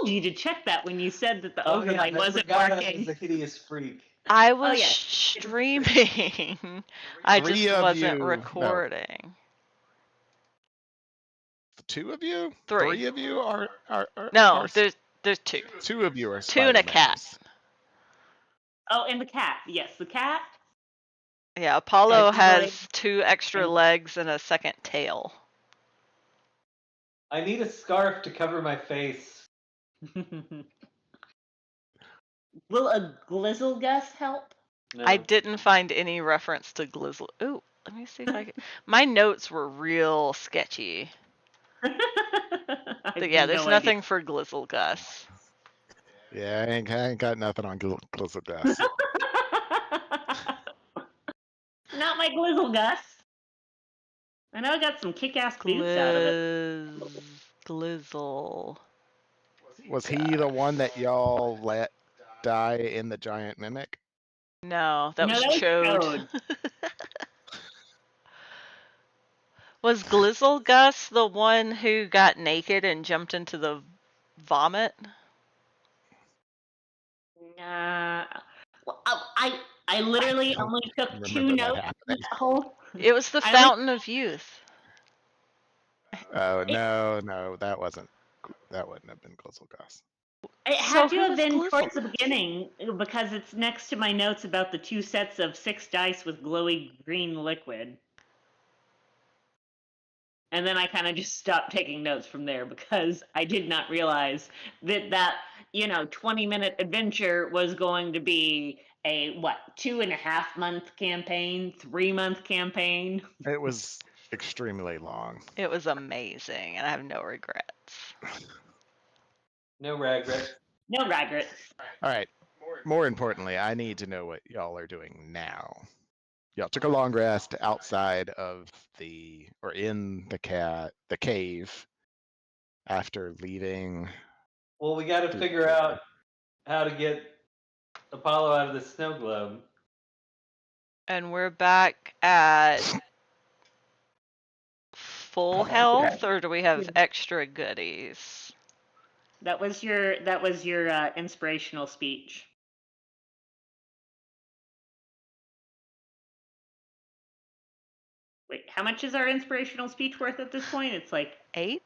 told you to check that when you said that the overlay wasn't working. He's a hideous freak. I was streaming. I just wasn't recording. No. 2 of you? Three. 3 of you are no, there's 2. 2 of you are 2 and a cat. Oh, and the cat. Yes, the cat. Yeah, Apollo has 2 extra legs and a second tail. I need a scarf to cover my face. Will a Glizzlegus help? No. I didn't find any reference to Glizzle. Ooh, let me see if I can. My notes were real sketchy. But yeah, there's nothing for Glizzlegus. Yeah, I ain't got nothing on Glizzlegus. Not my Glizzlegus. I know I got some kick-ass boots out of it. Glizzle. Was he the one that y'all let die in the giant mimic? No, that was Chode. Was Glizzlegus the one who got naked and jumped into the vomit? Well, I literally only took 2 notes. It was the Fountain of Youth. Oh no, that wouldn't have been Glizzlegus. It had to have been towards the beginning because it's next to my notes about the 2 sets of 6 dice with glowy green liquid. And then I kind of just stopped taking notes from there because I did not realize that 20-minute adventure was going to be a 2.5-month campaign, 3-month campaign. It was extremely long. It was amazing, and I have no regrets. No regrets. No regrets. All right. More importantly, I need to know what y'all are doing now. Y'all took a long rest outside of in the cave after leaving. Well, we got to figure out how to get Apollo out of the snow globe. And we're back at full health, or do we have extra goodies? That was your inspirational speech. Wait, how much is our inspirational speech worth at this point? It's like 8?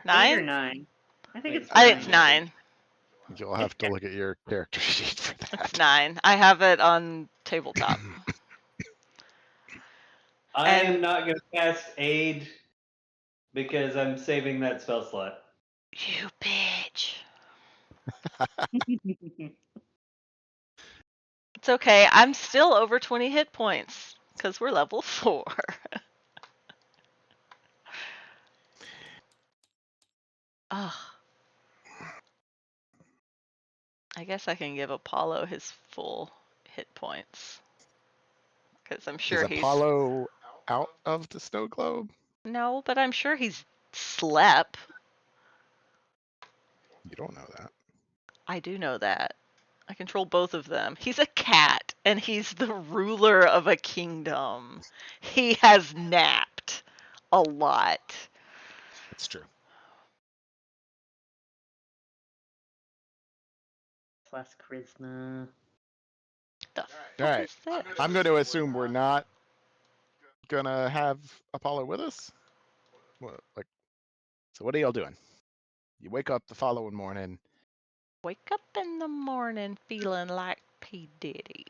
9? 8 or 9? I think it's 9. You'll have to look at your character sheet for that. It's 9. I have it on tabletop. I am not going to cast Aid because I'm saving that spell slot. You bitch. It's okay. I'm still over 20 hit points because we're level 4. Ugh. I guess I can give Apollo his full hit points. Because I'm sure Is Apollo out of the snow globe? No, but I'm sure he's slept. You don't know that. I do know that. I control both of them. He's a cat, and he's the ruler of a kingdom. He has napped a lot. It's true. Plus charisma. All right. I'm going to assume we're not going to have Apollo with us. So what are y'all doing? You wake up the following morning. Wake up in the morning feeling like P. Diddy.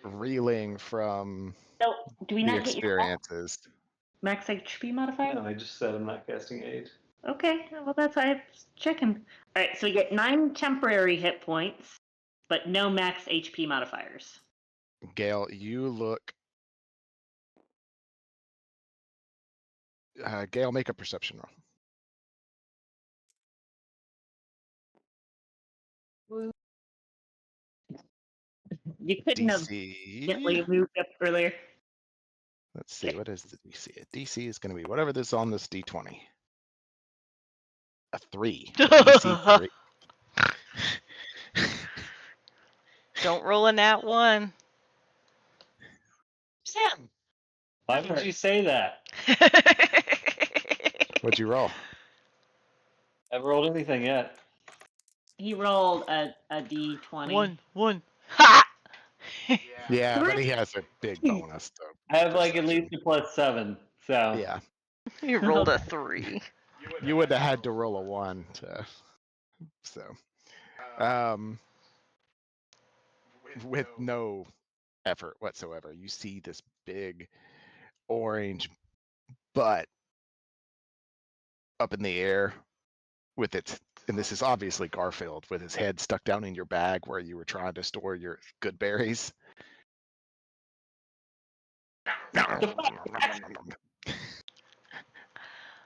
Reeling from do we not experiences. Get max HP modifier? No, I just said I'm not casting Aid. Okay, well that's why I'm checking. All right, so you get 9 temporary hit points, but no max HP modifiers. Gale, you look. Gale, make a perception roll. You couldn't have gently moved up earlier. Let's see, what is the DC? DC is going to be whatever this is on this D20. A 3. DC 3. Don't roll a nat 1. Sam, why would you say that? What'd you roll? I haven't rolled anything yet. He rolled a d20. One. Ha! Yeah, but he has a big bonus. To I have like at perception. least a +7. So Yeah, He rolled a 3. you would have had to roll a 1 to. So, um, with no effort whatsoever, you see this big orange butt up in the air with its, and this is obviously Garfield with his head stuck down in your bag where you were trying to store your good berries.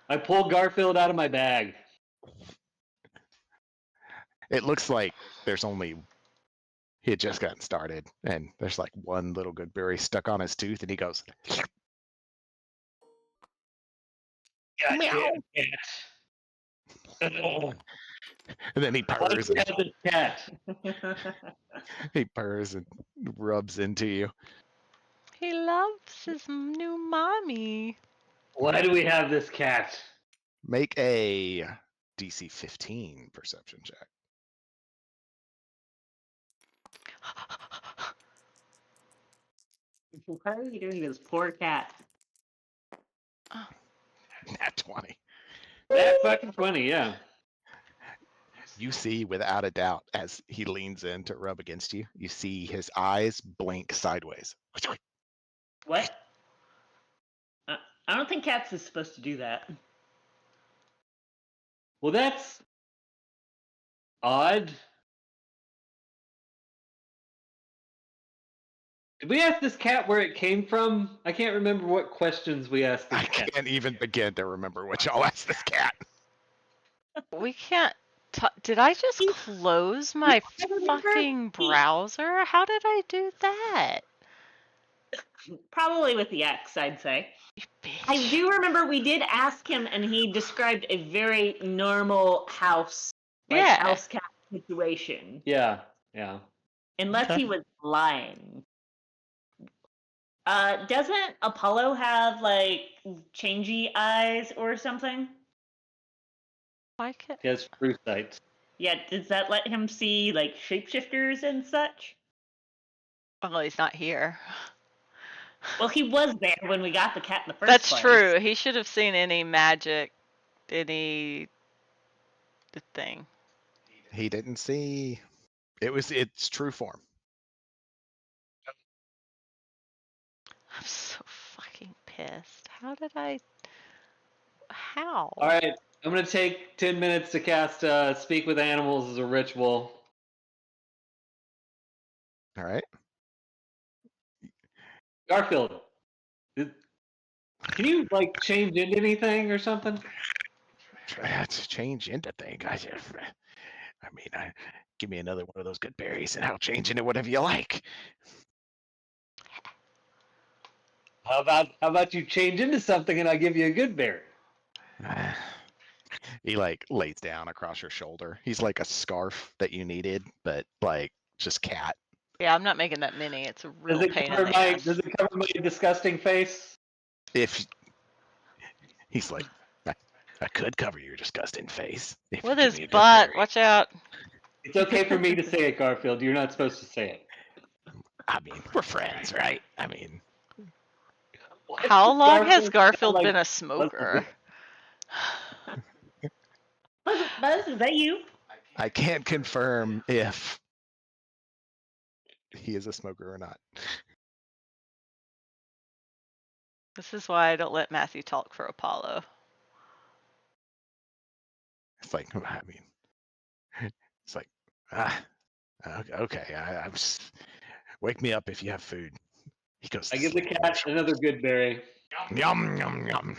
I pull Garfield out of my bag. It looks like there's only, he had just gotten started and there's like one little good berry stuck on his tooth and he goes, meow. Oh, And then he why do purrs we and have this cat? he purrs and rubs into you. He loves his new mommy. Why do we have this cat? Make a DC 15 perception check. What are you doing to this poor cat? Nat 20. That fucking 20, yeah. You see, without a doubt, as he leans in to rub against you, you see his eyes blink sideways. What? I don't think cats is supposed to do that. Well, that's odd. Did we ask this cat where it came from? I can't remember what questions we asked this I cat. can't even begin to remember what y'all asked this cat. We can't. Did I just close my I remember fucking browser? How did I do that? Probably with the X, I'd say. You bitch. I do remember we did ask him, and he described a very normal house, like Yeah. house cat situation. Yeah, yeah. Unless Okay. he was lying. Doesn't Apollo have like changey eyes or something? Why can't? He has fruit sights. Yeah, does that let him see like shapeshifters and such? Well, he's not here. Well, he was there when we got the cat in the first That's place. true. He should have seen any magic, any thing. He didn't see. It was its true form. I'm so fucking pissed. How did I? How? All right, I'm going to take 10 minutes to cast Speak with Animals as a ritual. All right. Garfield, can you like change into anything or something? Try to change into things. Give me another one of those good berries and I'll change into whatever you like. How about you change into something and I'll give you a good berry? He like lays down across your shoulder. He's like a scarf that you needed, but like just cat. Yeah, I'm not making that mini. It's a real Does it pain in cover the my ass. Does it cover my disgusting face? If he's like, I could cover your disgusting face. If With you give his me a good butt. berry. Watch out. It's okay for me to say it, Garfield. You're not supposed to say it. I mean, we're friends, right? I mean, How long has Garfield like been a smoker? Buzz, is that you? I can't confirm if he is a smoker or not. This is why I don't let Matthew talk for Apollo. It's like, I mean, it's like, okay. I'm just, wake me up if you have food. He goes. I give the cat another good berry. Yum yum yum.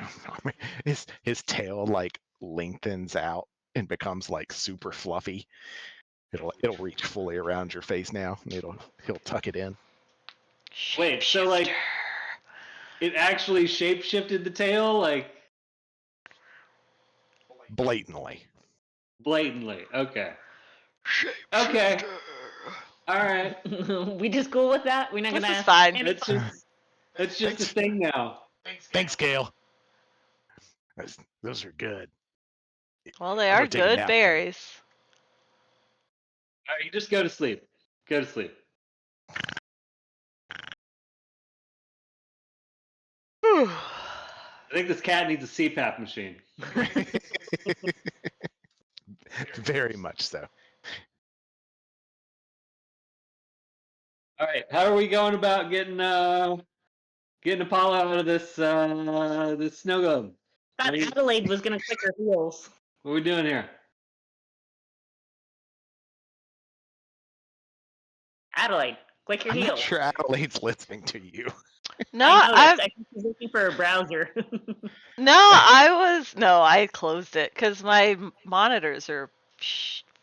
His tail like lengthens out and becomes like super fluffy. It'll reach fully around your face now, and he'll tuck it in. Wait, so like it actually shape-shifted the tail, like Blatantly. blatantly. Okay. Okay. All right. We just cool with that? We're not This gonna is ask fine. any- It's just a thing now. Thanks, Gail. Those are good. Well, they I'm are gonna take a good nap. berries. All right, you just go to sleep. Go to sleep. I think this cat needs a CPAP machine. Very much so. All right, how are we going about getting Apollo out of this this snow globe? Thought Adelaide was gonna click her heels. What are we doing here? Adelaide, click your I'm not heels. sure Adelaide's listening to you. No, I noticed. I I think she's looking for a browser. I closed it because my monitors are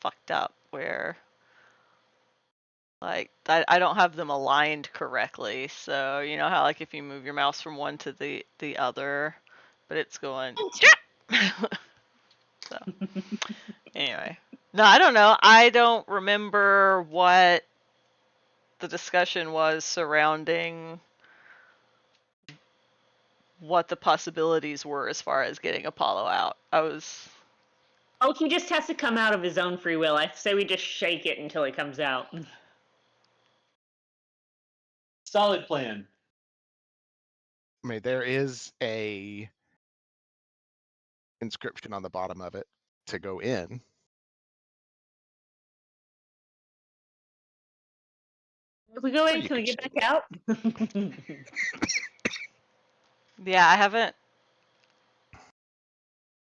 fucked up. Where like I don't have them aligned correctly. So you know how like if you move your mouse from one to the other, but it's going. So anyway, no, I don't know. I don't remember what the discussion was surrounding what the possibilities were as far as getting Apollo out. Oh, he just has to come out of his own free will. I say we just shake it until he comes out. Solid plan. I mean, there is a inscription on the bottom of it to go in. If we go Or in, you can we could get shake back out? Yeah, I haven't.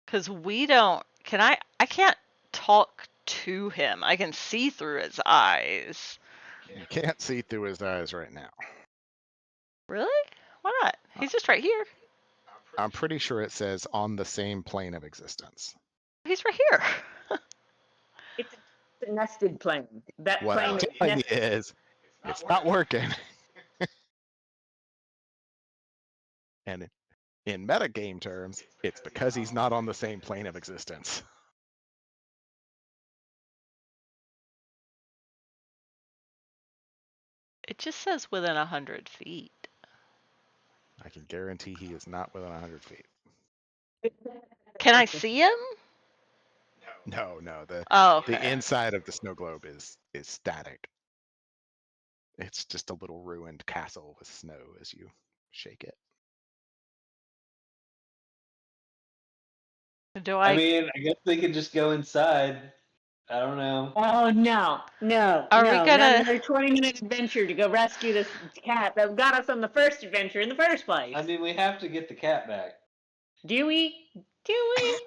Because we don't. I can't talk to him. I can see through his eyes. You can't see through his eyes right now. Really? Why not? He's just right here. I'm pretty sure it says on the same plane of existence. He's right here. It's a nested plane. That What plane I'm is telling you nested. is, it's not working. And in metagame terms, it's because he's not on the same plane of existence. It just says within 100 feet. I can guarantee he is not within 100 feet. Can I see him? No, the Oh, the okay. inside of the snow globe is static. It's just a little ruined castle with snow as you shake it. Do I I? mean, I guess they could just go inside. I don't know. Oh no, no, Are no! we Not gonna? another 20-minute adventure to go rescue this cat that got us on the first adventure in the first place. I mean, we have to get the cat back. Do we? Do we?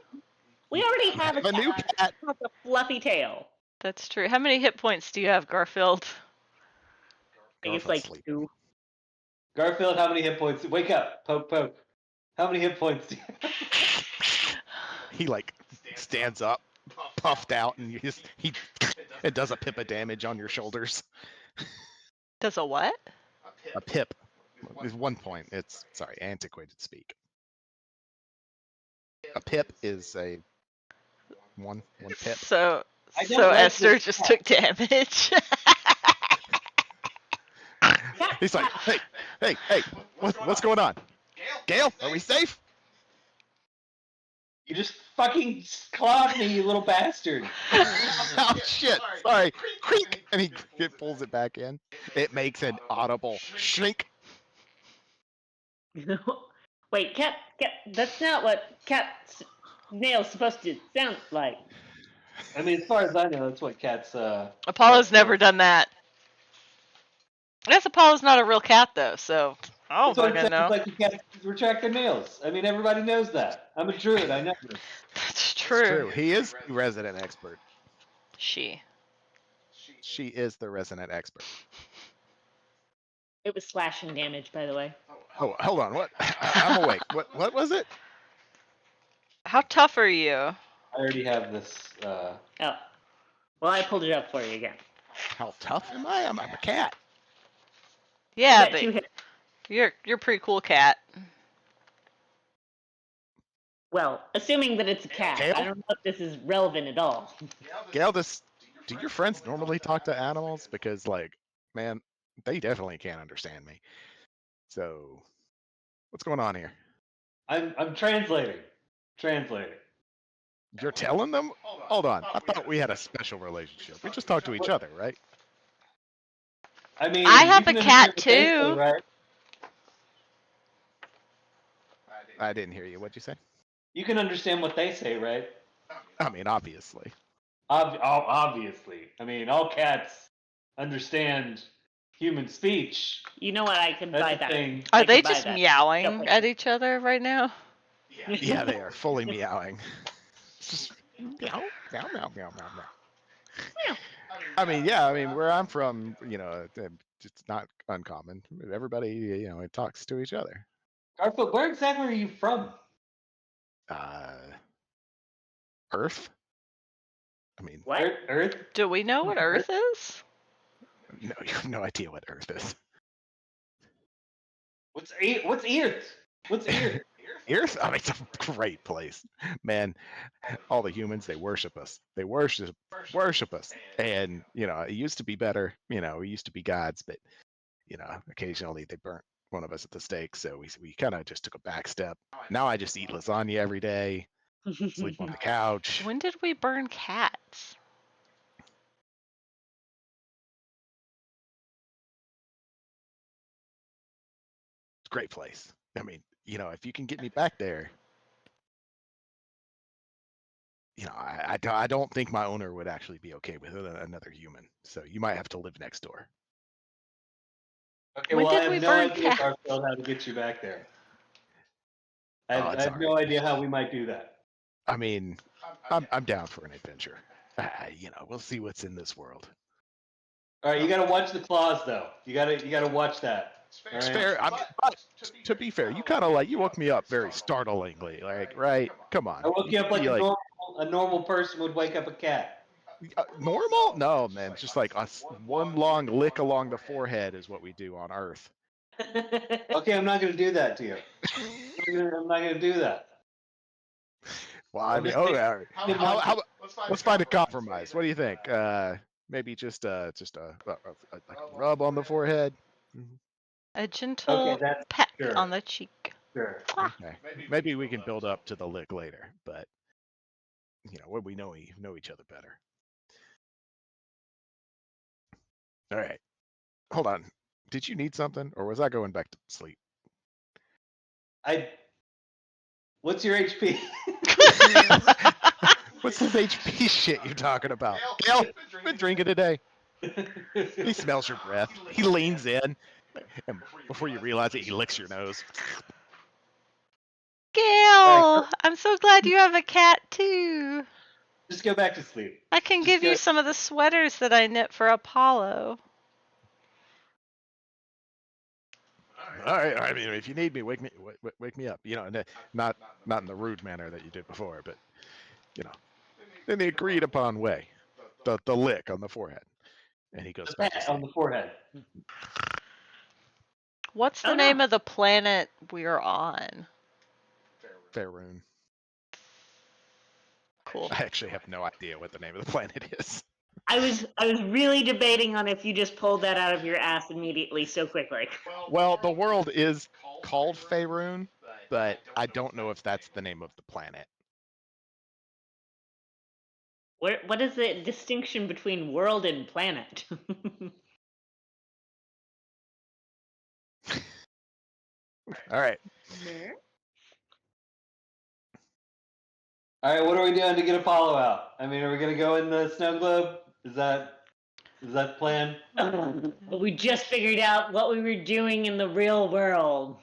We already have a new cat cat. with a fluffy tail. That's true. How many hit points do you have, Garfield? I think it's Garfield's like asleep. 2. Garfield, how many hit points? Wake up, poke, poke. How many hit points do you have? He like stands up, puffed out, and it does a pip of damage on your shoulders. Does a what? A pip is 1 point. It's sorry, antiquated speak. A pip is a one pip. So I don't like Esther this just cat. took damage. He's like, hey, what's going on? Gale, are we safe? You just fucking clawed me, you little bastard. Oh shit! Sorry, creak, and he pulls it back in. It makes an audible shrink. Wait, cat. That's not what cat's nail's supposed to sound like. I mean, as far as I know, that's what cats. Apollo's cats never do. done that. I guess Apollo's not a real cat though, so I don't That's what it fucking sounds know. like when cats retract their nails. I mean, everybody knows that. I'm a druid. I know this. That's It's true. true. He is the resident expert. She. She is the resident expert. It was slashing damage, by the way. Oh, hold on. What? I'm awake. What was it? How tough are you? I already have this. Oh, well, I pulled it up for you again. How tough am I? I'm a cat. Yeah, You got 2 but hits. you're a pretty cool cat. Well, assuming that it's a cat. Gale? I don't know if this is relevant at all. Gale, do your friends normally talk to animals? Because, like, man, they definitely can't understand me. So, what's going on here? I'm translating. Translating. You're telling them? Hold on. I thought we had a special relationship. We just talk to each other, right? I mean, I you have a can understand cat what they say, too. right? I didn't hear you. What'd you say? You can understand what they say, right? I mean, obviously. Obviously. I mean, all cats understand human speech. You know what? I could That's buy the that. thing. Are I they could buy just that. meowing at each other right now? Yeah, they are fully meowing. Just meow, meow, meow, meow, meow, meow. I mean, yeah, I mean, where I'm from, it's not uncommon. Everybody, it talks to each other. Garfield, where exactly are you from? Earth? I mean, What? Earth? Do we know what Earth is? no, you have no idea what Earth is. What's Earth? What's Earth? Earth? I mean, it's a great place, man. All the humans, they worship us. They worship us. And it used to be better. We used to be gods, but occasionally they burnt one of us at the stake, so we kind of just took a back step. Now I just eat lasagna every day, sleep on the couch. When did we burn cats? It's a great place. I mean, if you can get me back there, I don't think my owner would actually be okay with another human. So you might have to live next door. Okay, When well, I did have we no burn idea, cats? Garfield, how to get you back there. I It's have all no right. idea how we might do that. I mean, I'm down for an adventure. We'll see what's in this world. All right, you got to watch the claws, though. You got to watch that. All It's right? fair. I mean, but to be fair, you kind of you woke me up very startlingly. Like, right? Come on. I woke you up like Be a normal person would wake up a cat. normal? No, man. It's just like one long lick along the forehead is what we do on Earth. Okay, I'm not going to do that to you. I'm not going to do that. Well, I mean, all right. Let's find a compromise. What do you think? Maybe just like a rub on the forehead. A Okay, gentle that's peck sure. on the cheek. Sure. Okay. Maybe we can build up to the lick later, but when we know each other better. All right. Hold on. Did you need something, or was I going back to sleep? What's your HP? What's this HP shit you're talking about? Gail, been drinking today. He smells your breath. He leans in, and before you realize it, he licks your nose. Gail, I'm so glad you have a cat too. Just go back to sleep. I can give you some of the sweaters that I knit for Apollo. All right. I mean, if you need me, wake me up. Not in the rude manner that you did before, but in the agreed upon way. The lick on the forehead, and he goes back to sleep. On the forehead. What's the name of the planet we're on? Faerun. Cool. I actually have no idea what the name of the planet is. I was really debating on if you just pulled that out of your ass immediately so quickly. Well, the world is called Faerun, but I don't know if that's the name of the planet. What is the distinction between world and planet? All right. All right, what are we doing to get Apollo out? I mean, are we going to go in the snow globe? Is that the plan? We just figured out what we were doing in the real world.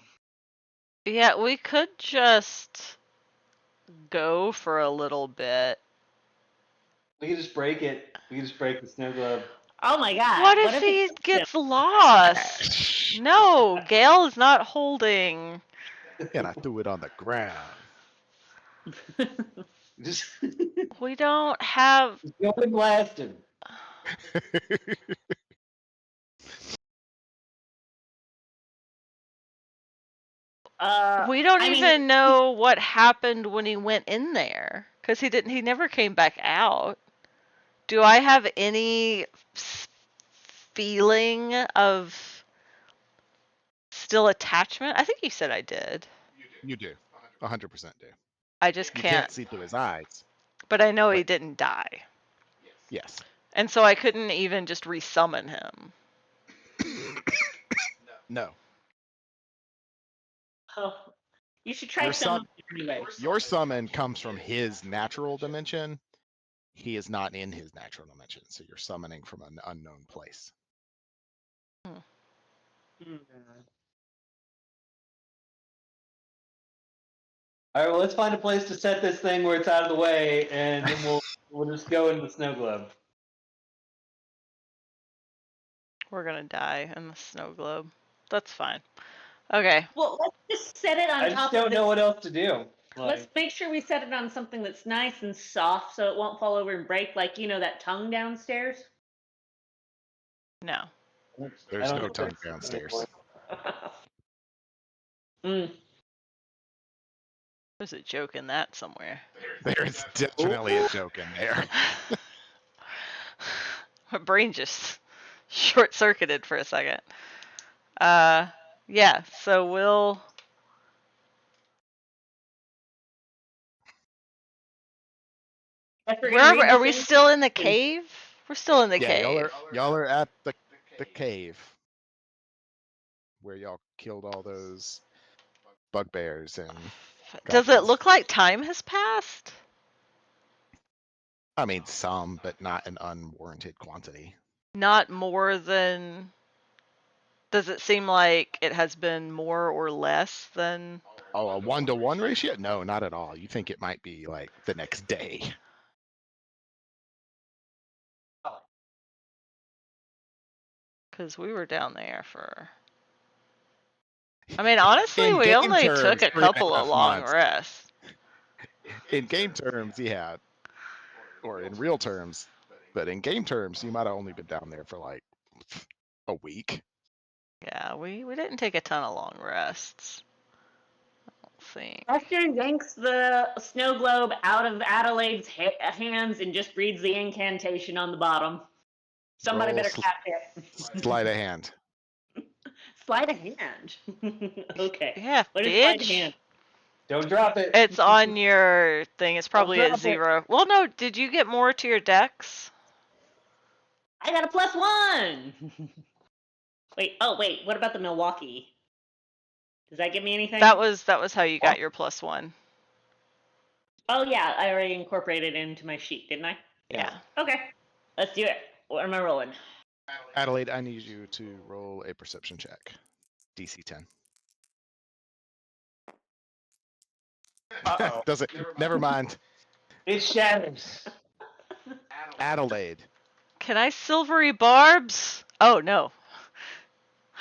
Yeah, we could just go for a little bit. We could just break it. We could just break the snow globe. Oh my god. What if he gets lost? No, Gail is not holding. And I threw it on the ground. Just We don't have. go and blast him. We don't even know what happened when he went in there, because he never came back out. Do I have any feeling of still attachment? I think you said I did. You do. 100% do. I just You can't. can't see through his eyes. But I know he But- didn't die. Yes. And so I couldn't even just resummon him. No. Oh, you should try Your some sum- anyway. Your summon comes from his natural dimension. He is not in his natural dimension, so you're summoning from an unknown place. Hmm. All right, well, let's find a place to set this thing where it's out of the way, and then we'll just go into the snow globe. We're gonna die in the snow globe. That's fine. Okay. Well, let's just set it on I top just of don't this. know what else to do. Let's Like, make sure we set it on something that's nice and soft so it won't fall over and break, like, you know, that tongue downstairs. No. There's I don't no think tongue there's- downstairs. Mm. There's a joke in that somewhere. There's definitely a joke in there. My brain just short circuited for a second. Yeah, so we'll. Esther, Where gonna read are this we in? still in the cave? We're still in the Yeah, cave. y'all are at the cave where y'all killed all those bugbears and Does it goblins. look like time has passed? I mean, some, but not an unwarranted quantity. Not more than. Does it seem like it has been more or less than? Oh, a 1-to-1 ratio? No, not at all. You think it might be like the next day. Because we were down there for. I mean, honestly, In we game only terms, took a 3.5 couple of long months. rests. In game terms, yeah. Or in real terms. But in game terms, you might have only been down there for like a week. Yeah, we didn't take a ton of long rests. I don't think. Esther yanks the snow globe out of Adelaide's hands and just reads the incantation on the bottom. Somebody Roll better catch it. Sleight of hand. Sleight of hand. Okay. Yeah, What is sleight of bitch. hand? don't drop it. It's on your thing. It's probably a drop it. 0. Well, no. Did you get more to your dex? I got a +1. Wait. What about the Milwaukee? Does that give me anything? That was how you got your +1. Oh yeah, I already incorporated it into my sheet, didn't I? Yeah. Okay. Let's do it. What am I rolling? Adelaide, I need you to roll a perception check. DC 10. Uh-oh. Does it? Never mind. It shatters. Adelaide. Can I silvery barbs? Oh no.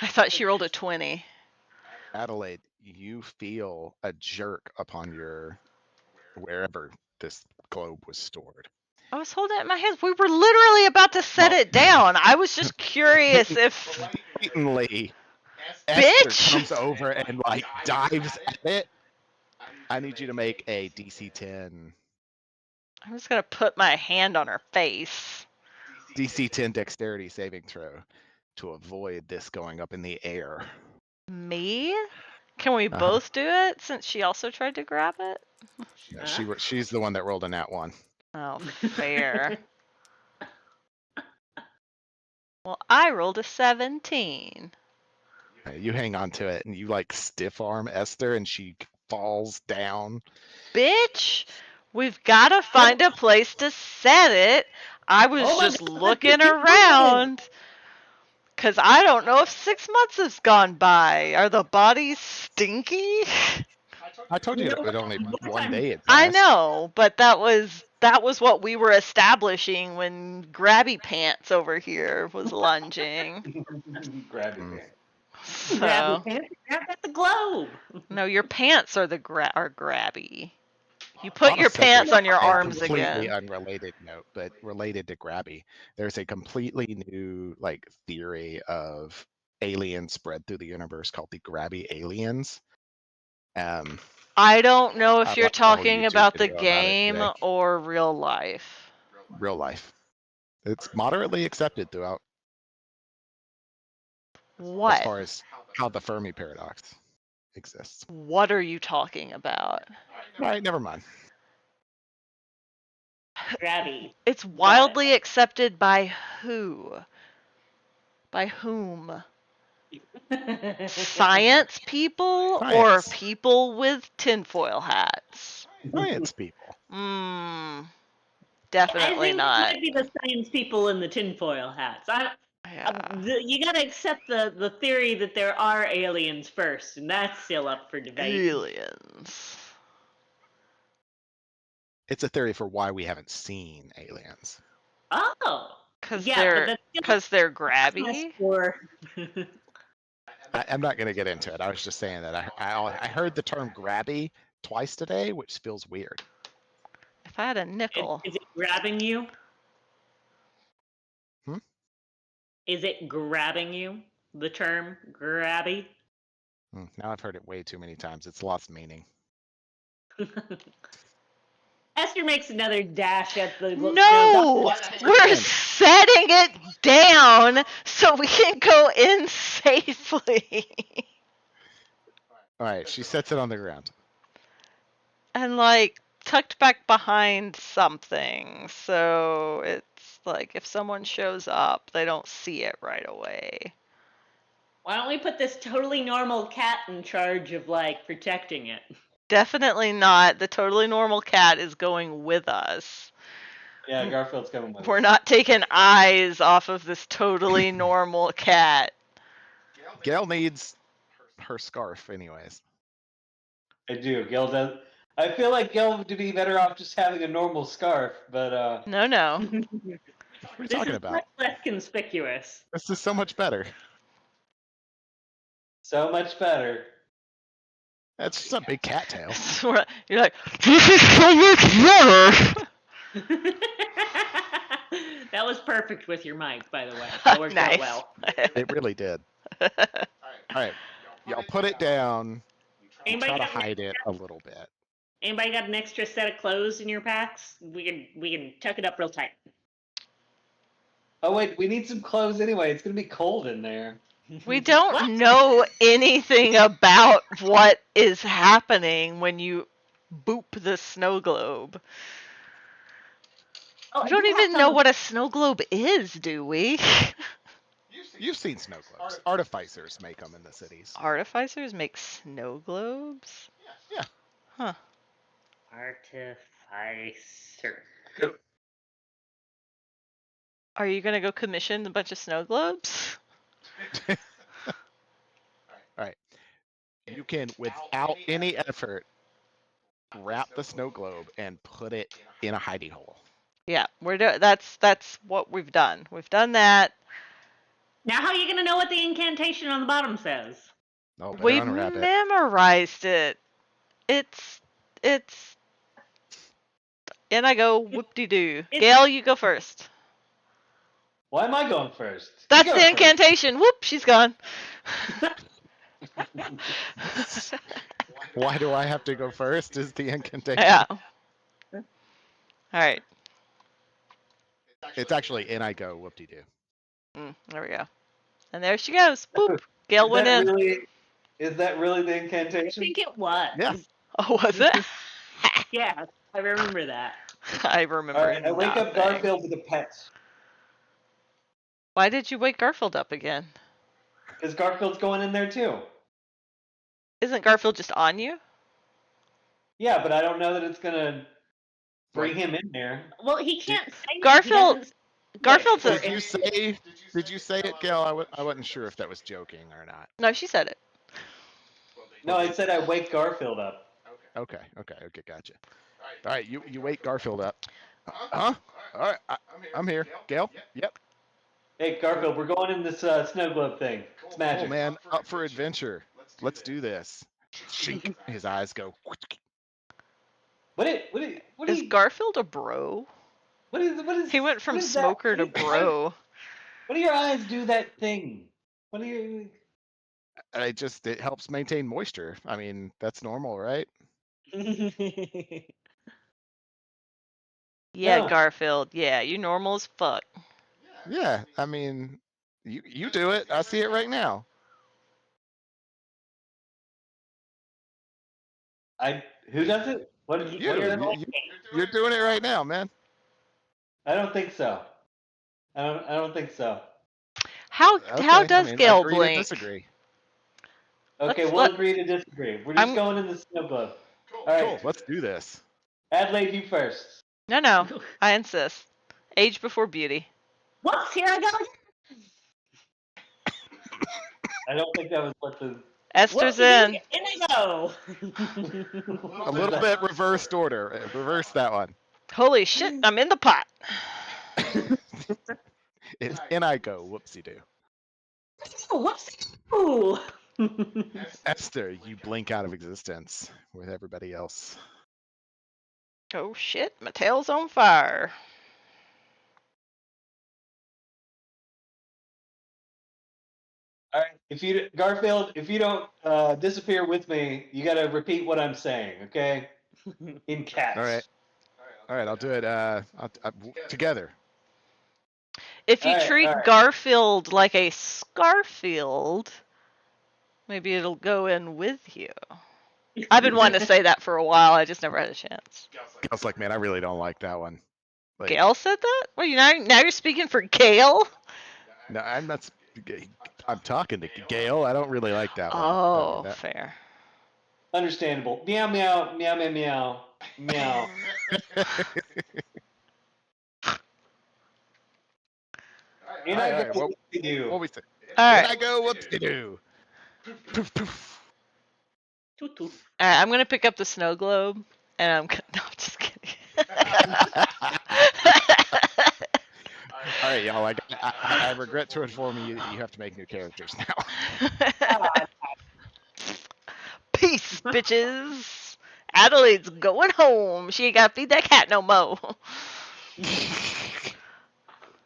I thought she rolled a 20. Adelaide, you feel a jerk upon your wherever this globe was stored. I was holding it in my hands. We were literally about to set Well- it down. I was just curious if. Blatantly, Bitch! Esther comes over and like dives at it. I need you to make a DC 10 I'm just gonna put my hand on her face. DC 10 dexterity saving throw to avoid this going up in the air. Me? Can we Uh-huh. both do it since she also tried to grab it? No, she's the one that rolled a nat 1. Oh, fair. Well, I rolled a 17. You hang on to it and you like stiff arm Esther and she falls down. Bitch, we've got to find a place to set it. I was Oh my just God, looking keep around. Because I don't know if 6 months has gone by. Are the bodies stinky? I told you No, it would only one one time- day. It I passed. know, but that was what we were establishing when Grabby Pants over here was lunging. Grab your Mm. pants. So, Grab at the globe. no, your pants are are grabby. You put On a your pants separate on your and arms completely again. unrelated note, but related to Grabby, there's a completely new like theory of aliens spread through the universe called the Grabby aliens. I don't know if I'd you're like a whole talking YouTube about the video about it game today. or real life. Real life. It's moderately accepted throughout as What? far as how the Fermi paradox exists. What are you talking about? All right, never mind. Grabby. It's Got it. wildly accepted by who? By whom? Science people or Science. people with tinfoil hats? Science people. Hmm. I Definitely think it not. might be the science people in the tinfoil hats. Yeah. You gotta accept the theory that there are aliens first, and that's still up for debate. Aliens. It's a theory for why we haven't seen aliens. Oh, Cause yeah, but they're that's still cause they're process grabby. for. I'm not going to get into it. I was just saying that I heard the term grabby twice today, which feels weird. If I had a nickel. Is it grabbing you? Hmm? Is it grabbing you? The term grabby? Now I've heard it way too many times. It's lost meaning. Esther makes another dash at the No! We're Again. setting it down so we can go in safely. All right, she sets it on the ground. And like tucked back behind something. So it's like if someone shows up, they don't see it right away. Why don't we put this totally normal cat in charge of like protecting it? Definitely not. The totally normal cat is going with us. Yeah, Garfield's coming with We're us. not taking eyes off of this totally normal cat. Gail needs her scarf, anyways. I do. Gil does. I feel like Gil would be better off just having a normal scarf, but No, no. What are you This talking is about? much less conspicuous. This is so much better. so much better. That's just a big cat tail. You're like, this is so much better. That was perfect with your mic, by the way. That worked out Nice. well. It really did. All right, y'all put it down. You Anybody try to got, hide it a little bit. anybody got an extra set of clothes in your packs? We can tuck it up real tight. Oh wait, we need some clothes anyway. It's gonna be cold in there. We don't What? know anything about what is happening when you boop the snow globe. Oh, We I don't do have even know some- what a snow globe is, do we? You've seen snow globes. Artificers make them in the cities. Artificers make snow globes? Yeah. Huh. Artificer. Are you gonna go commission a bunch of snow globes? All right. You can, without any effort, wrap the snow globe and put it in a hidey hole. Yeah, that's what we've done. We've done that. Now, how are you gonna know what the incantation on the bottom says? Oh, better We unwrap it. memorized it. It's and I go whoop-de-doo. It's- Gail, you go first. Why am I going first? You That's go the first. incantation. Whoop, she's gone. Why do I have to go first? Is the incantation? Yeah. All right. It's actually in I go whoop-de-doo. There we go. And there she goes. Boop. Gail Is went that in. is that really the I incantation? think it was. Yeah. Oh, was it? Yeah, I remember that. I remember. All right, I wake up nothing. Garfield with a pet. Why did you wake Garfield up again? Because Garfield's going in there too. Isn't Garfield just on you? Yeah, but I don't know that it's gonna bring him in there. Well, he can't say it. He Garfield- doesn't- Garfield's a. Did you say? Did you say it, Gail? I wasn't sure if that was joking or not. No, she said it. No, I said I wake Garfield up. Okay, gotcha. All right, you wake Garfield up. Huh? All right, I'm here. Gail? Yep. Hey, Garfield, we're going in this snow globe thing. It's magic. Oh man, up for adventure. Let's do this. Shink. His eyes go. What Is Garfield a bro? is He went from what is that? smoker to What is- bro. What do your eyes do that thing? What do you? It helps maintain moisture. I mean, that's normal, right? Yeah, No. Garfield. Yeah, you normal as fuck. Yeah. I mean, you do it. I see it right now. Who does it? What You, are you're doing it right now, man. I don't think so. I don't think so. How Okay, does I mean, Gale agree to blink? disagree. Okay, Let's we'll let- agree to disagree. We're just I'm- going in the snow globe. All right, Cool, let's do this. Adelaide, you first. No, I insist. Age before beauty. Whoops, here I go again. I don't think that was what the. Esther's Whoopsie-doo, in. in I go. A little bit reversed order. Reverse that one. Holy shit, I'm in the pot. It's in I go. Whoopsie doo. Whoopsie-doo. Esther, you blink out of existence with everybody else. Oh shit, my tail's on fire. All right, Garfield, if you don't disappear with me, you got to repeat what I'm saying, okay? In cats. All right, I'll do it together. If you All right, treat all right. Garfield like a Scarfield, maybe it'll go in with you. I've been wanting to say that for a while. I just never had a chance. I was like, man, I really don't like that one. Like, Gail said that? Well, now you're speaking for Gail? no, I'm not. I'm talking to Gail. I don't really like that one. Oh, That- fair. Understandable. Meow, meow, meow, meow, meow, meow. In I Alright, go, what what do. what we say? All In right. I go. Whoopsie doo. Poof poof. Toot toot. All right, I'm gonna pick up the snow globe, and I'm no, I'm just kidding. All right, y'all. I regret to inform you that you have to make new characters now. Peace, bitches. Adelaide's going home. She ain't gotta feed that cat no more.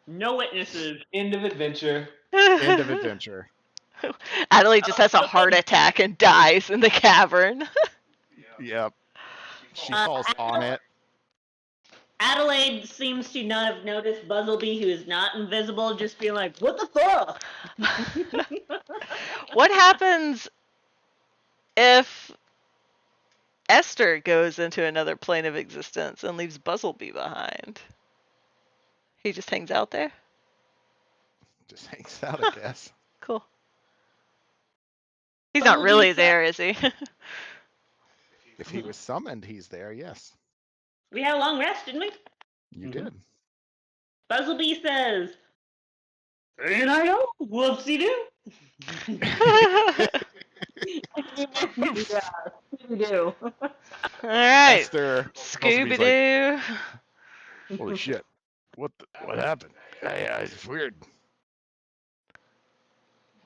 No witnesses. End of adventure. End of adventure. Adelaide just has a heart attack and dies in the cavern. Yep. She falls on it. Adelaide seems to not have noticed Buzzleby, who is not invisible, just being like, what the fuck? What happens if Esther goes into another plane of existence and leaves Buzzleby behind? He just hangs out there? Just hangs out, I guess. Cool. He's not Buzzleby really said- there, is he? If he was summoned, he's there. Yes, We had a long rest, didn't we? you Mhm. did. Buzzleby says, and I go, whoopsie doo. Scooby-Doo. Alright. Esther. Scooby Buzzlebee's Doo. like, holy shit! What happened? Yeah, it's weird.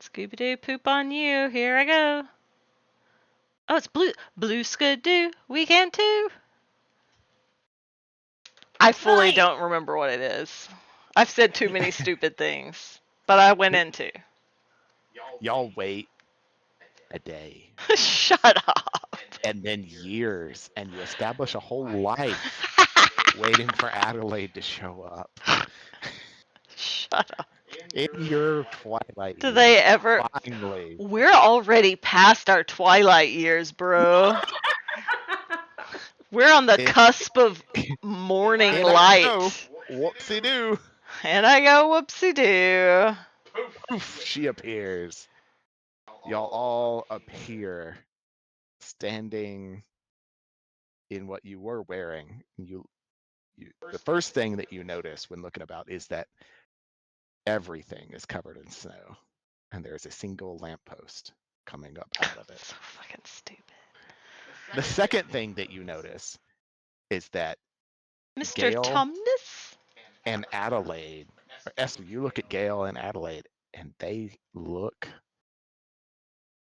Scooby Doo poop on you. Here I go. Oh, it's Blue Skidoo. We can too. I fully Right. don't remember what it is. I've said too many stupid things, but I went into. Y'all wait a day, Shut up. and then years, and you establish a whole life waiting for Adelaide to show up. Shut up. In your twilight. Do they years, ever? Finally. We're already past our twilight years, bro. We're on the It- cusp of morning And I light. go, whoopsie doo. And I go whoopsie doo. Poof, she appears. Y'all all appear standing in what you were wearing. The first thing that you notice when looking about is that everything is covered in snow, and there's a single lamppost coming up out of it. So fucking stupid. The second thing that you notice is that Mr. Gale? Tumnus? and Adelaide, or Esther, you look at Gail and Adelaide, and they look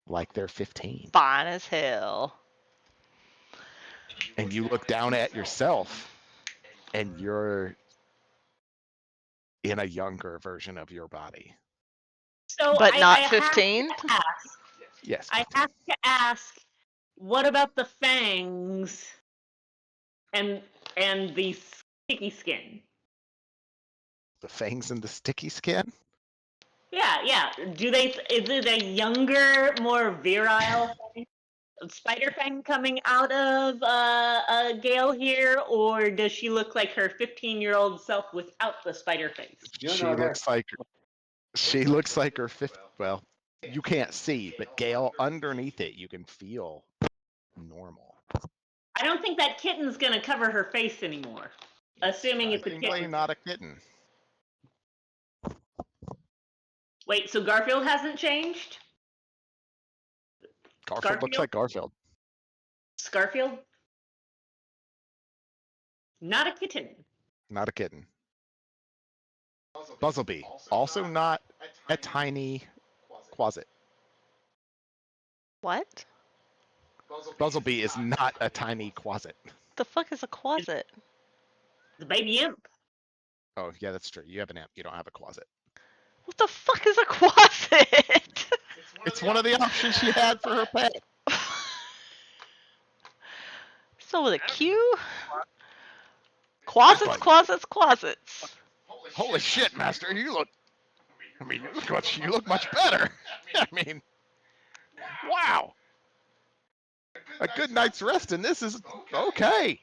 like they're 15. Fine as hell. And you look down at yourself, and you're in a younger version of your body. So But I not have to 15? ask- Yes. I have to ask, what about the fangs and the sticky skin? The fangs and the sticky skin. Yeah. Is it a younger, more virile thing? spider fang coming out of Gale here, or does she look like her 15-year-old self without the spider face? You don't She know her. looks like her fifth. Well, you can't see, but Gale, underneath it, you can feel normal. I don't think that kitten's gonna cover her face anymore. Assuming it's a Technically kitten. not a kitten. Wait, so Garfield hasn't changed? Garfield looks like Garfield. Scarfield? Not a kitten. Not a kitten. Buzzlebee, also not a tiny quasit. What? Buzzlebee is not a tiny quasit. The fuck is a closet? The baby imp. Oh, yeah, that's true. You have an imp. You don't have a closet. What the fuck is a closet? It's one of the options she had for her pet. So with a Q? Closets, closets, closets. Holy shit, Master! You look much better. I mean, wow. A good night's rest in this is okay.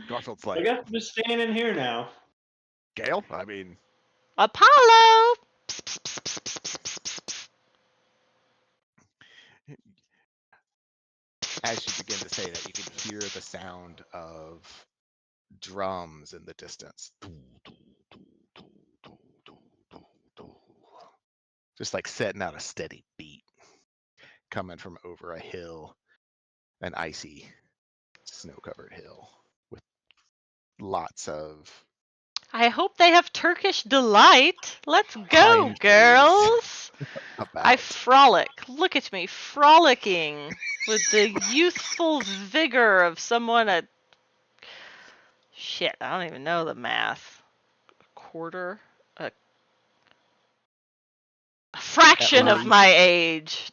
Garfield's I like, guess I'm just staying in here now. Gale? I mean, Apollo! Psst, psst, psst, psst, psst, psst, psst. as you begin to say that, you can hear the sound of drums in the distance. Just like setting out a steady beat coming from over a hill, an icy, snow-covered hill with lots of I hope they have Turkish delight. Let's go, pine trees girls! about. I frolic. Look at me, frolicking with the youthful vigor of someone at... Shit, I don't even know the math. A quarter? A fraction of least- my age.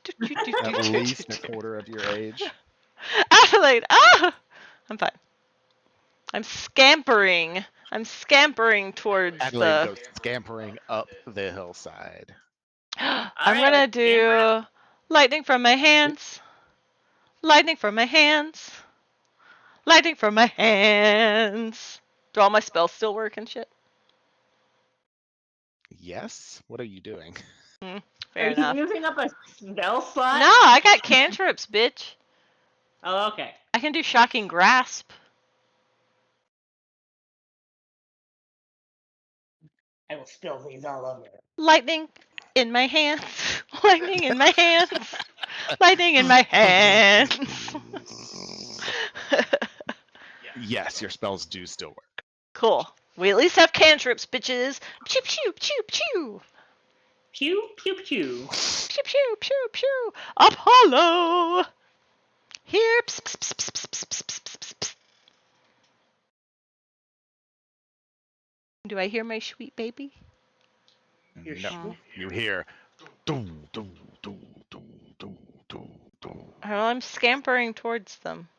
At least a quarter of your age. Adelaide, ah! I'm fine. I'm scampering. I'm scampering towards Adelaide the... goes scampering up the hillside. I'm Alright, gonna let's scamper do lightning from my hands. Lightning from my hands. Lightning from my hands. Do all my spells still work and shit? Yes? What are you doing? Are Fair you enough. using up a spell slot? No, I got cantrips, bitch. Oh, okay. I can do shocking grasp. I will spill these all over. Lightning in my hands. Lightning in my hands. Lightning in my hands. Yes, your spells do still work. Cool. We at least have cantrips, bitches. Pew pew pew pew. Pew, pew, pew. Pew pew pew pew. Apollo. Here. Psst, psst, psst, psst, psst, psst, psst, psst, psst. Do I hear my sweet baby? Your No, schmoo- you hear. Doo, doo, doo, doo, doo, doo, doo. Well, I'm scampering towards them.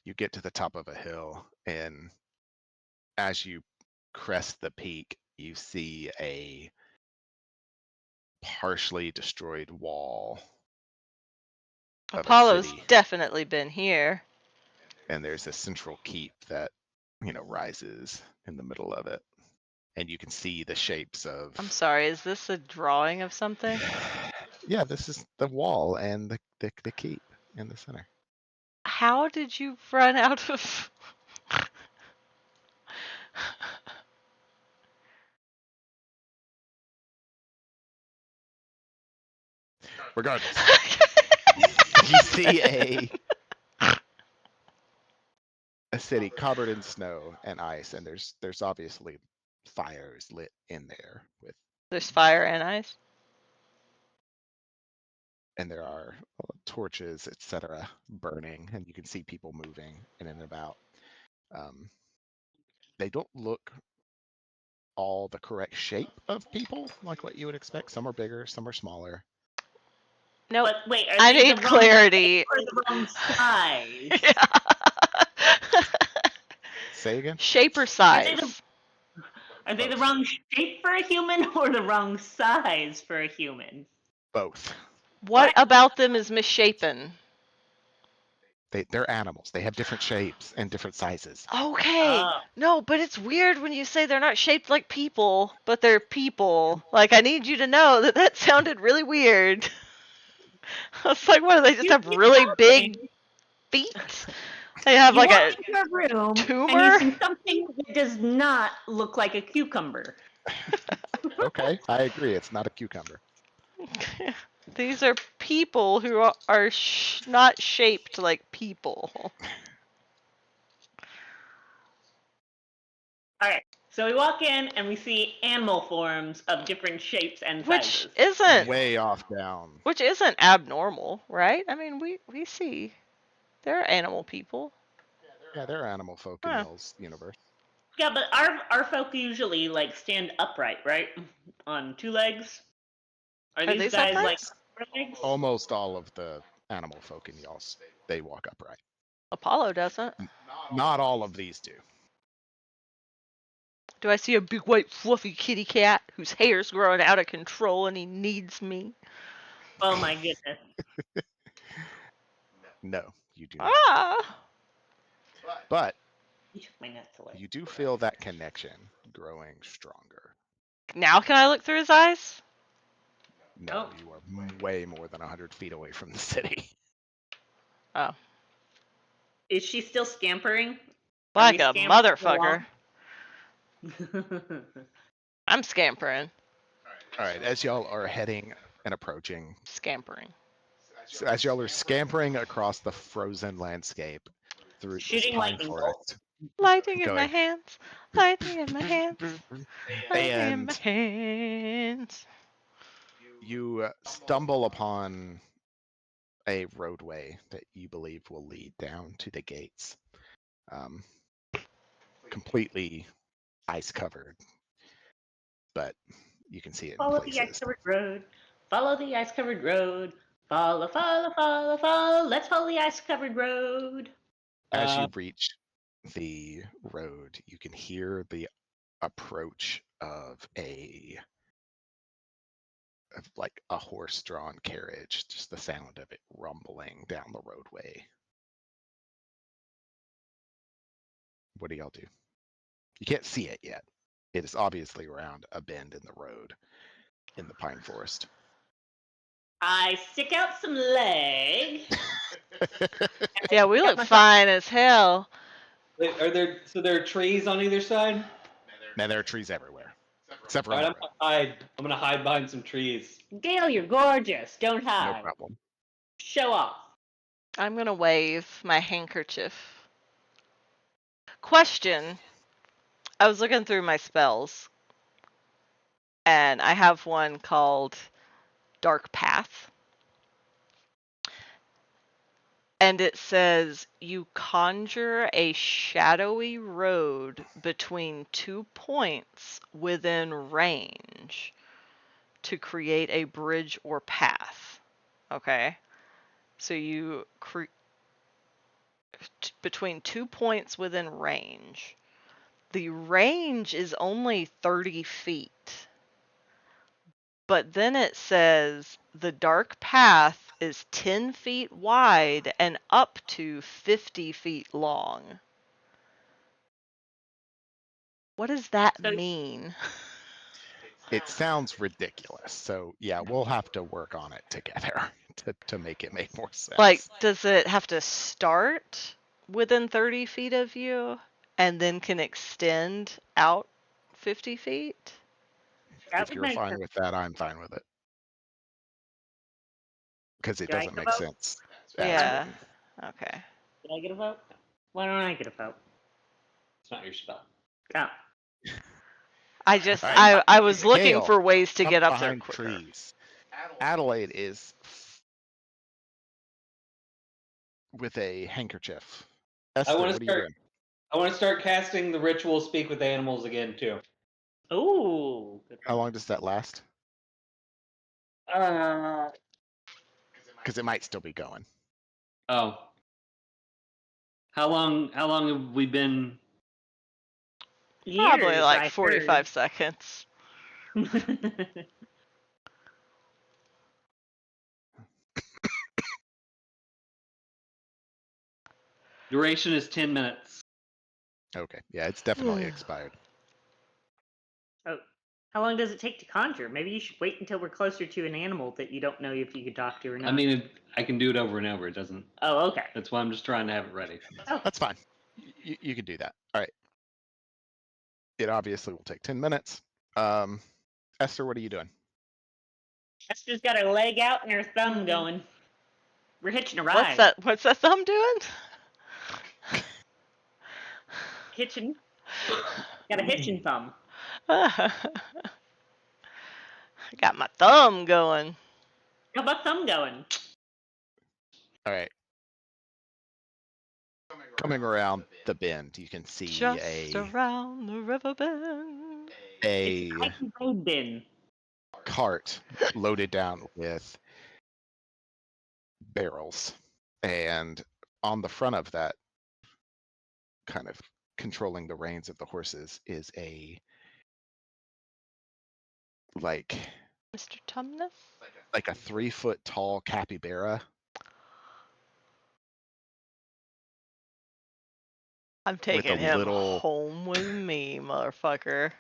You get to the top of a hill, and as you crest the peak, you see a partially destroyed wall of a Apollo's city, definitely been here. and there's a central keep that rises in the middle of it, and you can see the shapes of. I'm sorry, is this a drawing of something? Yeah, this is the wall and the keep in the center. How did you run out of... Regardless, you see a city covered in snow and ice, and there's obviously fires lit in there There's fire and ice. and there are torches, etc., burning, and you can see people moving in and about. They don't look all the correct shape of people, like what you would expect. Some are bigger, some are smaller. Nope. But wait, are I they need the wrong clarity. or the wrong size? Say again? Shape or Are size? they the wrong shape for a human or the wrong size for a human? Both. What about them is misshapen? They're animals. They have different shapes and different sizes. Okay. Oh. No, but it's weird when you say they're not shaped like people, but they're people. Like, I need you to know that that sounded really weird. I was like, what, do they just have really big feet? They have You like walk a into a room and tumor? you see something that does not look like a cucumber. Okay, I agree. It's not a cucumber. These are people who are not shaped like people. Alright, so we walk in and we see animal forms of different shapes and Which sizes. isn't Way off down. abnormal, right? I mean, we see there are animal people. Yeah, they're animal folk in Huh. Y'all's universe. Yeah, but our folk usually like stand upright, right? On two legs. Are Are these these guys upright? like four legs? Almost all of the animal folk in Y'all's, they walk upright. Apollo doesn't. Not all of these do. Do I see a big white fluffy kitty cat whose hair's growing out of control and he needs me? Oh my goodness. No, you do not. Ah! But You took my nuts away. you do feel that connection growing stronger. Now can I look through his eyes? No, Oh. you are way more than 100 feet away from the city. Oh. Is she still scampering? Like we a scampering motherfucker. along? I'm scampering. All right, as y'all are heading and approaching, Scampering. so as y'all are scampering across the frozen landscape through this Shooting pine lightning forest, Lightning in my Going. hands. Lightning in my hands. Lightning in my and hands. you stumble upon a roadway that you believe will lead down to the gates. Completely ice covered, but you can see it in Follow the places. ice-covered road. Follow the ice-covered road. Follow, follow, follow, follow. Let's follow the ice-covered road. As you reach the road, you can hear the approach of like a horse-drawn carriage, just the sound of it rumbling down the roadway. What do y'all do? You can't see it yet. It is obviously around a bend in the road in the pine forest. I stick out some leg. Yeah, we look fine as hell. Are there there are trees on either side? Now there are trees everywhere, except for All on right, the road. I'm gonna hide behind some trees. Gail, you're gorgeous. Don't No hide. problem. Show off. I'm gonna wave my handkerchief. Question. I was looking through my spells, and I have one called Dark Path. And it says you conjure a shadowy road between 2 points within range to create a bridge or path. Okay? So you between 2 points within range. The range is only 30 feet. But then it says the dark path is 10 feet wide and up to 50 feet long. What does that mean? It sounds ridiculous. So yeah, we'll have to work on it together to make it make more sense. Like, does it have to start within 30 feet of you and then can extend out 50 feet? If you're fine with that, I'm fine with it. Because it doesn't make sense. Yeah. Okay. Did I get a vote? Why don't I get a vote? It's not your spell. Oh. I was looking Gale, for ways to get up there behind quicker. trees. Adelaide is with a handkerchief. Esther, what are you doing? I want to start casting the ritual speak with animals again too. Ooh. How long does that last? Uh. Because it might still be going. Oh. How long have we been? Probably Years, like 45 seconds. Duration is 10 minutes. Okay, yeah, it's definitely expired. Oh, how long does it take to conjure? Maybe you should wait until we're closer to an animal that you don't know if you could talk to or not. I mean, I can do it over and over. It doesn't. Oh, okay. That's why I'm just trying to have it ready. Oh, That's fine. You can do that. All right. It obviously will take 10 minutes. Esther, what are you doing? Esther's got her leg out and her thumb going. We're hitching a ride. What's that? What's that thumb doing? Hitching. Got a hitching thumb. Got my thumb going. Got my thumb going. All right. Coming around the bend, you can see Just around the river bend. a road bin. cart loaded down with barrels, and on the front of that, kind of controlling the reins of the horses, is a like Mr. Tumnus? a 3-foot tall capybara. I'm taking a him little- home with me, motherfucker.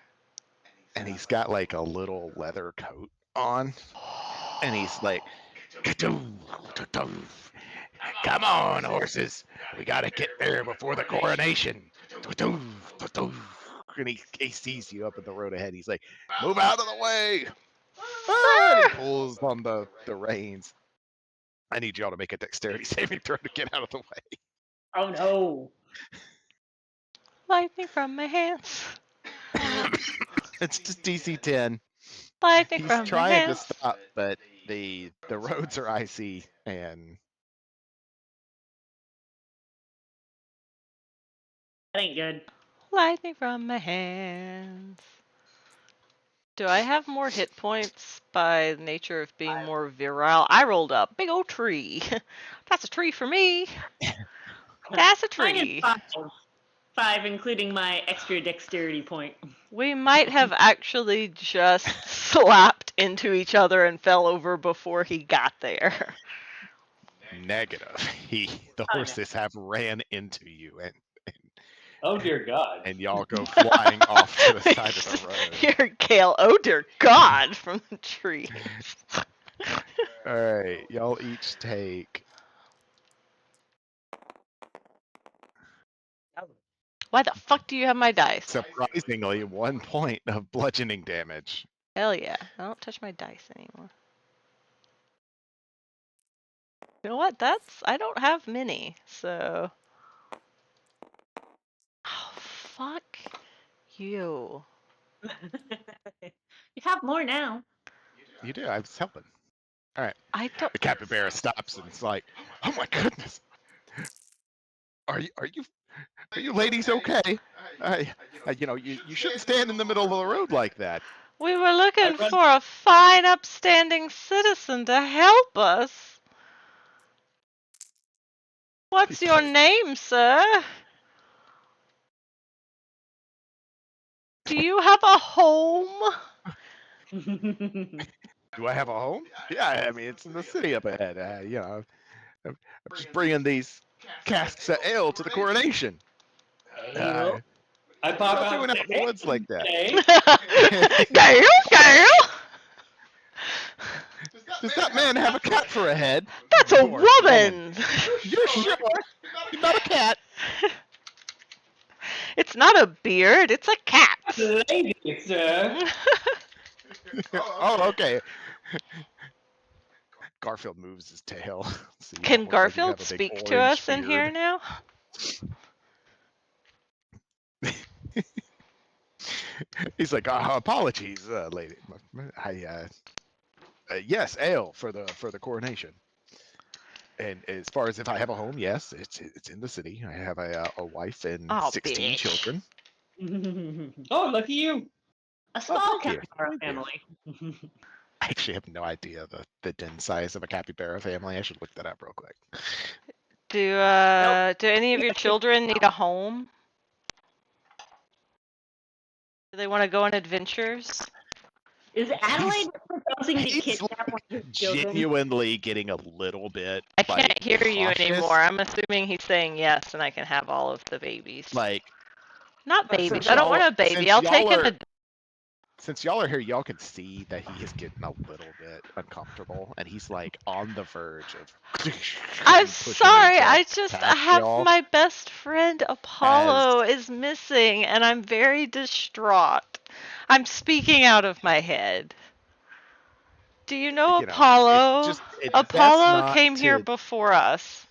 And he's got like a little leather coat on, and he's like, "Come on, horses, we gotta get there before the coronation." And he sees you up in the road ahead. He's like, "Move out of the way!" And he pulls on the reins. I need y'all to make a dexterity saving throw to get out of the way. Oh no. Lightning from my hands. It's just DC 10. Lightning He's from my trying to hands. stop, but the roads are icy, and That ain't good. Lightning from my hands. Do I have more hit points by nature of being more virile? I rolled up. Big old tree. That's a tree for me. That's a Mine is tree. 5. 5, including my extra dexterity point. We might have actually just slapped into each other and fell over before he got there. negative. The horses have ran into you, and Oh dear God. and y'all go flying off to the side of the road. Here, Kale. Oh dear God, from the trees. All right, y'all each take Why the fuck do you have my dice? surprisingly 1 point of bludgeoning damage. Hell yeah. I don't touch my dice anymore. You know what? I don't have many, so. Oh, fuck you. You have more now. You do. I was helping. All right. I don't. The capybara stops and it's like, "Oh my goodness, are you ladies okay? You shouldn't stand in the middle of the road like that." We were looking run- for a fine, upstanding citizen to help us. What's He's your like- name, sir? Do you have a home? Do I have a home? Yeah, I mean it's in the city up ahead. I'm just bringing these casks of ale to the coronation. I pop Stop out. doing and out in say, the woods like that. "Hey." Gale? Does that man have a cat for a head? That's a Or woman! You're sure? He's not a cat. It's not a beard, it's a cat. Lady, sir. Oh, okay. Garfield moves his tail. So you Can look like you have Garfield a big speak to orange us in here beard. now? He's like, apologies, lady. Yes, ale for the coronation. And as far as if I have a home, yes, it's in the city. I have a wife and Oh, 16 bitch. children. Oh, lucky you. A small thank you. capybara Thank you. family. I actually have no idea the den size of a capybara family. I should look that up real quick. Do any of your children need a home? Do they want to go on adventures? Is Adelaide proposing to He's kidnap one of his children? genuinely getting a little bit. I can't like, hear you cautious. anymore. I'm assuming he's saying yes, and I can have all of the babies. Like, Not Since babies. I don't want a baby. since I'll take y'all an are- adult. since y'all are here, y'all can see that he is getting a little bit uncomfortable, and he's like on the verge of. I'm pushing sorry. himself I past have y'all. my best friend Apollo is missing, and I'm very distraught. I'm speaking out of my head. Do you know You know, Apollo? it's best Apollo not came here to- before us.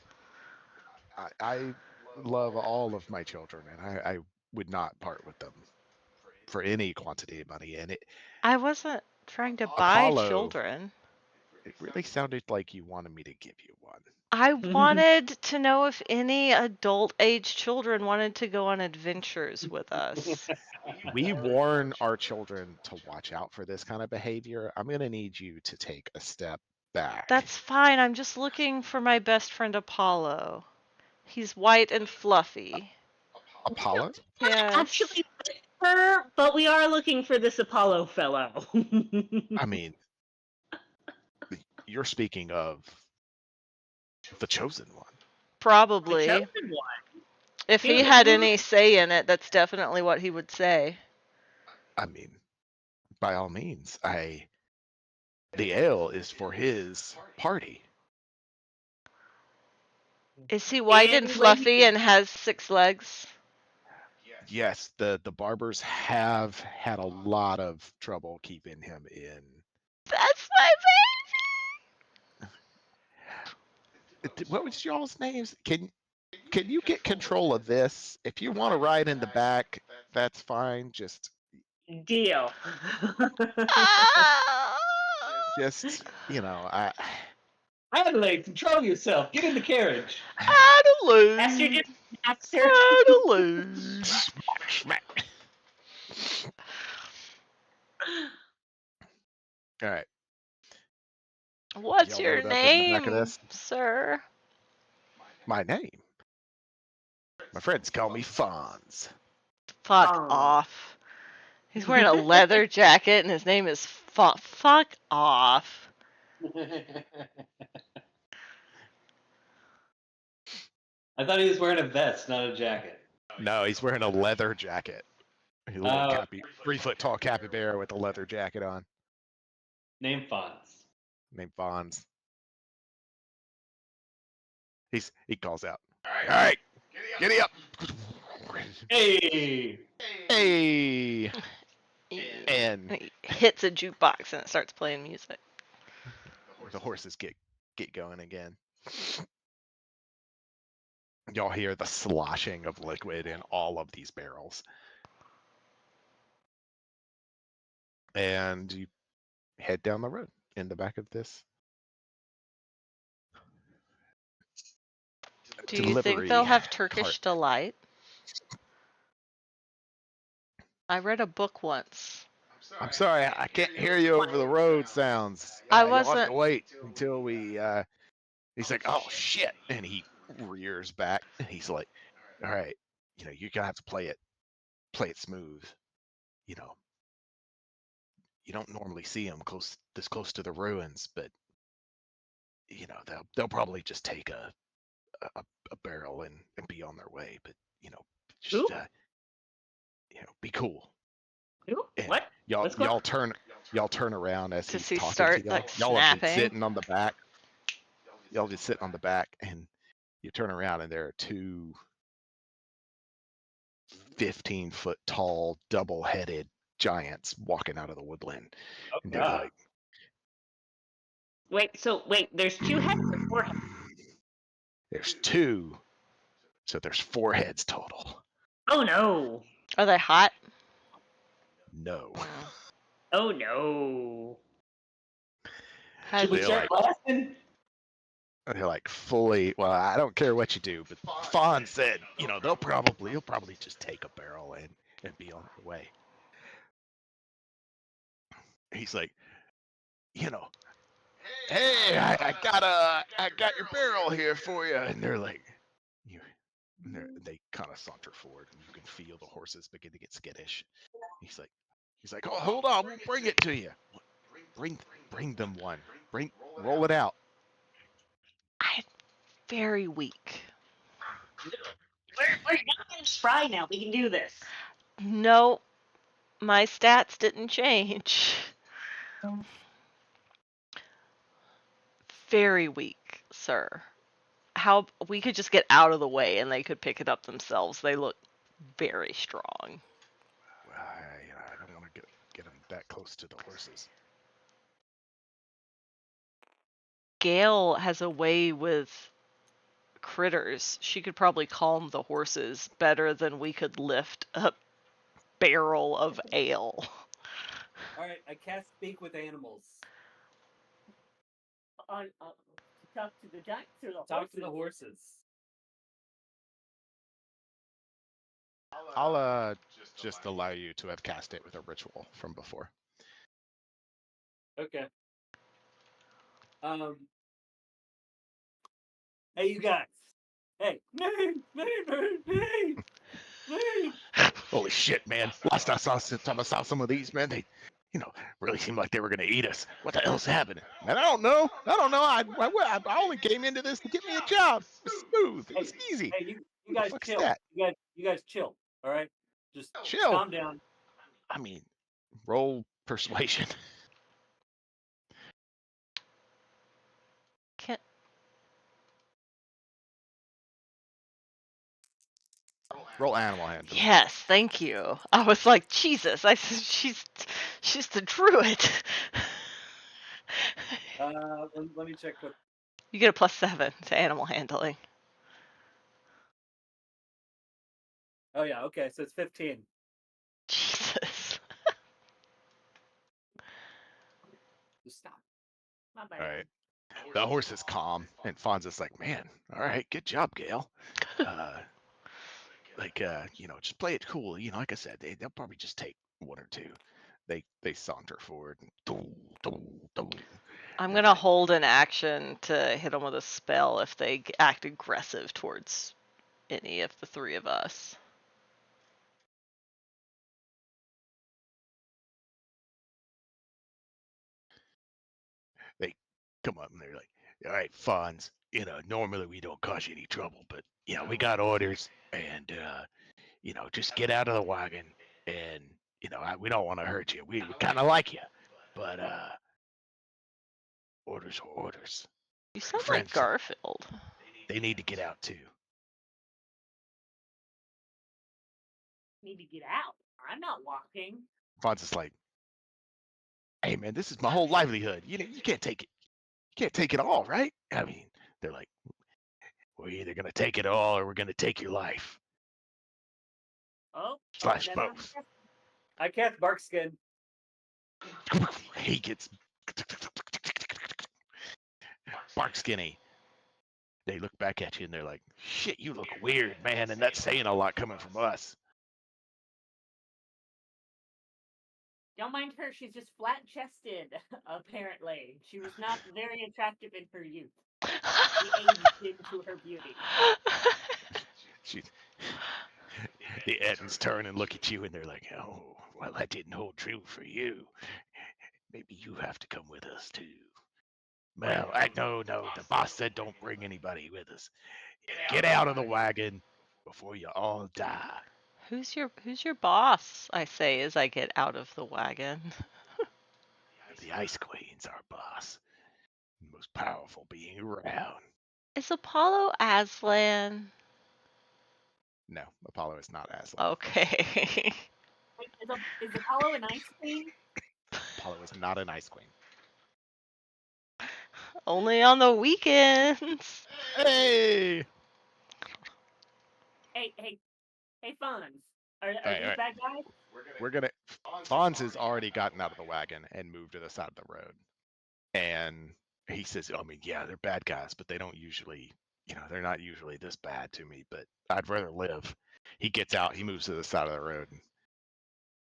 I love all of my children, and I would not part with them for any quantity of money. And I wasn't trying to buy Apollo- children. it really sounded like you wanted me to give you one. I wanted to know if any adult age children wanted to go on adventures with us. We warn our children to watch out for this kind of behavior. I'm going to need you to take a step back. That's fine. I'm just looking for my best friend Apollo. He's white and fluffy. Apollo? Yes. Actually, with her, but we are looking for this Apollo fellow. I mean, you're speaking of the chosen one. Probably. The chosen one. If he Dude, had who- any say in it, that's definitely what he would say. I mean, by all means, the ale is for his party. Is he white and And fluffy when- and has 6 legs? Yes, the barbers have had a lot of trouble keeping him in. That's my What was y'all's names? Can you get control of this? If you want to ride in the back, that's fine. Just Deal. Ah! just Adelaide, control yourself. Get in the carriage. Adelaide. Esther just Esther. Adelaide. smack. All right. What's Y'all your load up in the back of name, this? sir? My name. My friends call me Fonz. Fuck Oh. off. He's wearing a leather jacket and his name is Fuck off. I thought he was wearing a vest, not a jacket. No, he's wearing a leather jacket. He's a little 3-foot tall capybara with a leather jacket on. Name Fonz. Named Fonz. He calls out. All right, giddy up. Hey! Hey. And he hits a jukebox and it starts playing music. the horses get going again. Y'all hear the sloshing of liquid in all of these barrels. And you head down the road in the back of this. Do you think they'll have Turkish cart. delight? I read a book once. I'm sorry, I can't hear you over the road sounds. I You'll have wasn't- to wait until we. He's like, oh shit, and he rears back, and he's like, all right, you're gonna have to play it smooth. You don't normally see them this close to the ruins, but they'll probably just take a barrel and be on their way. But just Who? be cool. Who? And What? y'all turn around as Does he's he talking start, to y'all. like, Y'all have been snapping? sitting on the back. Y'all just sitting on the back, and you turn around, and there are two 15-foot tall, double-headed giants walking out of the woodland. Oh, And they're God. like, Wait, there's 2 heads or 4 heads? There's 2, so there's 4 heads total. Oh no. Are they hot? No. Oh no. Should we They're start blasting? They're like fully. Well, I don't care what you do, but Fawn said, he'll probably just take a barrel and be on their way. He's like, hey, I got your barrel here for you, and they're like, they kind of saunter forward, and you can feel the horses begin to get skittish. He's like, He's like, oh, hold on, we'll bring it to you. Bring them one. Roll it out. I'm very weak. We're not in Spry now. We can do this. No, my stats didn't change. Very weak, sir. How we could just get out of the way and they could pick it up themselves. They look very strong. I don't want to get them that close to the horses. Gail has a way with critters. She could probably calm the horses better than we could lift a barrel of ale. All right, I cast speak with animals. Talk to the giants or the horses? Talk to the horses. I'll just allow you to have cast it with a ritual from before. Okay. Hey, you guys. Hey. Holy shit, man! Last time I saw some of these, man, they, really seemed like they were gonna eat us. What the hell's happening? Man, I don't know. I only came into this to get me a job. It was smooth. It was easy. Hey, you guys fuck is chill. that? You guys chill. All right, just Chill. calm down. I mean, roll persuasion. Can't... Roll animal handling. Yes, thank you. I was like, Jesus. I said she's the druid. Let me check what. You get a +7 to animal handling. Oh yeah, okay, so it's 15. Jesus. Just stop. My bad. All right. The horse is calm, and Fonza's like, man, all right, good job, Gail. Just play it cool. Like I said, they'll probably just take one or two. They saunter forward and I'm gonna hold an action to hit them with a spell if they act aggressive towards any of the three of us. They come up and they're like, all right, Fonz, normally we don't cause you any trouble, but we got orders, and just get out of the wagon, and we don't want to hurt you. We kind of like you, but orders are orders. You sound Friends, like Garfield. they need to get out too. Need to get out. I'm not walking. Fonz is like, hey man, this is my whole livelihood. You can't take it. You can't take it all, right? I mean, they're like, we're either gonna take it all or we're gonna take your life. Oh. Slash both. I cast bark skin. He gets bark skinny. They look back at you and they're like, shit, you look weird, man, and that's saying a lot coming from us. Don't mind her. She's just flat-chested, apparently. She was not very attractive in her youth. She aged into her beauty. The Ettins turn and look at you and they're like, oh, well, that didn't hold true for you. Maybe you have to come with us too. Well, no, the boss said don't bring anybody with us. Get out of the wagon before you all die. Who's your boss? I say as I get out of the wagon. The Ice Queen's our boss. The most powerful being around. Is Apollo Aslan? No, Apollo is not Aslan. Okay. Wait, is Apollo an ice queen? Apollo is not an Ice Queen. Only on the weekends. Hey! Hey, Fonz. Are these right. bad guys? We're gonna. Fonz has already gotten out of the wagon and moved to the side of the road. And he says, I mean, yeah, they're bad guys, but they don't usually, they're not usually this bad to me, but I'd rather live. He gets out, he moves to the side of the road.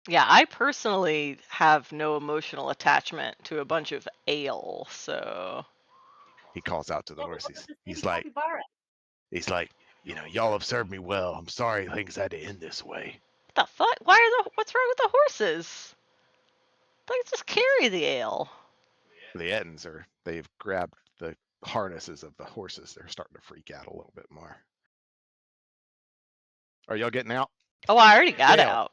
Yeah, I personally have no emotional attachment to a bunch of ale, so. He calls out to the horses. He's like, capybara. y'all have served me well. I'm sorry things had to end this way. What the fuck? What's wrong with the horses? Let's just carry the ale. The Ettins they've grabbed the harnesses of the horses. They're starting to freak out a little bit more. Are y'all getting out? Oh, I already got Gale. out.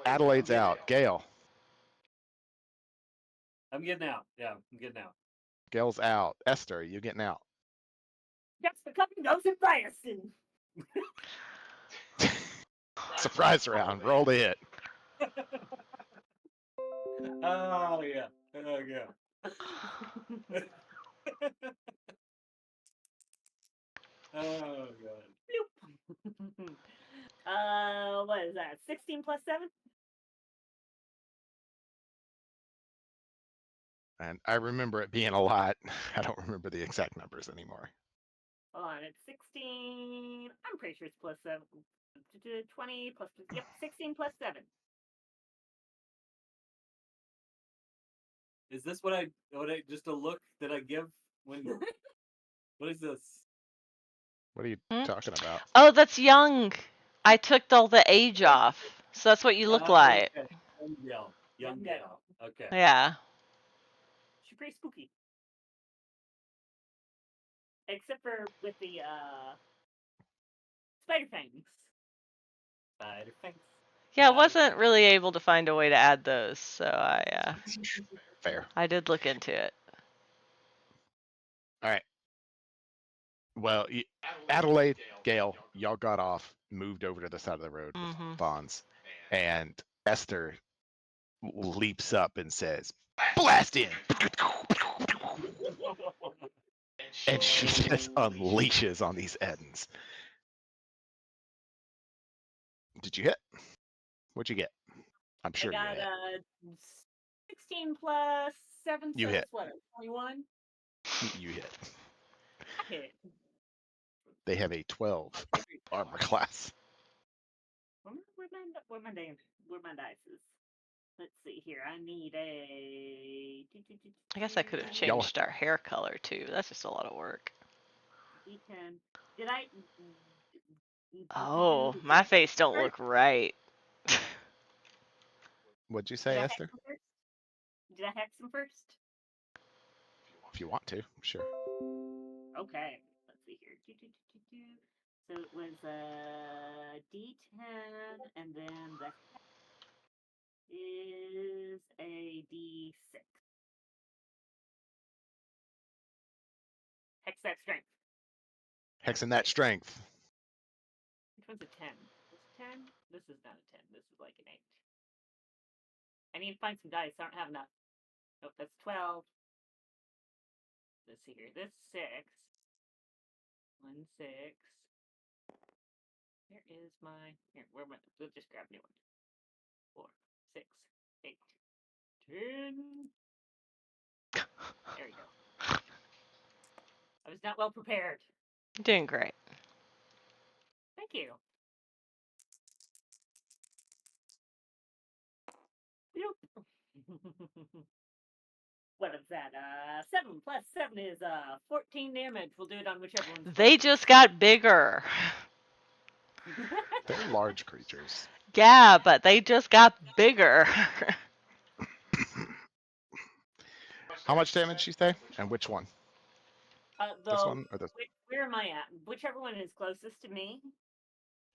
Adelaide's out. Gale. I'm getting out. Yeah, I'm getting out. Gale's out. Esther, you getting out? That's the coming goes in Ryerson. Surprise round. Roll the hit. Oh yeah. Oh yeah. Oh god. What is that? 16 plus 7? And I remember it being a lot. I don't remember the exact numbers anymore. Hold on, it's 16. I'm pretty sure it's plus 7. 20 plus, yep, 16 plus 7. Is this what I just a look that I give when what is this? What are you Hmm? talking about? Oh, that's young. I took all the age off, so that's what you look like. Okay. Young Gale. Young Gale. Okay. Yeah. She's pretty spooky. Except for with the spider fangs. Spider fangs. Yeah, I wasn't really able to find a way to add those, so Fair. I did look into it. All right. Well, Adelaide, Gale, y'all got off, moved over to the side of the road with Fonz, and Esther leaps up and says, "Blast in!" And she just unleashes on these Ettins. Did you hit? What'd you get? I'm sure I you got hit. 16 plus 7, You so hit. that's what, 21? You hit. I hit. They have a 12 armor class. Where my dice is? Let's see here. I need a. I guess I could have changed our hair color too. That's just a lot of work. D10. Did I? Oh, my face don't look right. What'd you say, Esther? Did I hex them first? If you want to, sure. Okay. Let's see here. So it was a D10, and then the hex is a D6. Hex that strength. Hexing that strength. Which one's a 10? This 10? This is not a 10. This is like an 8. I need to find some dice. I don't have enough. Nope, that's 12. Let's see here. This 6. 1, 6. Where is my... Here, where am I? We'll just grab a new one. 4, 6, 8, 10. There we go. I was not well prepared. Doing great. Thank you. What is that? 7 plus 7 is 14 damage. We'll do it on whichever one. They just got bigger. They're large creatures. Yeah, but they just got bigger. How much damage you say? And which one? This one or this? Where am I at? Whichever one is closest to me.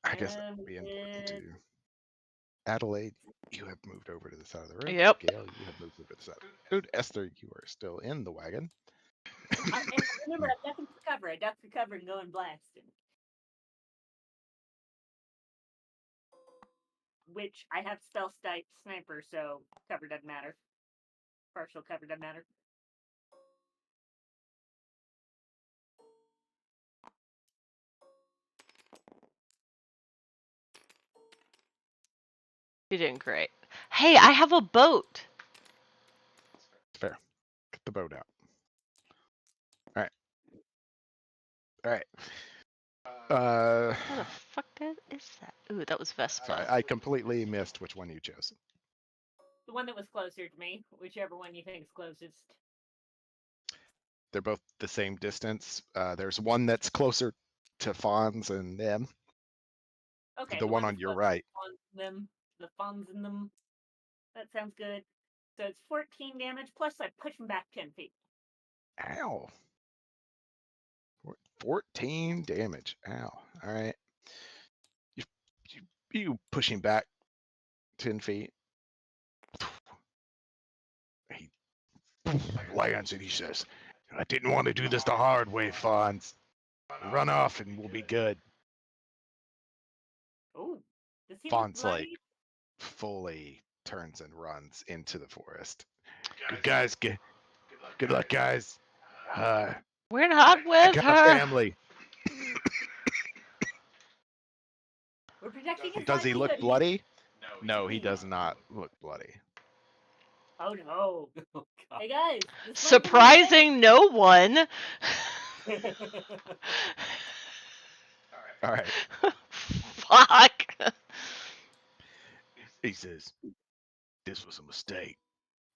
I guess that would be important to you. Adelaide, you have moved over to the side of the road. Yep. Gale, you have moved over to the side. Dude, Esther, you are still in the wagon. And remember, I ducked for cover. I ducked for cover and going blasting. Which I have stealth sniper, so cover doesn't matter. Partial cover doesn't matter. You're doing great. Hey, I have a boat. Fair. Get the boat out. All right. All right. What the fuck is that? Ooh, that was Vespa. Sorry, I completely missed which one you chose. The one that was closer to me, whichever one you think is closest. They're both the same distance. There's one that's closer to Fonz and them. Okay. The one on your right. The funds in them. That sounds good. So it's 14 damage, plus I push him back 10 feet. Ow. 14 damage. Ow. All right. You pushing back 10 feet. He lands and he says, I didn't want to do this the hard way, Fonz. Run off and we'll be good. Oh, does he look Fonz, like, bloody? fully turns and runs into the forest. Good guys, good luck, guys. We're not I with got a her. family. We're protecting his Does he look livelihood. bloody? No, he does not look bloody. Oh no. Oh, God. Hey guys. this might be Surprising no one. it. All right. Fuck. He says, this was a mistake,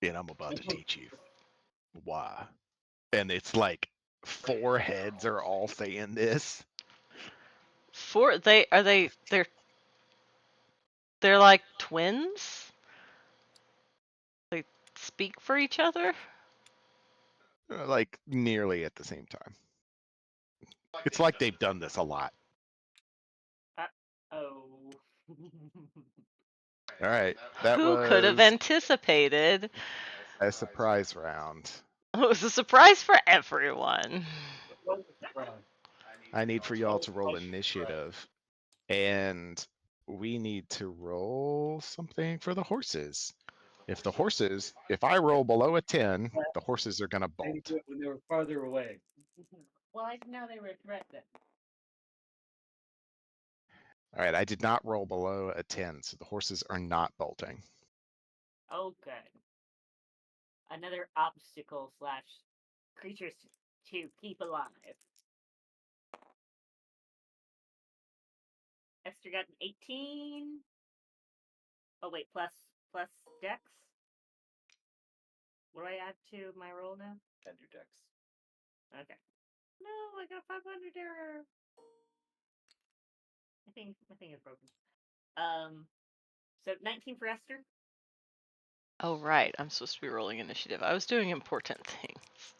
and I'm about to teach you why. And it's like 4 heads are all saying this. They're like twins? They speak for each other? Like nearly at the same time. It's like they've done this a lot. Oh. All right. That Who was could have anticipated? a surprise round. It was a surprise for everyone. I need for y'all to roll initiative. And we need to roll something for the horses. If I roll below a 10, the horses are going to Maybe bolt. do it when they were farther away. Well, I didn't know they were a threat then. All right, I did not roll below a 10, so the horses are not bolting. Oh, good. Another obstacle / creatures to keep alive. Esther got an 18. Oh wait, plus dex. What do I add to my roll now? Add your dex. Okay. No, I got 500 error. I think my thing is broken. So 19 for Esther. Oh, right. I'm supposed to be rolling initiative. I was doing important things.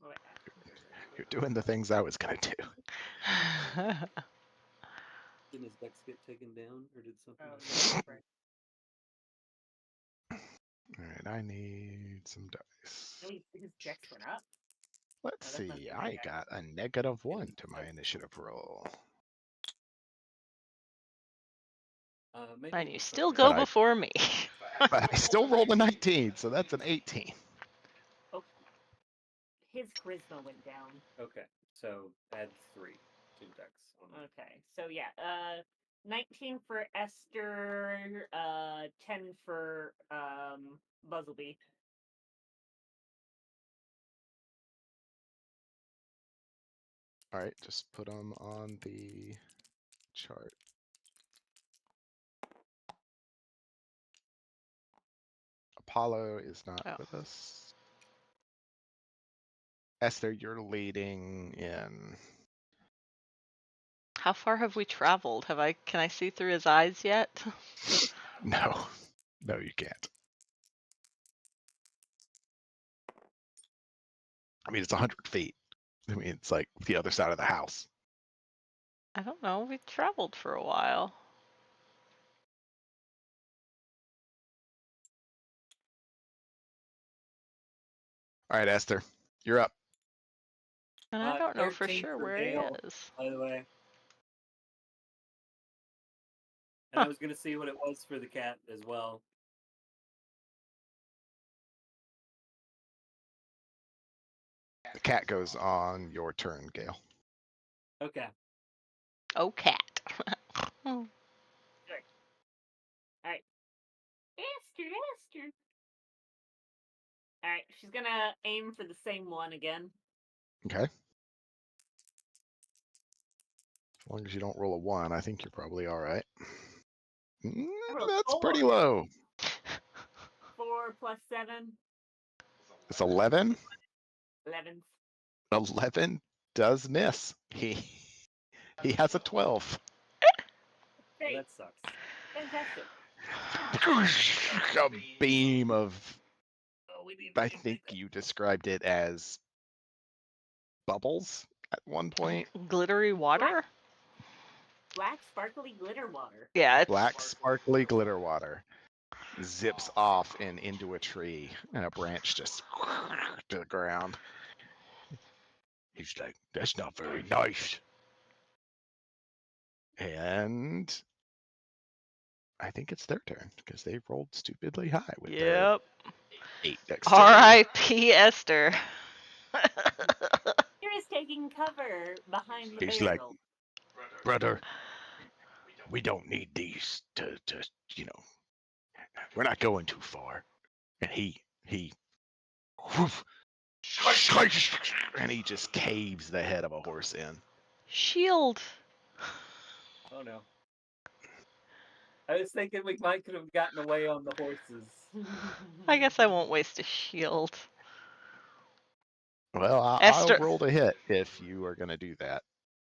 Oh, wait, You're doing the things I was going to do. Didn't his dex get taken down, or did something? oh, yeah, right. All right, I need some dice. No, his dex went up. Let's Oh, that must see, be I okay. got a -1 to my initiative roll. Maybe And it you was still something go But I- before me. But I still rolled a 19, so that's an 18. Oh, his charisma went down. Okay, so add 3 to dex. Okay, so yeah, 19 for Esther, 10 for Buzzleby. All right, just put them on the chart. Apollo is not with us. Esther, you're leading in. How far have we traveled? Can I see through his eyes yet? No, you can't. I mean, it's 100 feet. I mean, it's like the other side of the house. I don't know. We traveled for a while. All right, Esther, you're up. And I don't know for 13 sure for where he Gale, is. by the way. And Huh. I was gonna see what it was for the cat as well. The cat goes on your turn, Gale. Okay. Oh, cat. Esther. Alright, she's gonna aim for the same one again. Okay. As long as you don't roll a 1, I think you're probably all right. rolled That's 4. pretty low. 4 plus 7. It's 11. 11. 11 does miss. He has a 12. Well, Great. that sucks. Fantastic. A beam of, Oh, we need. I think you described it as bubbles at one point. Glittery water? Black sparkly glitter water. Yeah, it's Black sparkly glitter water zips off and into a tree, and a branch just to the ground. He's like, "That's not very nice." And I think it's their turn because they rolled stupidly high with their yep. 8 dexterity. R.I.P. Esther. Here is taking cover behind the He's like, barrel. "Brother, we don't need these to we're not going too far." And he whoof, and he just caves the head of a horse in. Shield. Oh no. I was thinking we might could have gotten away on the horses. I guess I won't waste a shield. Well, I'll Esther- roll to hit if you are going to do that.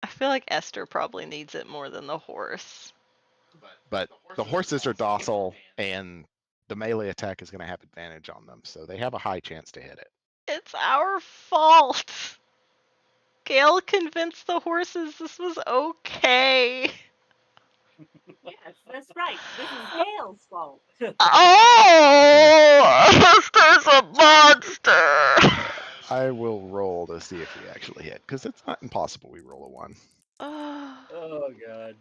I feel like Esther probably needs it more than the horse. But the horses are docile, and the melee attack is going to have advantage on them, so they have a high chance to hit it. It's our fault. Gail convinced the horses this was okay. Yes, that's right. This is Gail's fault. Oh, Esther's a monster. I will roll to see if we actually hit, because it's not impossible we roll a 1. Oh god.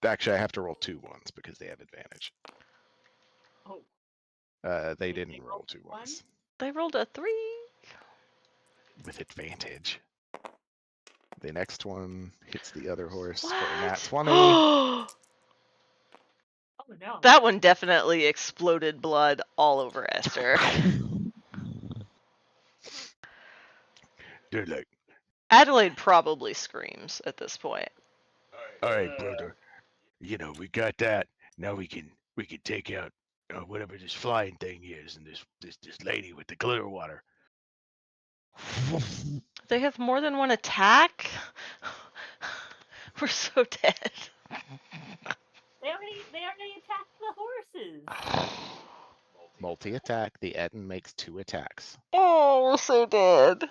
Actually, I have to roll 2 1s because they have advantage. Oh, They Did didn't they roll roll 2 one? 1s They rolled a 3. with advantage. The next one hits the other horse for a What? nat 20. oh no. That one definitely exploded blood all over Esther. They're like, Adelaide probably screams at this point. "All right, brother, we got that. Now we can take out whatever this flying thing is, and this lady with the glitter water." They have more than one attack? We're so dead. They already attacked the horses. Multi-attack. The Eden makes 2 attacks. Oh, we're so dead.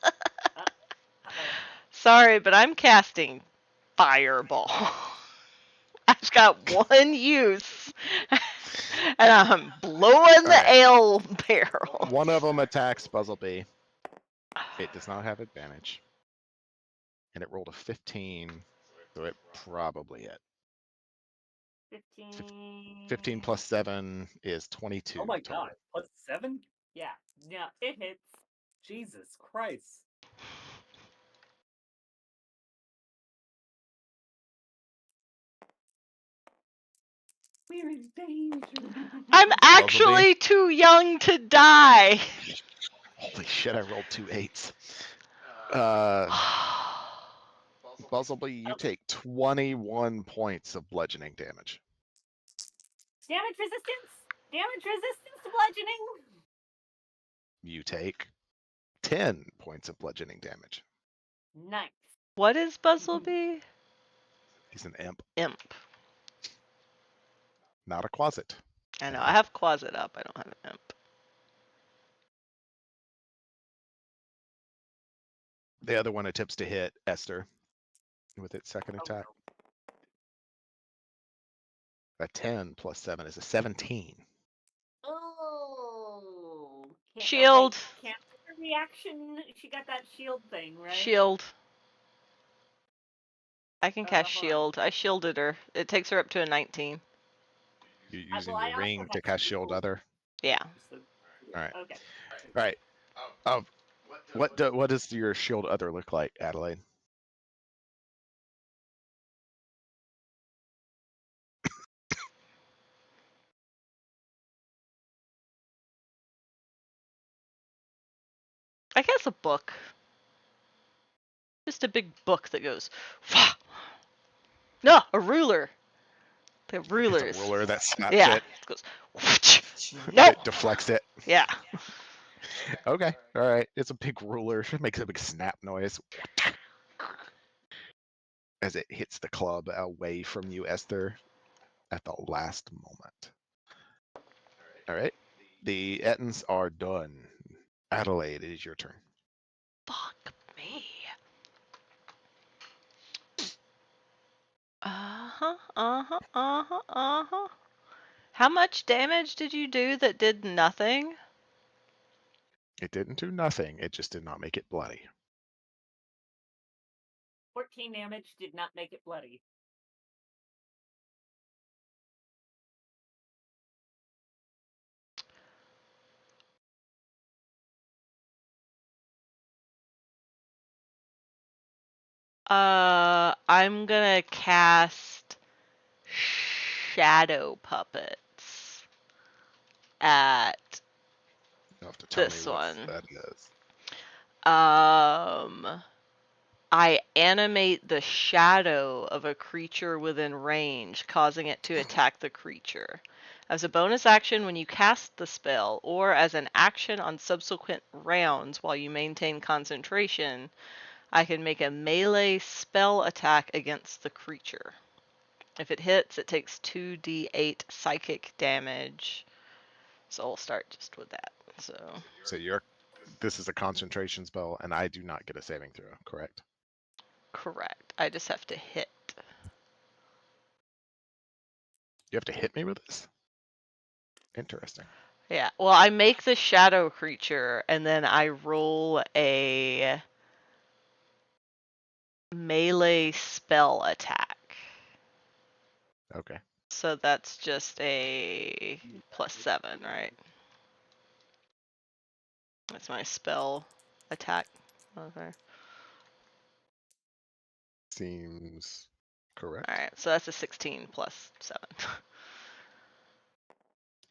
Uh-oh. Sorry, but I'm casting Fireball. I've got one use. And I'm blowing the Alright. ale barrel. One of them attacks Buzzlebee. It does not have advantage. And it rolled a 15, so it probably hit. 15 plus 7 is 22. Oh my total. god. Plus 7? Yeah, no, it hits. Jesus Christ. We're in danger. I'm actually too young to die. Holy shit, I rolled 2 8s. Buzzlebee, you take 21 points of bludgeoning damage. Damage resistance. Damage resistance to bludgeoning. You take 10 points of bludgeoning damage. Nice. What is Buzzlebee? He's an imp, Imp. not a quasit. I know, I have Quasit up, I don't have an imp. The other one attempts to hit Esther with its second attack. A 10 plus 7 is a 17. Oh. Shield. Okay. Cancer reaction. She got that shield thing, right? Shield. I can cast hold on. shield. I shielded her. It takes her up to a 19. You're using well, I your also ring to have cast shield shield. other. Yeah. Alright. Okay. Alright. What does your shield other look like, Adelaide? I guess a book. Just a big book that goes, Wah! No, a ruler. The rulers. It's a ruler that snaps Yeah. it. It goes, no. It deflects it. Yeah. Okay. Alright. It's a big ruler. It makes a big snap noise. as it hits the club away from you, Esther, at the last moment. All right. The Ettins are done. Adelaide, it is your turn. Fuck me. Uh-huh. How much damage did you do that did nothing? It didn't do nothing. It just did not make it bloody. 14 damage did not make it bloody. I'm gonna cast Shadow Puppets at You'll have to tell this me what one. that is. I animate the shadow of a creature within range, causing it to attack the creature. As a bonus action when you cast the spell, or as an action on subsequent rounds while you maintain concentration, I can make a melee spell attack against the creature. If it hits, it takes 2d8 psychic damage. So I'll start just with that. So this is a concentration spell, and I do not get a saving throw, correct? Correct. I just have to hit. You have to hit me with this? Interesting. Yeah, well, I make the shadow creature, and then I roll a melee spell attack. Okay. So that's just a +7, right? That's my spell attack. Okay. Seems correct. Alright, so that's a 16 plus 7.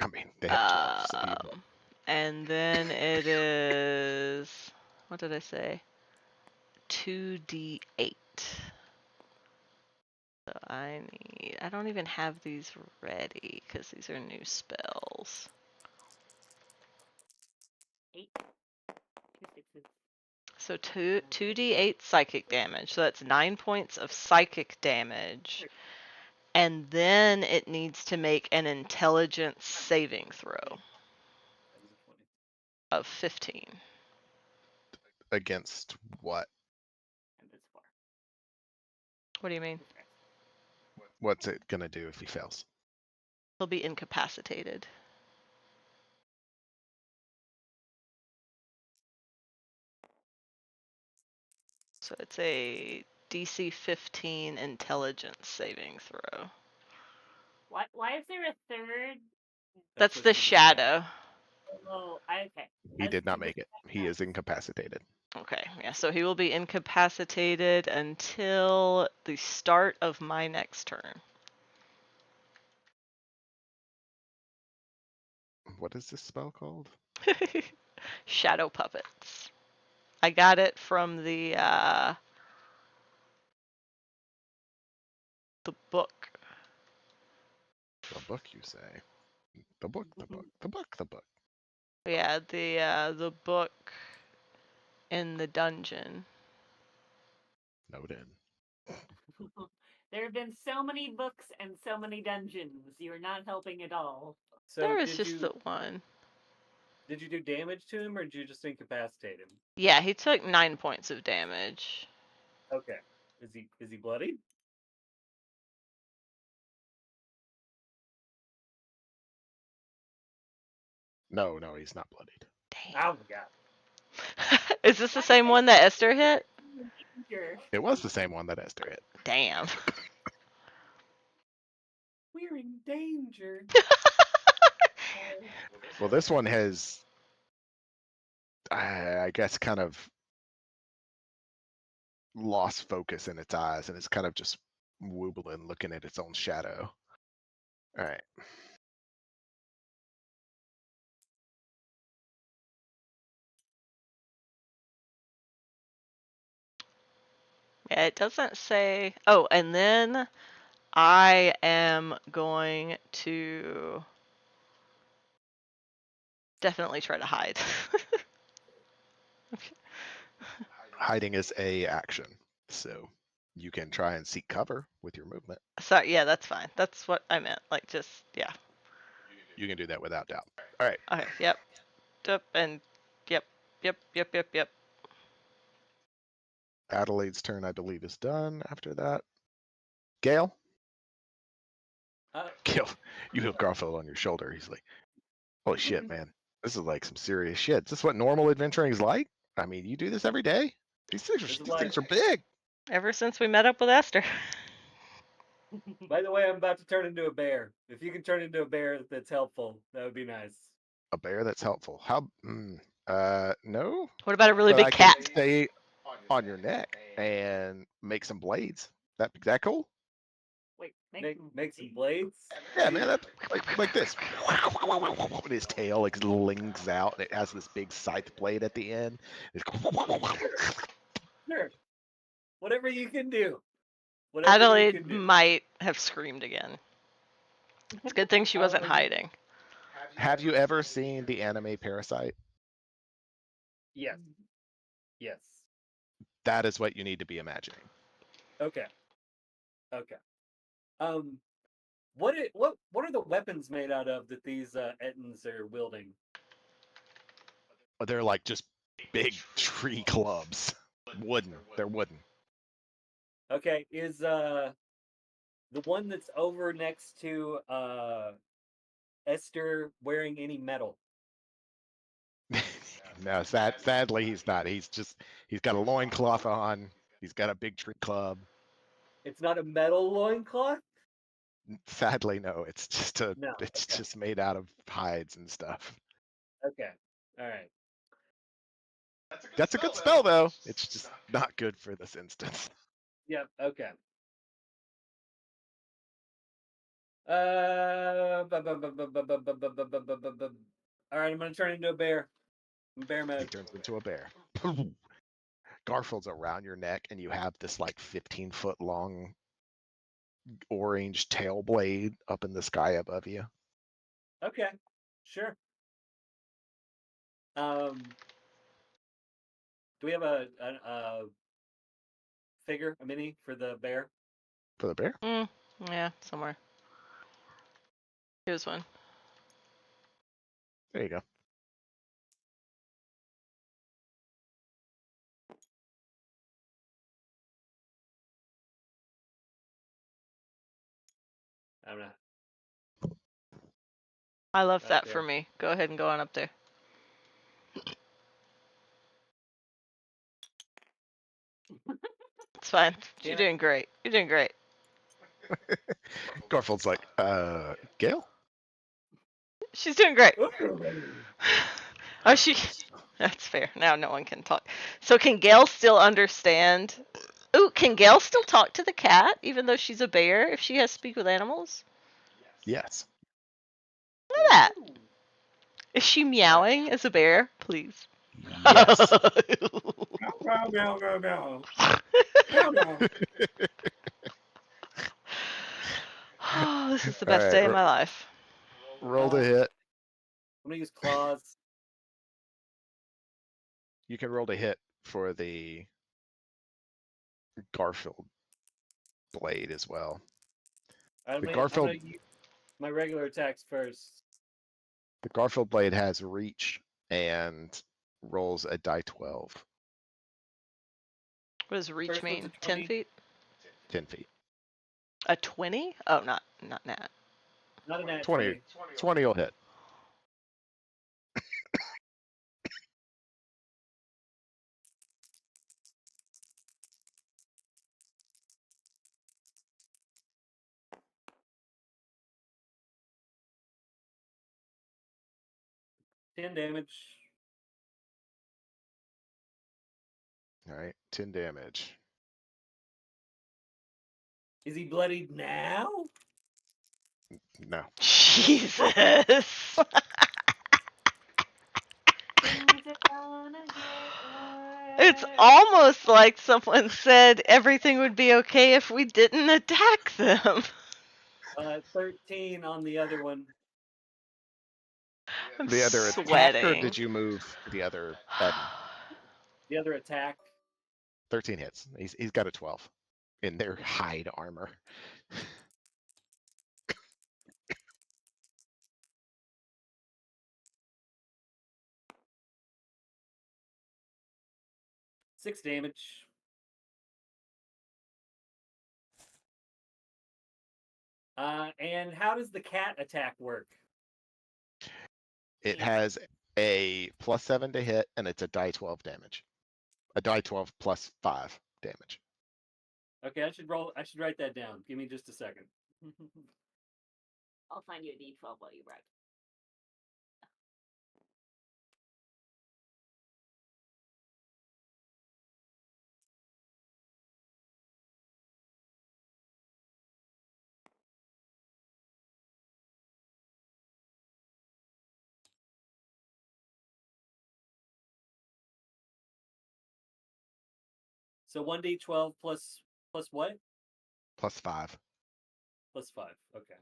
I mean, they have 12, so you And then it is, what did I say? 2d8. So I don't even have these ready because these are new spells. 8. 2 6s. So 2d8 psychic damage. So that's 9 points of psychic damage. And then it needs to make an intelligence saving throw of 15. against what? And this far. What do you mean? What's it gonna do if he fails? He'll be incapacitated. So it's a DC 15 intelligence saving throw. Why is there a third? That's the shadow. Oh, okay. He did not make it. He is incapacitated. Okay, yeah, so he will be incapacitated until the start of my next turn. What is this spell called? Shadow Puppets. I got it from the book. The book, you say? The book, the book, the book, the book. Yeah, the book in the dungeon. Noted. There have been so many books and so many dungeons. You're not helping at all. So There was just the one. Did you do damage to him, or did you just incapacitate him? Yeah, he took 9 points of damage. Okay. Is he bloodied? No, he's not bloodied. Damn. Oh my god. Is this the same one that Esther hit? Sure. It was the same one that Esther hit. Damn. We're in danger. Well, this one has, I guess, kind of lost focus in its eyes, and it's kind of just woobling, looking at its own shadow. All right. Yeah, it doesn't say. Oh, and then I am going to definitely try to hide. Hiding is a action, so You can try and seek cover with your movement. Sorry, yeah, that's fine. That's what I meant. Like, just, yeah. You can do that without doubt. All right. Okay, yep. Yep, and yep. Adelaide's turn, I believe, is done after that. Gale? Gale, you feel Garfield on your shoulder. He's like, holy shit, man. This is like some serious shit. Is this what normal adventuring is like? I mean, you do this every day? These things are big. Ever since we met up with Esther. By the way, I'm about to turn into a bear. If you can turn into a bear that's helpful, that would be nice. A bear that's helpful. How? No. What about a really But big I can cat? stay on your neck and make some blades. That cool? Wait, Make some blades. Yeah, man. That, like this. And his tail like lings out, and it has this big scythe blade at the end. Sure. Whatever you can do. Whatever you Adelaide can do. might have screamed again. It's a good thing she wasn't hiding. Have you ever seen the anime Parasite? Yes. Yes. That is what you need to be imagining. Okay. What are the weapons made out of that these Ettins are wielding? They're like just big tree clubs. Wooden. They're wooden. Okay, is the one that's over next to Esther wearing any metal? No, sadly he's not. He's got a loincloth on. He's got a big tree club. It's not a metal loincloth? Sadly, no. It's just No, just made out of hides and stuff. Okay. Alright. That's a good spell though. It's just not good for this instance. Yep, okay. Alright, I'm gonna turn into a bear. I'm bear He mode. turns into a bear. Garfield's around your neck, and you have this like 15-foot long orange tail blade up in the sky above you. Okay. Sure. Do we have a figure, a mini for the bear? For the bear? Yeah, somewhere. Here's one. There you go. I don't know. I love that Okay. for me. Go ahead and go on up there. It's fine. You're Damn it. doing great. You're doing great. Garfield's like, Gale? She's doing great. Oh, she. That's fair. Now no one can talk. So can Gail still understand? Ooh, can Gail still talk to the cat even though she's a bear if she has to speak with animals? Yes. Look at that. Is she meowing as a bear? Please. Yes. Meow, meow, meow, meow. Meow, meow. Oh, this is the best Alright, day of my life. Roll to hit. I'm gonna use claws. You can roll to hit for the Garfield blade as well. I'm The gonna use my regular attacks first. The Garfield blade has reach and rolls a die 12. What does reach First one's a mean? 10 20. feet? 10 feet. A 20? Oh, not nat. Not a nat 20. 20 will hit. $10 damage. Alright, 10 damage. Is he bloodied now? No. Jesus. It's almost like someone said everything would be okay if we didn't attack them. 13 on the other one. I'm The other attack, or sweating. did you move to the other Eden? The other attack. 13 hits. He's got a 12. in their hide armor. Six damage. And how does the cat attack work? It has a +7 to hit, and it's a die 12 damage. A die 12 plus 5 damage. Okay, I should write that down. Give me just a second. I'll find you a D12 while you write. So 1d12 plus what? +5. Plus 5. Okay.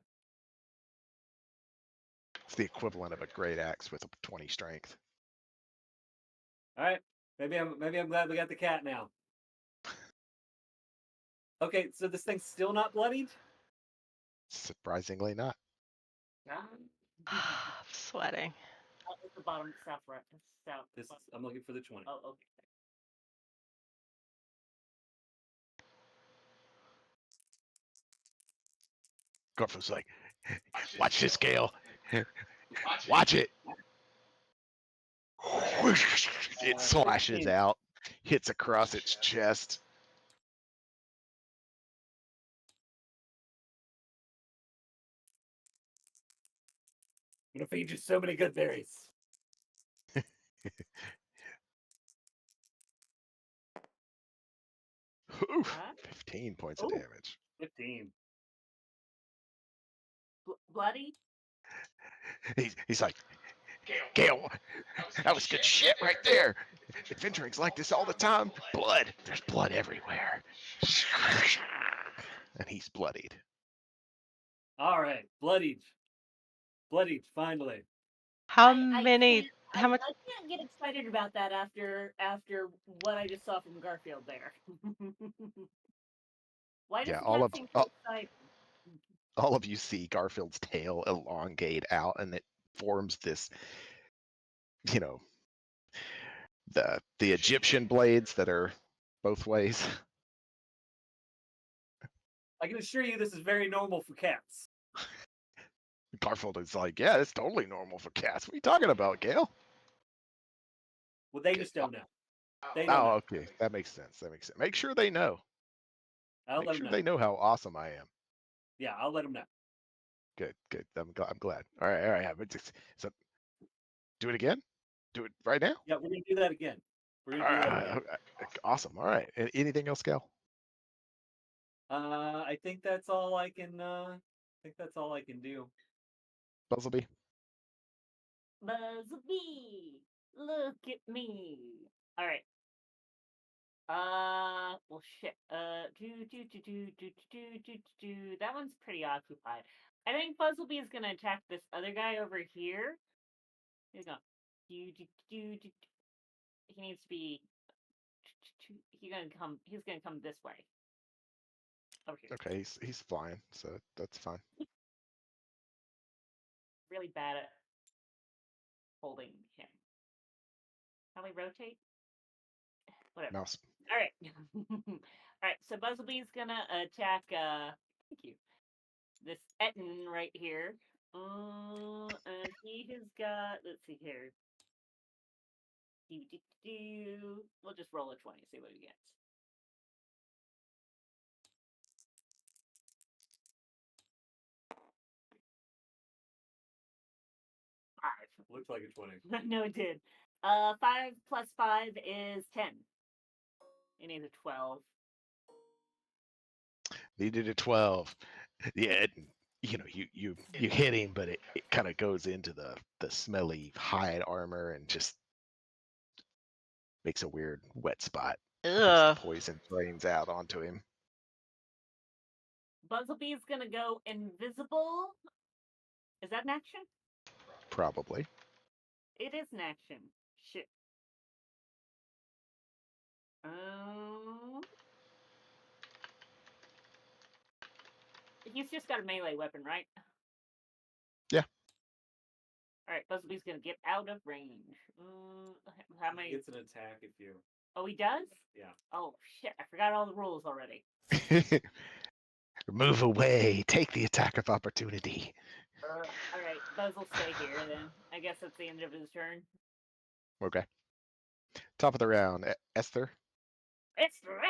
It's the equivalent of a great axe with a 20 strength. All right. Maybe I'm glad we got the cat now. Okay, so this thing's still not bloodied? Surprisingly not. I'm sweating. At the bottom, south, right, south. I'm looking for the 20. Oh, okay. Garfield's like, watch this, Gale. Watch it. It slashes 16. out, hits across its chest. I'm gonna feed you so many good berries. Oof, Huh? 15 points of Ooh. damage. 15. Bloody? He's like, Gale, that was good shit right there. Adventuring's like this all the time. Blood. There's blood everywhere. And he's bloodied. All right, bloodied, finally. How many? How much? I can't get excited about that after what I just saw from Garfield there. Why does Yeah, the all cat of seem so excited? all of you see Garfield's tail elongate out, and it forms this, you know, the Egyptian blades that are both ways. I can assure you this is very normal for cats. Garfield is like, yeah, it's totally normal for cats. What are you talking about, Gale? Well, they just don't know. They don't Oh, know. okay, that makes sense. Make sure they know. I'll Make let sure them know. they know how awesome I am. Yeah, I'll let them know. Good. I'm glad. All right. So, do it again. Do it right now. Yeah, we're gonna do that again. We're gonna All do that right. again. Awesome. All right. Anything else, Gale? I think that's all I can. Do. Buzzleby. Buzzbee, look at me. All right. Well, shit. That one's pretty occupied. I think Buzzlebee is gonna attack this other guy over here. He's going. He needs to be. He's gonna come this way. Over here. Okay, he's flying, so that's fine. Really bad at holding him. How we rotate? Whatever. Mouse. All right. All right. So Buzzlebee's gonna attack. Thank you. This Etten right here. And he has got. Let's see here. We'll just roll a 20. See what he gets. 5. Looks like a 20. No, it did. 5 plus 5 is 10. It needs a 12. Needed a 12. Yeah, you hit him, but it kind of goes into the smelly hide armor and just makes a weird wet spot. The Ugh. poison drains out onto him. Buzzlebee's gonna go invisible. Is that an action? Probably. It is an action. Shit. he's just got a melee weapon, right? Yeah. All right, Buzzby's gonna get out of range. How He many? gets an attack if you. Oh, he does? Yeah. Oh shit! I forgot all the rules already. Move away. Take the attack of opportunity. All right, Buzz will stay here then. I guess that's the end of his turn. Okay. Top of the round, Esther. Esther.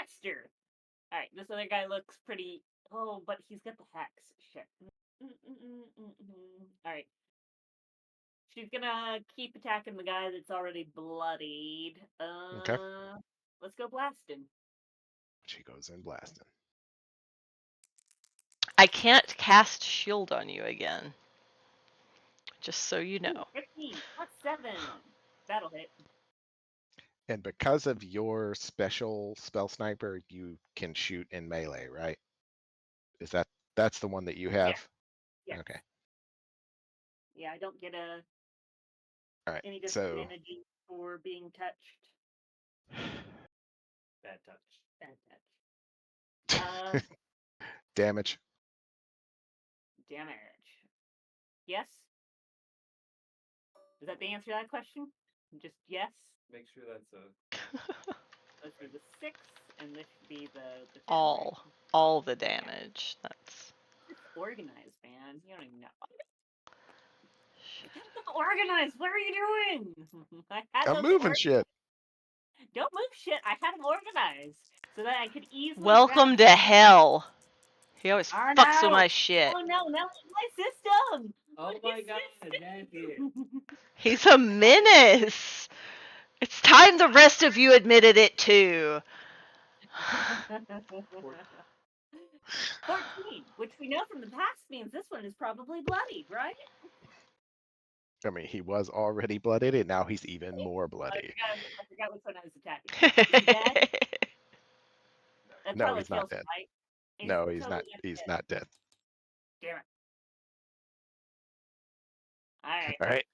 All right, this other guy looks pretty. Oh, but he's got the hex. Shit. All right. She's gonna keep attacking the guy that's already bloodied. Okay. Let's go blasting. She goes in blasting. I can't cast shield on you again. Just so you know. 15 plus 7. That'll hit. And because of your special spell sniper, you can shoot in melee, right? That's the one that you have? Yeah. Okay. Yeah, I don't get All right. any So disadvantages for being touched. Bad touch. Bad touch. damage. Damage. Yes? Is that the answer to that question? Just yes? Make sure that's a. This is the 6, and this should be the 10. All the damage. That's It's organized, man. You don't even know. Organized. What are you doing? I'm moving shit. Don't move shit. I had them organized so that I could easily. welcome to hell. He always Oh, fucks no. with my shit. Oh no, no, my system. Oh my god, Matthew. He's a menace. It's time the rest of you admitted it too. 14, which we know from the past means this one is probably bloody, right? I mean, he was already blooded, and now he's even more bloody. I forgot which one I was attacking. Is he dead? That No, probably he's not kills him, dead. right? No, he's totally not. He's not dead. Damn it. All right.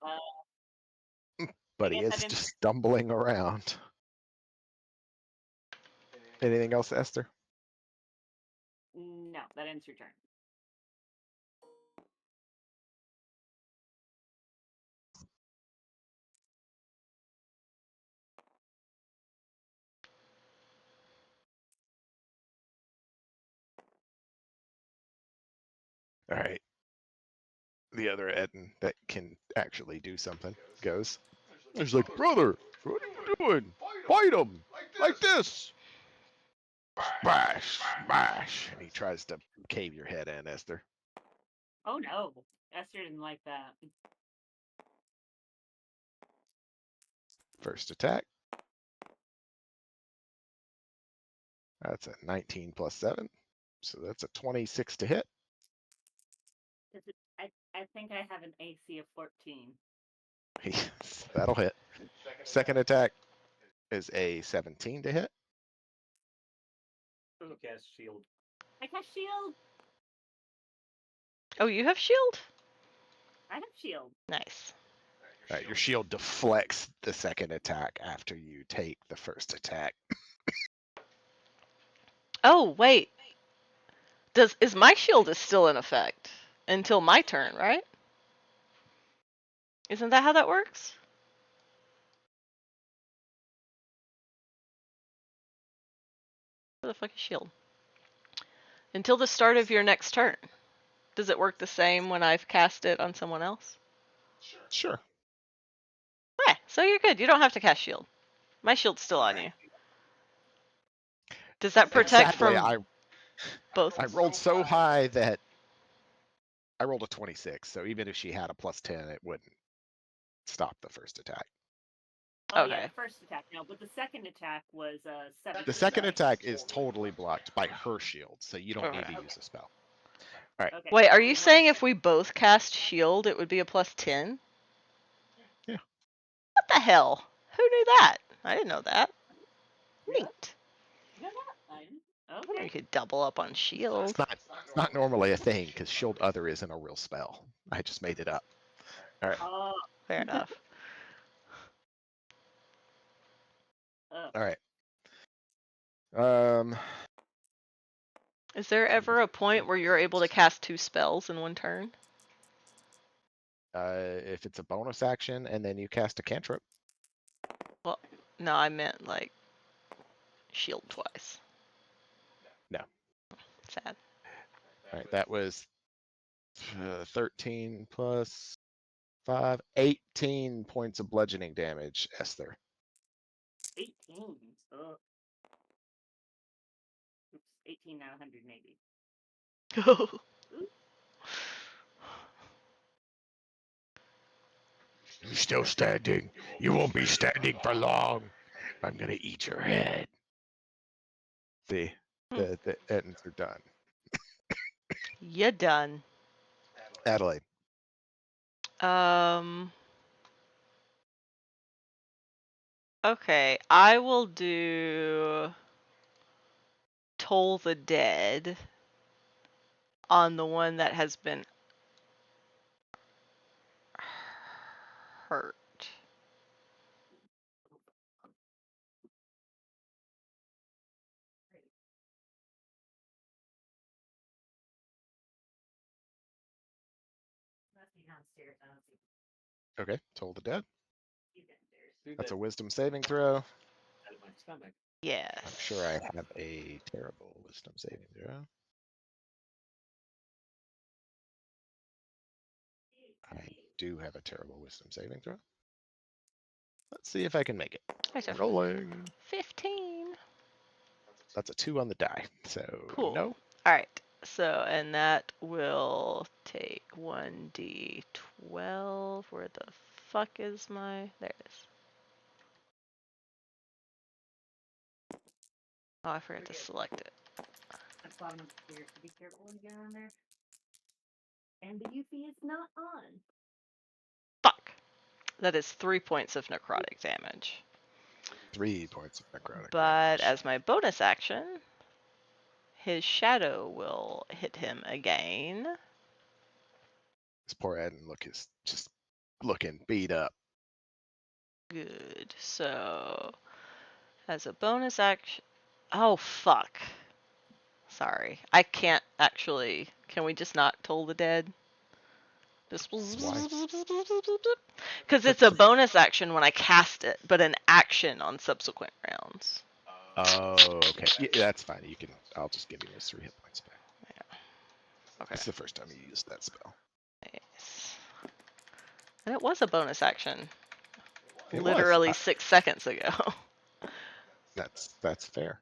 But he guess I is didn't- just stumbling around. Anything else, Esther? No, that ends your turn. All right. The other Eden that can actually do something goes. He's like, brother, what are you doing? Fight him like this. Smash, smash. And he tries to cave your head in, Esther. Oh no, Esther didn't like that. First attack. That's a 19 plus 7. So that's a 26 to hit. I think I have an AC of 14. That'll hit. Second attack is a 17 to hit. Cast shield. I cast shield. Oh, you have shield? I have shield. Nice. All right, your shield deflects the second attack after you take the first attack. Oh, wait. Is my shield is still in effect until my turn, right? Isn't that how that works? Where the fuck is shield? Until the start of your next turn. Does it work the same when I've cast it on someone else? Sure. Yeah, so you're good. You don't have to cast shield. My shield's still on you. Does that protect Sadly, from both? I rolled so high that I rolled a 26. So even if she had a plus 10, it wouldn't stop the first attack. Oh Okay. yeah, the first attack no, but the second attack was 7. The second attack is totally blocked by her shield, so you don't need to use a spell. All right. Okay. Wait, are you saying if we both cast shield, it would be a plus 10? Yeah. What the hell? Who knew that? I didn't know that. Neat. You know that? You Okay. could double up on shield. It's not normally a thing because shield other isn't a real spell. I just made it up. All right. Oh. Fair enough. All right. Is there ever a point where you're able to cast 2 spells in one turn? If it's a bonus action and then you cast a cantrip. Well, no, I meant like shield twice. No. Sad. All right, that was 13 plus 5, 18 points of bludgeoning damage, Esther. 18. Oh. Oops, 18 out of 180. You still standing? You won't be standing for long. I'm gonna eat your head. See, the ends are done. You're done. Adelaide. Okay, I will do Toll the Dead on the one that has been hurt. Okay, Toll the Dead. Through That's the a wisdom saving throw. out of my stomach. Yes. I'm sure I have a terrible wisdom saving throw. I do have a terrible wisdom saving throw. Let's see if I can make it. That's a Rolling. 15. That's a 2 on the die. So Cool. no. Alright, so, and that will take 1d12. Where the fuck is my. There it is. Oh, I forgot to select it. At the bottom of the stairs, so be careful when you get on there. And the UV is not on. Fuck. That is 3 points of necrotic damage. 3 points of necrotic But damage. as my bonus action, his shadow will hit him again. This poor Eden is just looking beat up. Good. So, as a bonus action. Oh, fuck. Sorry. I can't actually. Can we just not Toll the Dead? Just. Why? Because it's a bonus action when I cast it, but an action on subsequent rounds. Oh, okay. Yeah, that's fine. You can. I'll just give you those 3 hit points back. Okay. It's the first time you used that spell. Nice. And it was a bonus action. It Literally was. 6 seconds ago. That's fair.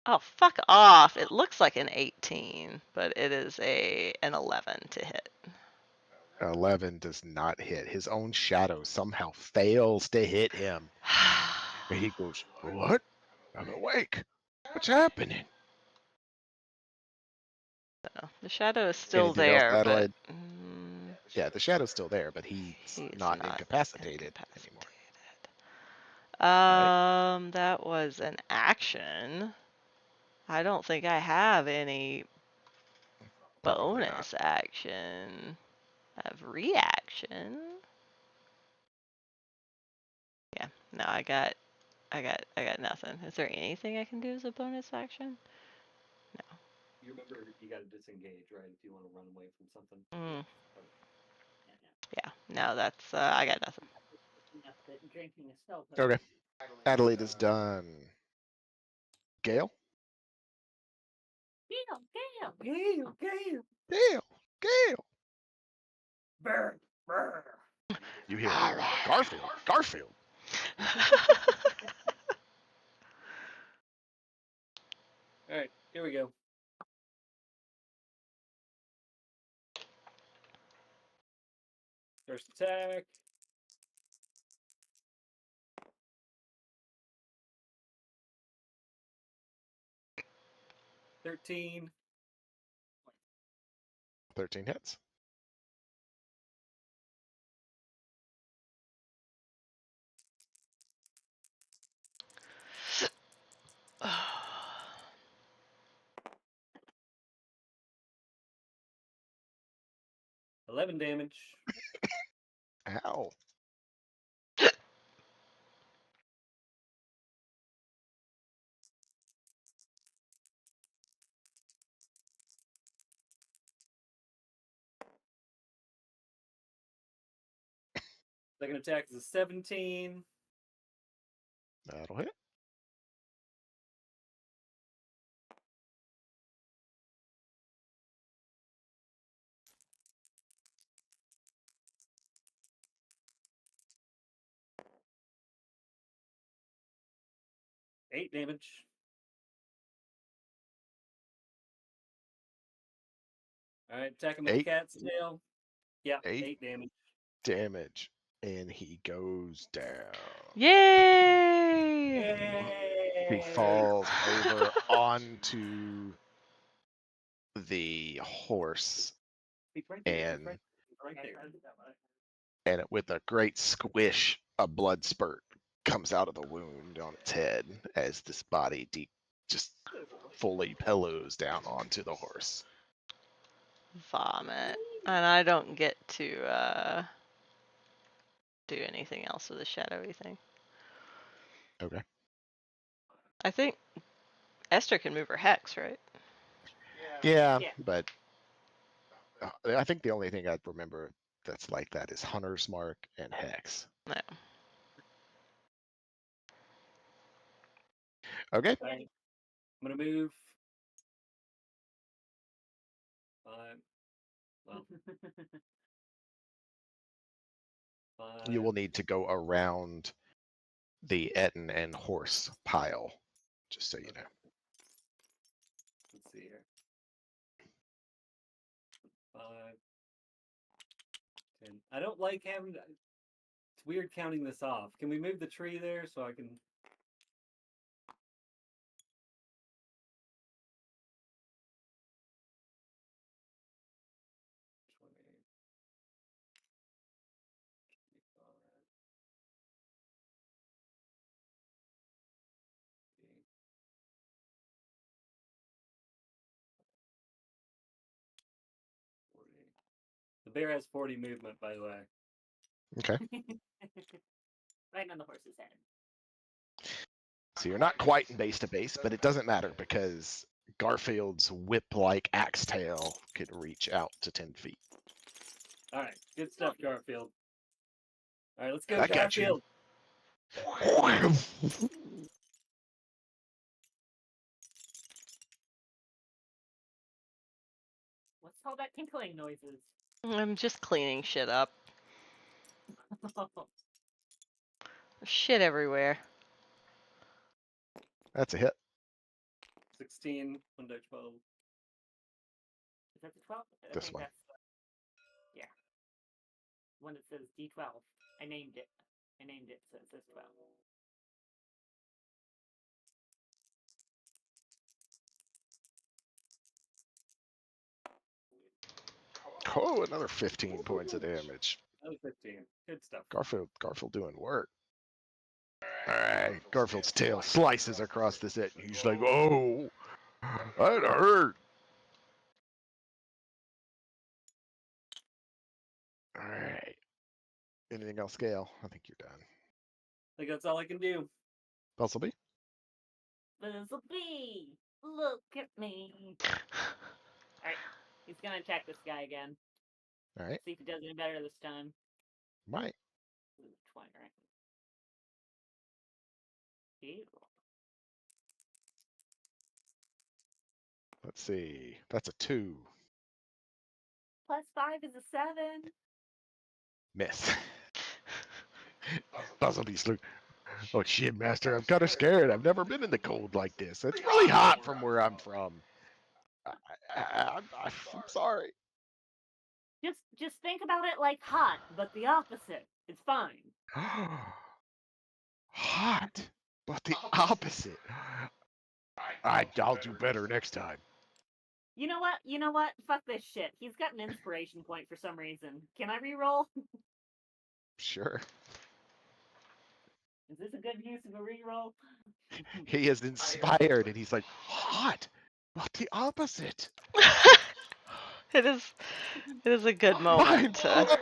Oh, fuck off. It looks like an 18, but it is an 11 to hit. 11 does not hit. His own shadow somehow fails to hit him. And he goes, "What? I'm awake. What's happening?" So, the shadow is still Anything else, there, but Adelaide? Yeah, the shadow's still there, but he's not incapacitated anymore. Right? That was an action. I don't think I have any Probably not. bonus action. I have reaction. Yeah, no, I got nothing. Is there anything I can do as a bonus action? You remember you got to disengage, right? If you want to run away from something. Mm. Yeah, no, that's I got nothing. Drinking a spell Okay. Adelaide is done. Gale? Gale. Gale! Gale! Brr, brr. You hear Garfield! Garfield! All right, here we go. First attack. $13. 13 hits. $11 damage. Ow. Second attack is a 17. That'll hit. Eight damage. All right, attack him with the Eight. cat's tail. Yeah, Eight. 8 damage. Damage. And he goes down. Yay! Yay! He falls over onto the horse, He's right there. and He's right there. and with a great squish, a blood spurt comes out of the wound on its head as this body just fully pillows down onto the horse. Vomit. And I don't get to do anything else with the shadowy thing. Okay. I think Esther can move her hex, right? Yeah, Yeah. but I think the only thing I'd remember that's like that is Hunter's Mark and Hex. No. Okay. All right. I'm gonna move. 5. Well, 5. You will need to go around the Etten and horse pile, just so you know. Let's see here. 5, 10. I don't like having. It's weird counting this off. Can we move the tree there so I can? The bear has 40 movement, by the way. Okay. Right on the horse's head. So you're not quite in base to base, but it doesn't matter because Garfield's whip-like axe tail could reach out to 10 feet. All right, good stuff, Garfield. All right, let's go, I got you. Garfield. What's all that tinkling noises? I'm just cleaning shit up. There's shit everywhere. That's a hit. 16, 1d12. Is that the 12? I This think one. that's yeah. One that says D12. I named it, so it says 12. Oh, another 15 points of damage. Another 15. Good stuff. Garfield doing work. All right, Garfield's tail slices across this edge. He's like, "Oh, that hurt." All right. Anything else, Gale? I think you're done. I think that's all I can do. Bustleby? Bustleby, look at me. Alright, he's gonna attack this guy again. All right. See if he does any better this time. Might. 20, right? Ew. Let's see. That's a 2. +5 is a 7. Miss. Buzzlebee's like, "Oh shit, Master, I'm kind of scared. I've never been in the cold like this. It's really hot from where I'm from. I'm sorry." Just think about it like hot, but the opposite. It's fine. Hot, but the opposite. I'll do better next time. You know what? Fuck this shit. He's got an inspiration point for some reason. Can I reroll? Sure. Is this a good use of a reroll? He is inspired, and he's like, hot, but the opposite. It is a good moment to...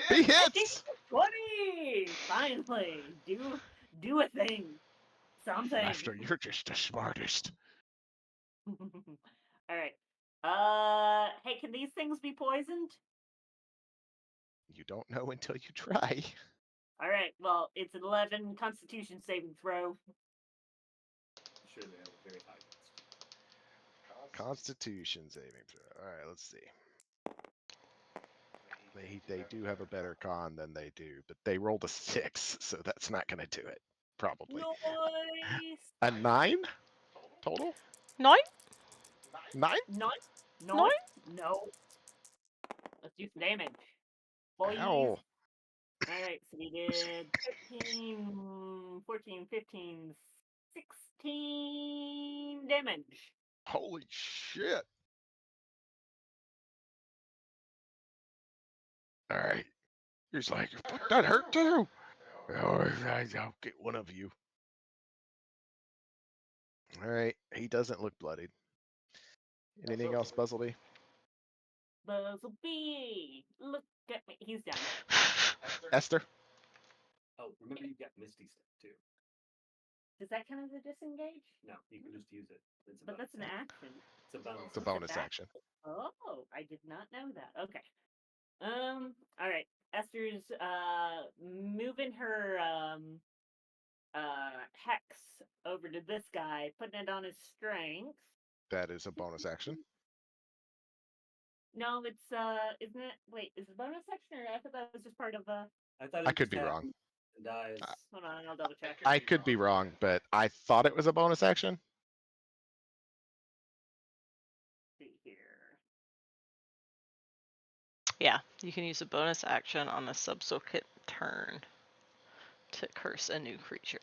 He hits. 20! Finally! Do a thing. Something. Master, you're just the smartest. Alright. Hey, can these things be poisoned? You don't know until you try. All right. Well, it's an 11 Constitution saving throw. Sure, they have a very high. Constitution saving throw. All right, let's see. They do have a better con than they do, but they rolled a 6, so that's not going to do it. Probably Noise. a 9 total. 9? 9. No. No. Nine? No. Let's do some damage. Boys. Ow. Alright, so we did 13, 14, 15, 16 damage. Holy shit. All right. He's like, that hurt too. Oh, I'll get one of you. All right. He doesn't look bloodied. Anything else, Buzzleby? Buzzleby, look at me. He's done. Esther? Oh, remember you've got Misty Step too. Does that count as a disengage? No, you can just use it. It's a But bonus that's an action. It's a bonus. It's a What's it bonus back? action. Oh, I did not know that. Okay. All right. Esther's moving her hex over to this guy, putting it on his strength. That is a bonus action. No, it's isn't it? Wait, is it bonus action or I thought that was just part of I thought I could be wrong. Dies. Hold on, I'll double check. I could be wrong, but I thought it was a bonus action. See here. Yeah, you can use a bonus action on a subsequent turn to curse a new creature.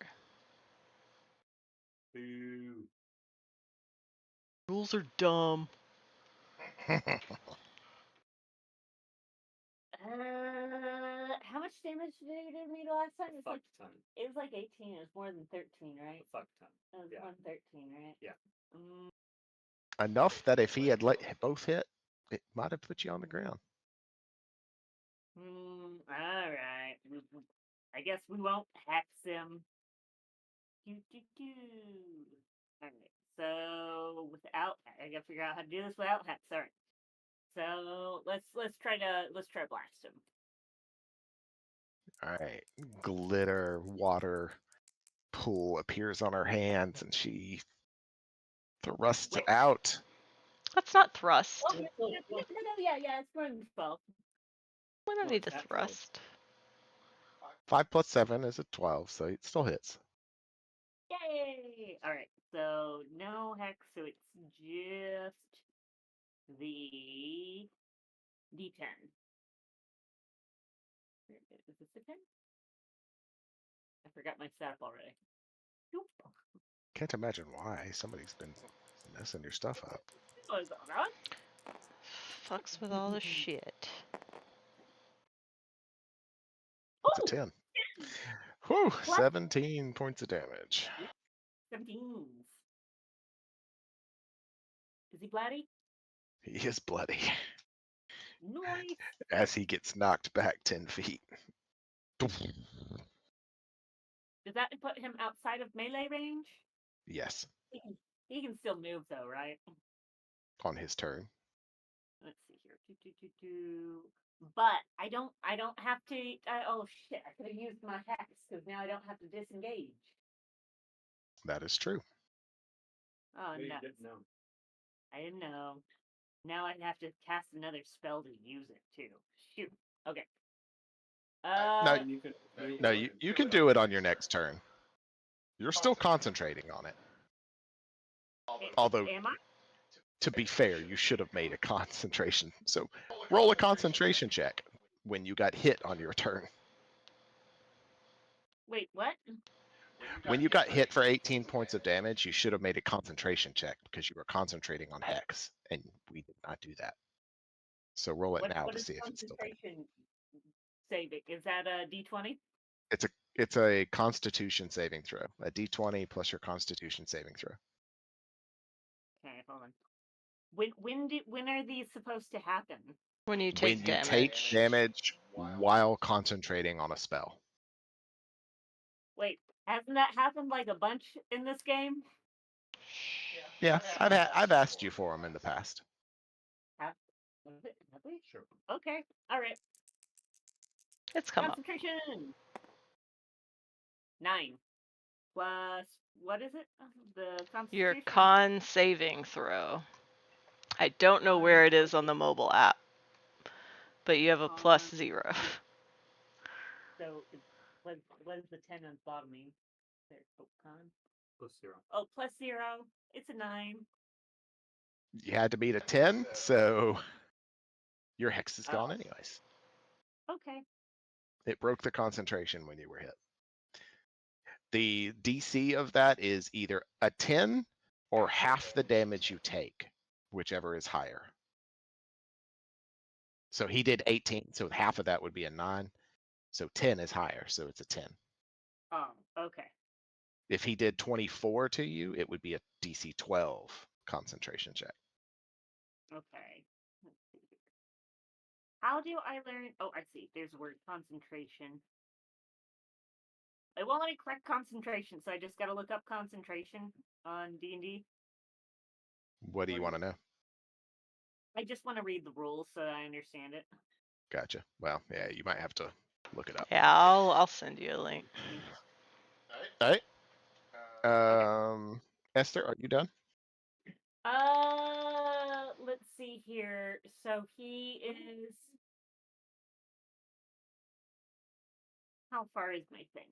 Boo. Rules are dumb. How much damage did it do me the last time? A fuck ton. It was like 18. It was more than 13, right? A fuck ton. It was Yeah. more than 13, right? Yeah. Enough that if he had let both hit, it might have put you on the ground. All right. I guess we won't hex him. All right. So without, I gotta figure out how to do this without hex. All right. So let's try blast him. All right. Glitter, water, pool appears on her hands, and she thrusts Wait. out. That's not thrust. Oh, no, yeah, it's more than 12. We don't Well, need to it's at 12. thrust. 5 plus 7 is a 12, so it still hits. Yay! All right, so no hex, so it's just the D10. Is this the 10? I forgot my setup already. Nope. Can't imagine why somebody's been messing your stuff up. What is going on? Fucks with all the shit. It's a 10. Whew, 17 points of damage. 17s. Is he bloody? He is bloody Nice. as he gets knocked back 10 feet. Does that put him outside of melee range? Yes, He can still move though, right? on his turn. Let's see here. But I don't have to. Oh shit! I could have used my hex because now I don't have to disengage. That is true. Oh No, you no! didn't know. I didn't know. Now I have to cast another spell to use it too. Shoot. Okay. No, You could move No, on you, and you do can do it on your next turn. You're still concentrating on it. Although, am I? to be fair, you should have made a concentration. So roll a concentration check when you got hit on your turn. Wait, what? When you got hit for 18 points of damage, you should have made a concentration check because you were concentrating on hex, and we did not do that. So roll it now What to is see if it's still there. concentration saving? Is that a D20? It's a Constitution saving throw, a D20 plus your Constitution saving throw. Okay, hold on. When are these supposed to happen? When you take When you damage. take damage while concentrating on a spell. Wait, hasn't that happened like a bunch in this game? Yeah, I've asked you for them in the past. Have we? Sure. Okay, all right. It's come up. Concentration. 9 plus what is it? The concentration. Your con saving throw. I don't know where it is on the mobile app, but you have a +0. So what does the 10 on the bottom mean? There, con. +0. Oh, +0. It's a 9. You had to beat a 10, so your hex is gone anyways. Okay. It broke the concentration when you were hit. The DC of that is either a 10 or half the damage you take, whichever is higher. So he did 18, so half of that would be a 9. So 10 is higher, so it's a 10. Oh, okay. If he did 24 to you, it would be a DC 12 concentration check. Okay. Let's see. How do I learn? Oh, I see. There's the word concentration. It won't let me correct concentration, so I just gotta look up concentration on D&D. What do you want to know? I just want to read the rules so that I understand it. Gotcha. Well, yeah, you might have to look it up. Yeah, I'll send you a link. All right. Esther, are you done? Let's see here. So he is. How far is my thing?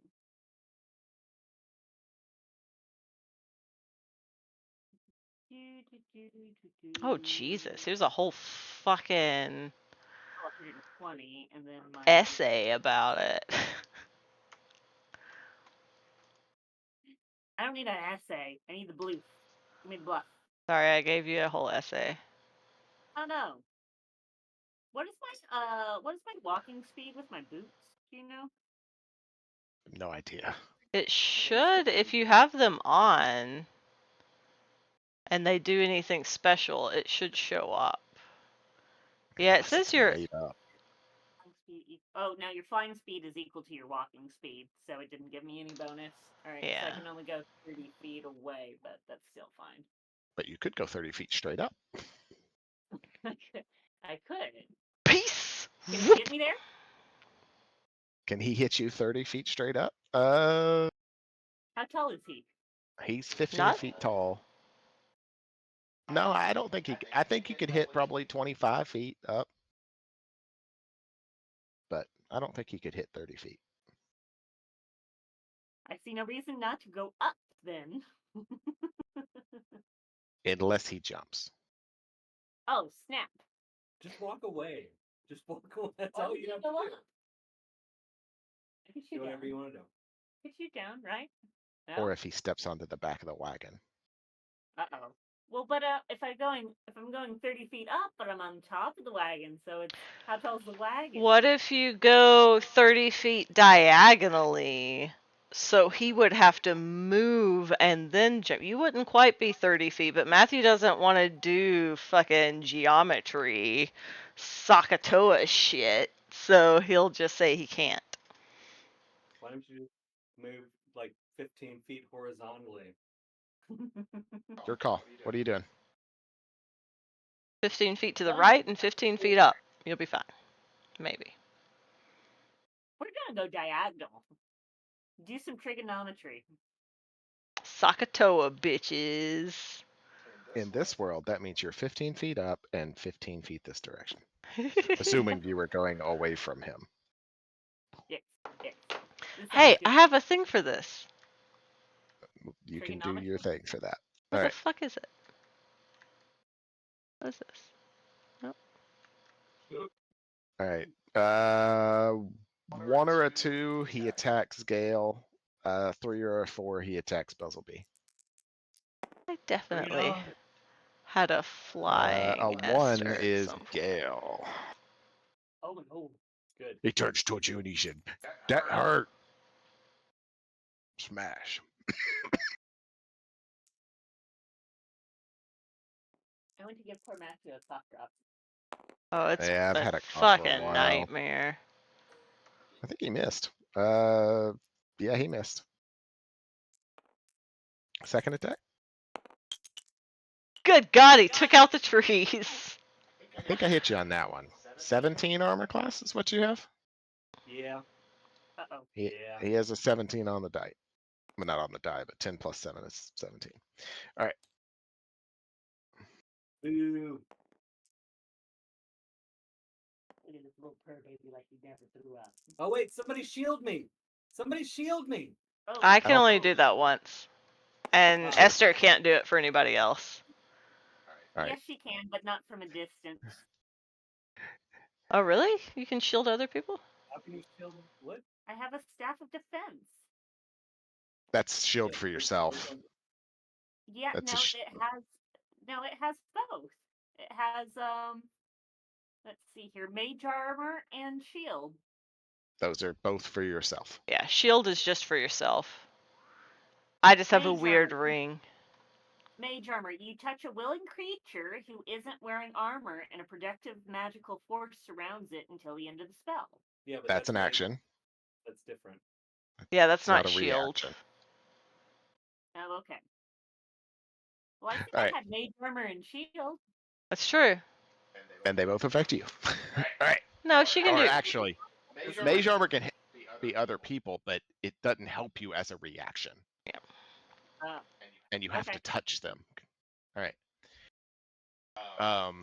Oh Jesus, here's a whole fucking 120, and then my essay about it. I don't need an essay. I need the blue. Give me the bluff. Sorry, I gave you a whole essay. Oh no. What is my walking speed with my boots? Do you know? No idea. It should, if you have them on and they do anything special, it should show up. Yeah, it says your Made up. Oh, now your flying speed is equal to your walking speed, so it didn't give me any bonus. All right, Yeah. so I can only go 30 feet away, but that's still fine. But you could go 30 feet straight up. I could. peace. Can you get me there? Can he hit you 30 feet straight up? How tall is he? He's 15 Not- feet tall. No, I don't think I think he could hit probably 25 feet up. But I don't think he could hit 30 feet. I see no reason not to go up then. Unless he jumps. Oh, snap. Just walk away. Just walk away. That's all you have to go do. up? I can shoot Do whatever down. you want to do. I can shoot down, right? No? Or if he steps onto the back of the wagon. Uh-oh. Well, but if I'm going 30 feet up, but I'm on top of the wagon, so it's how tall's the wagon? What if you go 30 feet diagonally? So he would have to move and then jump. You wouldn't quite be 30 feet, but Matthew doesn't want to do fucking geometry, Sakatoa shit, so he'll just say he can't. Why don't you just move like 15 feet horizontally? Your call. What are you doing? 15 feet to the right and 15 feet up. You'll be fine. Maybe. We're gonna go diagonal. Do some trigonometry. Sakatoa, bitches. In this world, that means you're 15 feet up and 15 feet this direction. Assuming you were going away from him. Yes. Hey, I have a thing for this. You can do your thing for that. What All the right. fuck is it? What is this? All right. 1 or a 2, he attacks Gale. 3 or a 4, he attacks Buzzleby. I definitely had a flying. A 1 Esther at is some point. Gale. Oh, no. Good. He turns towards you and he said, "That hurt." Smash. I went to give poor Matthew a cough drop. Oh, it's Yeah, I've a had a cough for a fucking while. nightmare. I think he missed. Yeah, he missed. Second attack? Good God, he took out the trees. I think I hit you on that one. 17 armor class is what you have? Yeah. Uh-oh. He Yeah. he has a 17 on the die. Well, not on the die, but 10 plus 7 is 17. All right. Boo. Look at this little purr baby like he never threw up. Oh wait, somebody shield me. Somebody shield me. Oh, I can How? only do that once. And Sure. Esther can't do it for anybody else. All right. yes, she can, but not from a distance. Oh, really? You can shield other people? How can you shield what? I have a staff of defense. That's shield Yeah, for but yourself. Yeah, That's a no, sh- it has both. It has let's see here, mage armor and shield. Those are both for yourself. Yeah, shield is just for yourself. I just have a Mage weird armor. ring. Mage armor. You touch a willing creature who isn't wearing armor, and a protective magical force surrounds it until the end of the spell. Yeah, but That's an not- action. That's different. Yeah, that's It's not a shield. reaction. Oh, okay. Well, I think All I right. had mage armor and shield. That's true. And they both affect you. All right. No, she can Or do. actually, mage armor can be other people, but it doesn't help you as a reaction. Uh, And you have Okay. to touch them. All right. All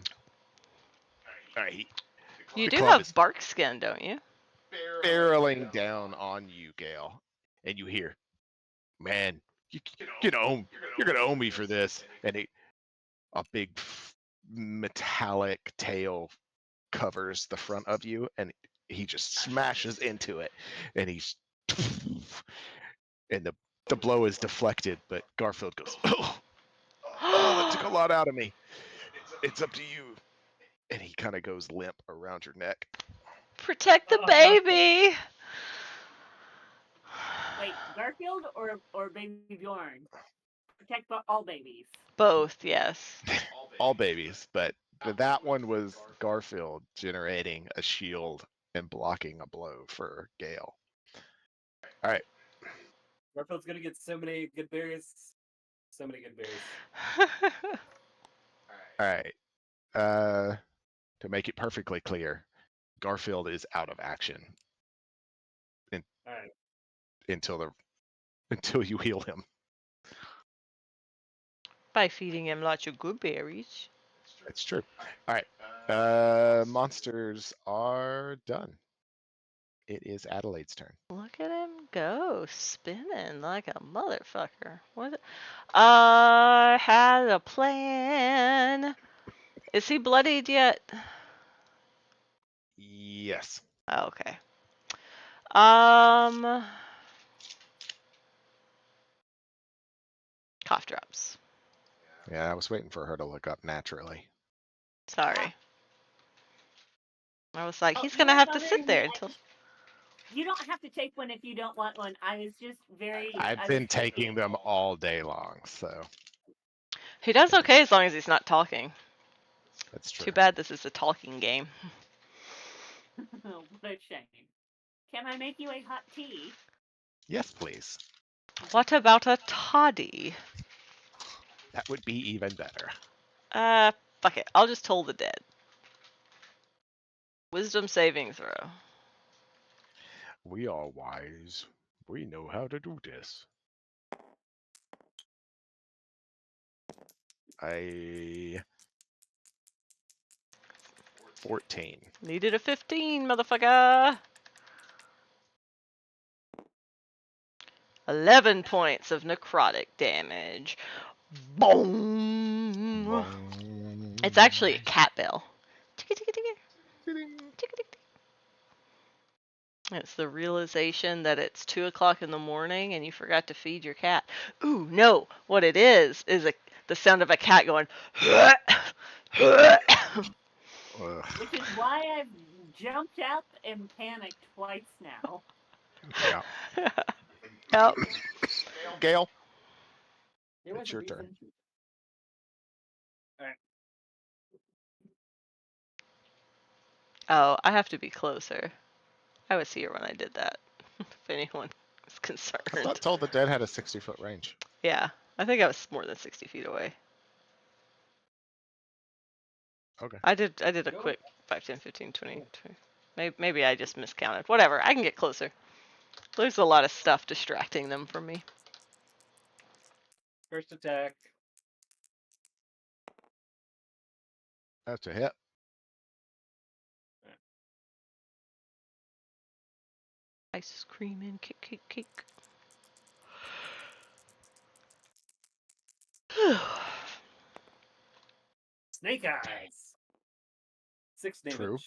right. You The do club have is bark skin, don't you? barreling down on you, Gale, and you hear, "Man, you're gonna owe me for this." And a big metallic tail covers the front of you, and he just smashes into it, and he's and the blow is deflected, but Garfield goes, "Oh, that took a lot out of me. It's up to you." And he kind of goes limp around your neck. Protect the Oh, baby. wait, Garfield or Baby Bjorn? Protect all babies. Both, yes. All babies, but that one was Garfield generating a shield and blocking a blow for Gale. All right. Garfield's gonna get so many good berries. So many good berries. All right. To make it perfectly clear, Garfield is out of action Alright. until you heal him. By feeding him lots of good berries. It's true. All right. Monsters are done. It is Adelaide's turn. Look at him go, spinning like a motherfucker. What? I had a plan. Is he bloodied yet? Yes. Okay. Cough drops. Yeah, I was waiting for her to look up naturally. Sorry. I was like, Oh, he's you gonna know have what, to Mother? sit there until. You don't have to take one if you don't want one. I was just very. I've I been was taking them all day long, so He does okay as long as he's not talking. that's true. Too bad this is a talking game. Oh, what a shame. Can I make you a hot tea? Yes, please. What about a toddy? That would be even better. Fuck it. I'll just toll the dead. Wisdom saving throw. We are wise. We know how to do this. 14. Needed a 15, motherfucker. 11 points of necrotic damage. Boom. It's actually a cat bell. It's the realization that it's 2 o'clock in the morning and you forgot to feed your cat. Ooh, no. What it is the sound of a cat going. Which is why I've jumped up and panicked twice now. Yeah. Yep. Gale, There was it's a your reason. turn. Alright. Oh, I have to be closer. I was here when I did that. If anyone was I concerned. thought Toll the Dead had a 60-foot range. Yeah, I think I was more than 60 feet away. Okay. I did a Go. quick 5, 10, 15, 20, 20. Maybe I just miscounted. Whatever, I can get closer. There's a lot of stuff distracting them from me. First attack. That's a hit. Ice cream and cake. Snake eyes. 6 damage. True.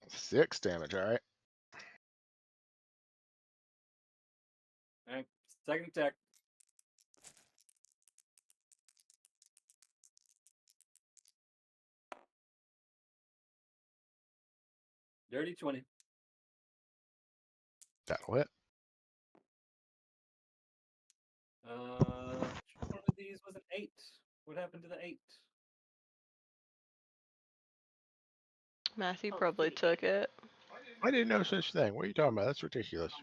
6 damage, alright. Alright, second attack. Dirty 20. That'll hit. Which one of these was an 8? What happened to the 8? Matthew probably took it. I didn't know such thing. What are you talking about? That's ridiculous.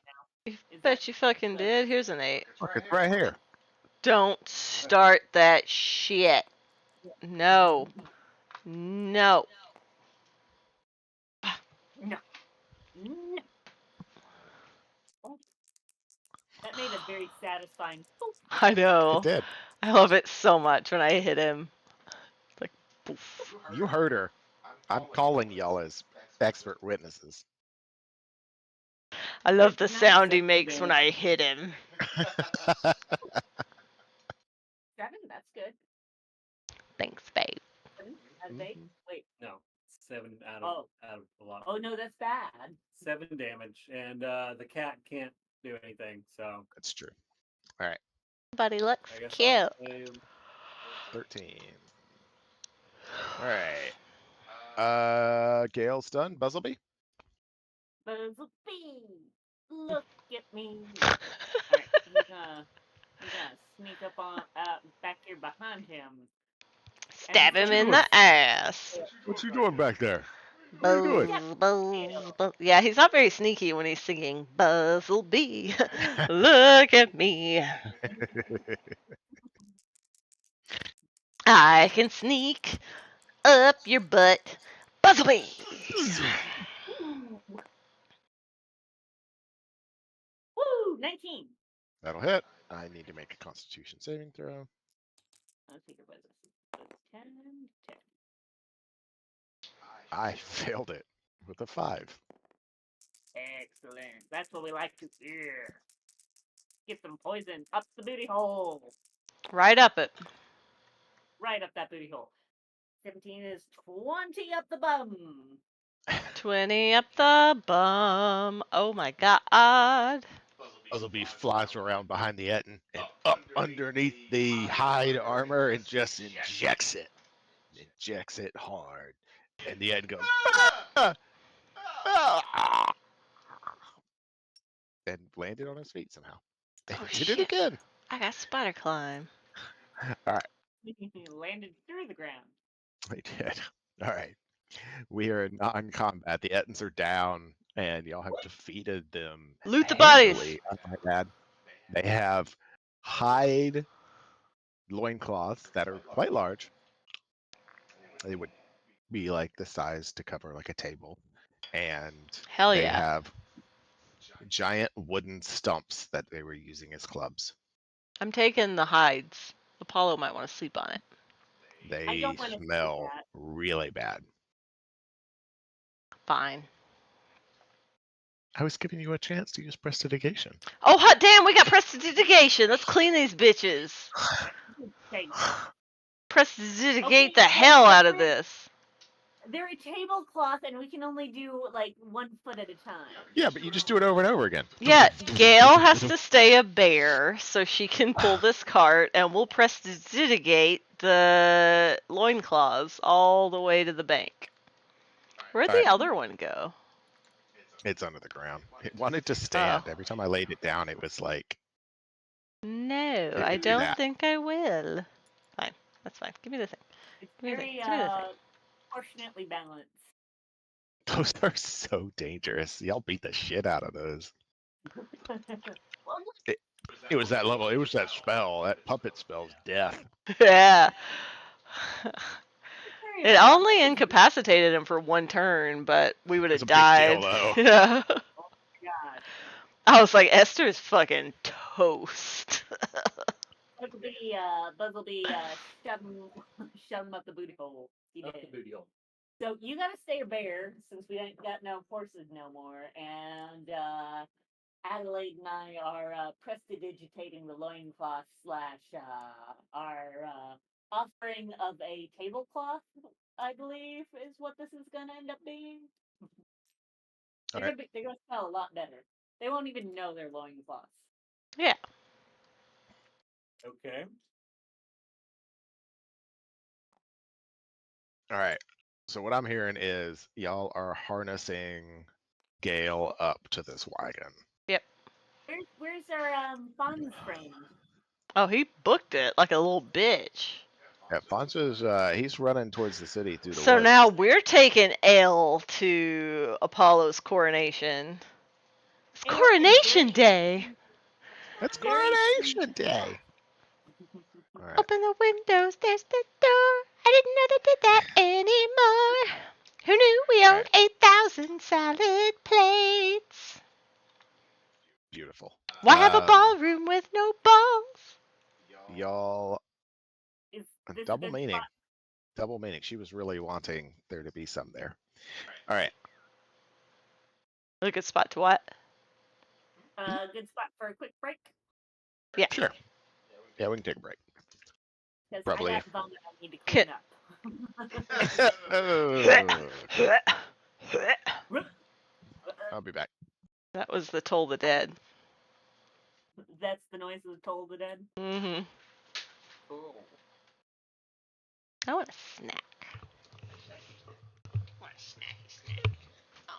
Bet you fucking did. Here's an 8. Look, it's right here. Don't start that shit. No. No. No. No. Oh. That made a very satisfying. Boop. I know. It did. I love it so much when I hit him. Like, poof. You heard her. I'm calling y'all as expert witnesses. I love the That's sound he nice. makes when I hit him. 7, that's good. Thanks, babe. 7 out of 8. Wait. No, 7 out of a lot. Oh no, that's bad. 7 damage, and the cat can't do anything. So That's true. But he looks I guess cute. I'll say 13. Alright. Gale's done. Buzzleby? Buzzy, look at me. Alright, I'm gonna sneak up on back here behind him. Stab him in the ass. What you doing back there? What are you doing? Buzz. Yeah, he's not very sneaky when he's singing Buzzlebee. Look at me. I can sneak up your butt. Buzzlebee. Woo! 19. That'll hit. I need to make a constitution saving throw. Let's see, what is this? 10, 10. I failed it with a 5. Excellent. That's what we like to hear. Get some poison up the booty hole. Right up it. Right up that booty hole. 17 is 20 up the bum. 20 up the bum. Oh my god. Buzzleby flies around behind the Etten and up underneath the hide armor and just injects it. Injects it hard. And the Etten goes, "Ah! Ah!" and landed on his feet somehow. And Oh, did shit. it again. I got spider climb. Landed through the ground. I did. All right. We are in non-combat. The Ettins are down, and y'all have defeated them. Loot the bodies. handily, I might add. They have hide loincloths that are quite large. They would be like the size to cover like a table. And Hell they yeah. have giant wooden stumps that they were using as clubs. I'm taking the hides. Apollo might want to sleep on it. They don't wanna see smell that. really bad. Fine. I was giving you a chance to use prestidigitation. Oh, hot damn, we got prestidigitation. Let's clean these bitches. Okay. Prestidigate the Okay, hell out of okay. this. They're a tablecloth, and we can only do like 1 foot at a time. Yeah, but you just do it over and over again. Yeah, Gail has to stay a bear so she can pull this cart, and we'll prestidigitate the loincloths all the way to the bank. Where'd the Alright. other one go? It's under the ground. It wanted to stand. Every time I laid it down, it was like, No, would I do don't that. think I will. Fine, that's fine. Give me the thing. It's Give me the very thing. Give me the thing. proportionately balanced. those are so dangerous. Y'all beat the shit out of those. Well, It was that level. It was that spell. That puppet spell's death. Yeah. very It only incapacitated him for 1 turn, but we would It's have a big deal, died. though. Yeah. God. I was like, Esther is fucking toast. Buzz will be shove him up the booty hole. He Up did. the booty hole. So you gotta stay a bear since we ain't got no horses no more, and Adelaide and I are prestidigitating the loincloth slash our offering of a tablecloth, I believe, is what this is gonna end up being. All They're gonna smell a lot better. They won't even know they're loincloths. Yeah. Okay. All right. So what I'm hearing is y'all are harnessing Gale up to this wagon. Where's our Fonz friend? Oh, he booked it like a little bitch. Yeah, Fonzo's he's running towards the city through the So woods. now we're taking L to Apollo's coronation. It's And Coronation Day. It's very- Coronation Day. All right. Open the windows, there's the door. I didn't know they did that anymore. Who knew we All owned right. 8,000 salad plates? Beautiful. Why have a ballroom with no balls? Y'all Is this a double good meaning. spot? Double meaning. She was really wanting there to be some there. All right. A good spot to what? Good spot for a quick break. Yeah. Sure. Yeah, we can take a break. Because Probably. I got vomit I need to clean up. I'll be back. That was the Toll the Dead. That's the noise of the Toll of the Dead. Mm-hmm. Cool. I want a snack. I want a snack. Oh.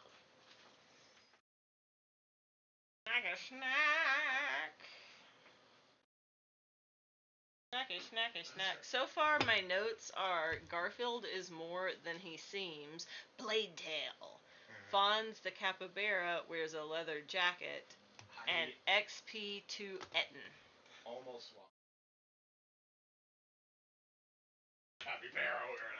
Snack. So far, my notes are Garfield is more than he seems. Blade Tail. Fonz the Capybara wears a leather jacket. And XP to Etten. Almost Capybara wearing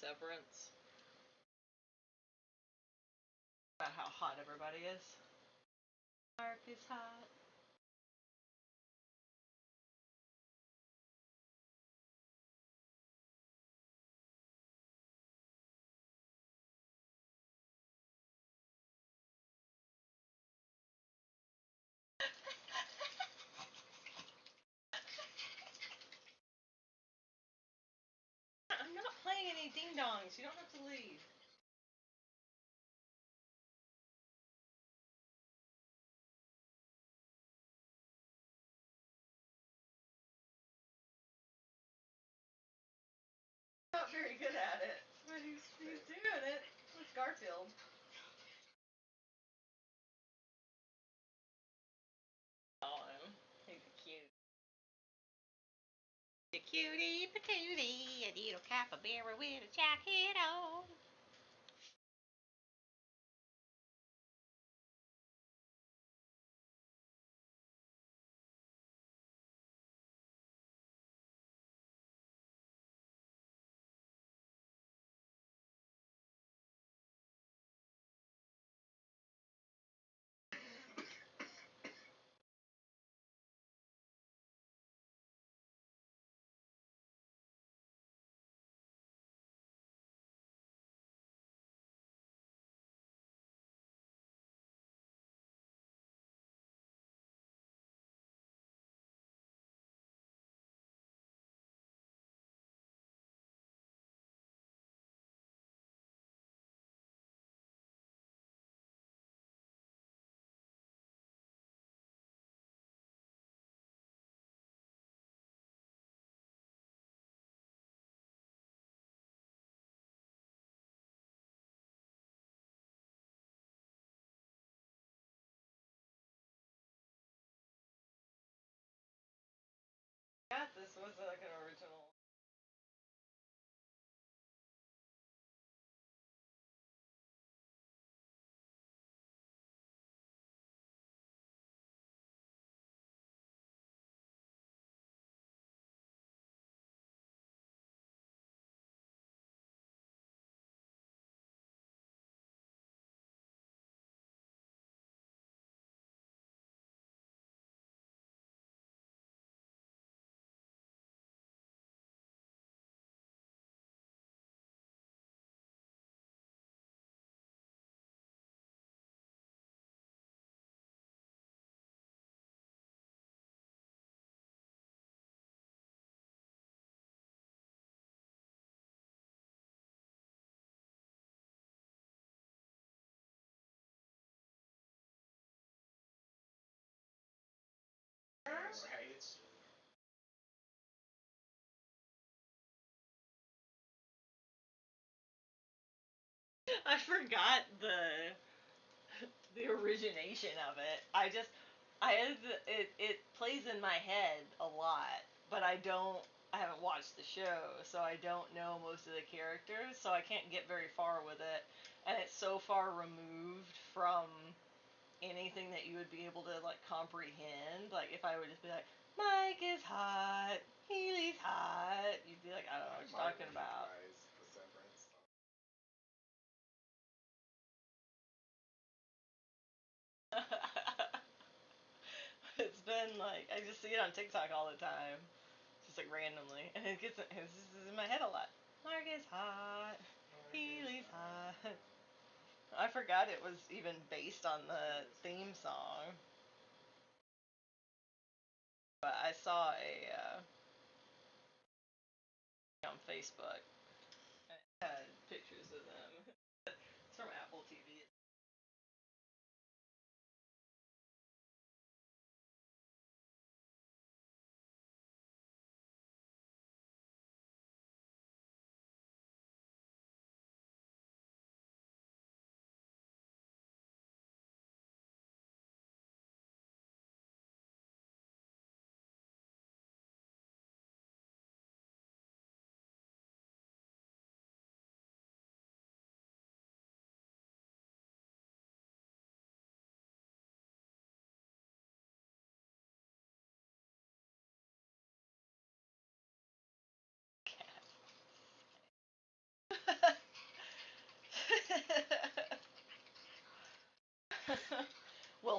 Severance. About how hot everybody is. Mark is hot. I'm not playing any ding dongs. You don't have to leave. Not very good at it, but he's doing it with Garfield. Oh, he's cute. A cutie patootie, a little capybara with a jacket on. This was like an original. I forgot the origination of it. It plays in my head a lot, but I haven't watched the show, so I don't know most of the characters, so I can't get very far with it. And it's so far removed from anything that you would be able to like comprehend. Like if I would just be like, Mike is hot, Healy's hot, you'd be like, I don't know what you're talking about. It's been like I just see it on TikTok all the time, just like randomly, and it's just in my head a lot. Mark is hot, Healy's hot. I forgot it was even based on the theme song, but I saw on Facebook and it had pictures of them. It's from Apple TV.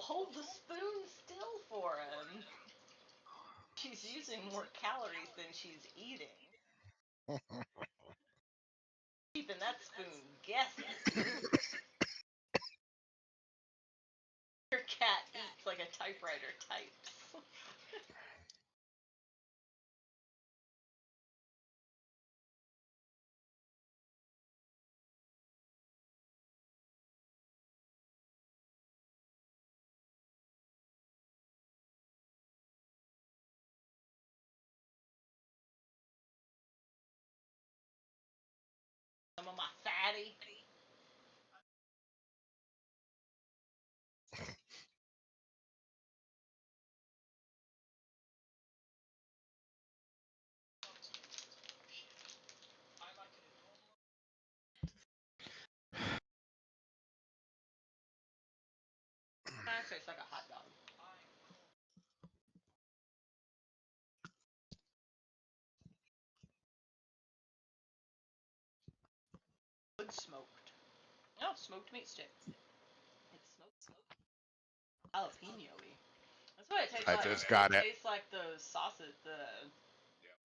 hold the spoon still for him. She's using more calories than she's eating. Keeping that spoon guessing. Your cat eats like a typewriter types. Some of my fatty. That tastes like a hot dog. Good smoked. No, smoked meat stick. It's smoked jalapeno-y. That's what it tastes I like. just got it. It tastes like those sausage, the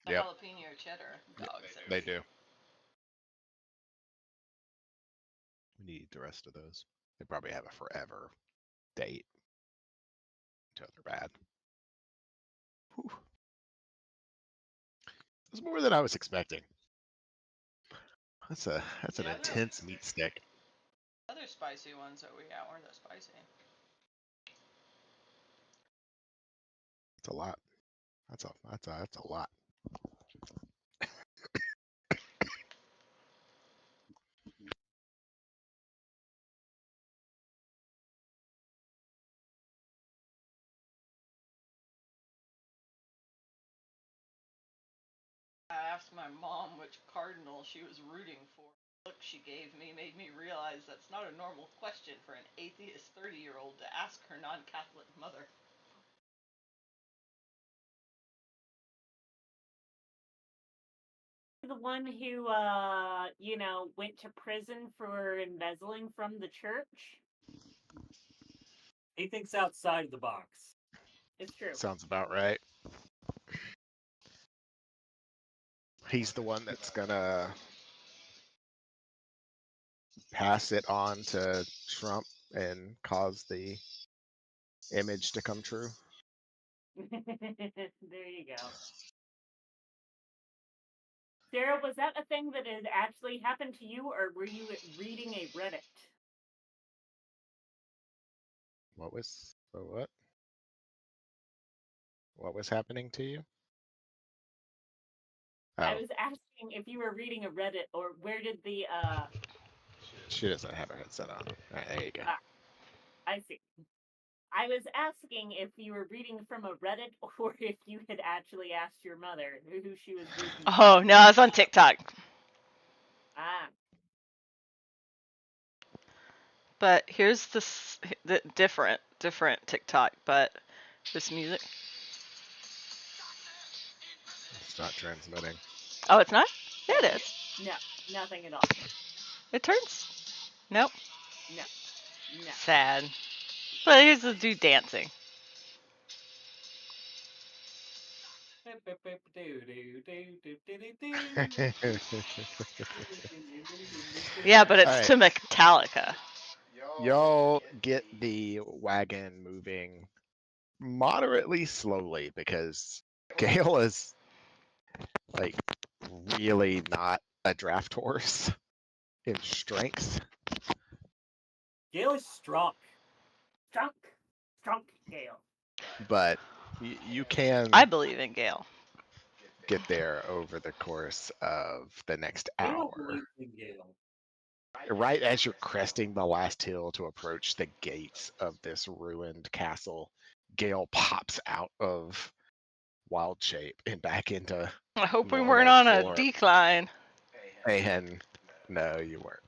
Yep. jalapeno cheddar dogs. They do. We need the rest of those. They probably have a forever date until they're bad. Whew. That's more than I was expecting. That's an Yeah, intense meat stick. Other spicy ones that we got weren't that spicy. It's a lot. That's a lot. I asked my mom which cardinal she was rooting for. The look she gave me made me realize that's not a normal question for an atheist 30-year-old to ask her non-Catholic mother. The one who, went to prison for embezzling from the church. He thinks outside of the box. It's true. Sounds about right. He's the one that's gonna pass it on to Trump and cause the image to come true. There you go. Sarah, was that a thing that had actually happened to you, or were you reading a Reddit? What was happening to you? I Oh, was asking if you were reading a Reddit, or where did the she doesn't have her headset on. All right, there you go. I see. I was asking if you were reading from a Reddit or if you had actually asked your mother who she was rooting for. Oh, no, I was on TikTok. Ah. But here's the different TikTok, but this music. It's not transmitting. Oh, it's not? Yeah, it is. No, nothing at all. It turns. Nope. No. Sad. But here's the dude dancing. Yeah, but it's All right. to Metallica. Y'all get the wagon moving moderately slowly because Gale is like really not a draft horse in strength. Gale is strong. Strong Gale. But you can I believe in Gale. get there over the course of the next Gale hour. believes in Gale. Right as you're cresting the last hill to approach the gates of this ruined castle, Gale pops out of wild shape and back into I hope we normal weren't on a form. decline. And no, you weren't.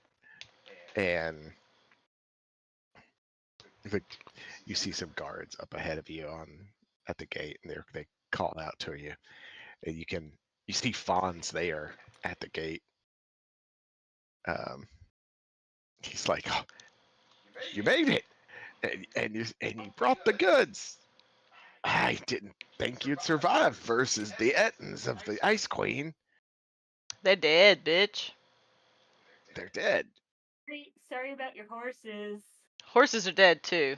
And you see some guards up ahead of you at the gate, and they call out to you. And you see Fawn's there at the gate. He's like, oh, "You made it! and you brought the goods. I didn't think you'd survive versus the Ettins of the Ice Queen. They're dead, bitch. They're dead. Sorry about your horses. Horses are dead too.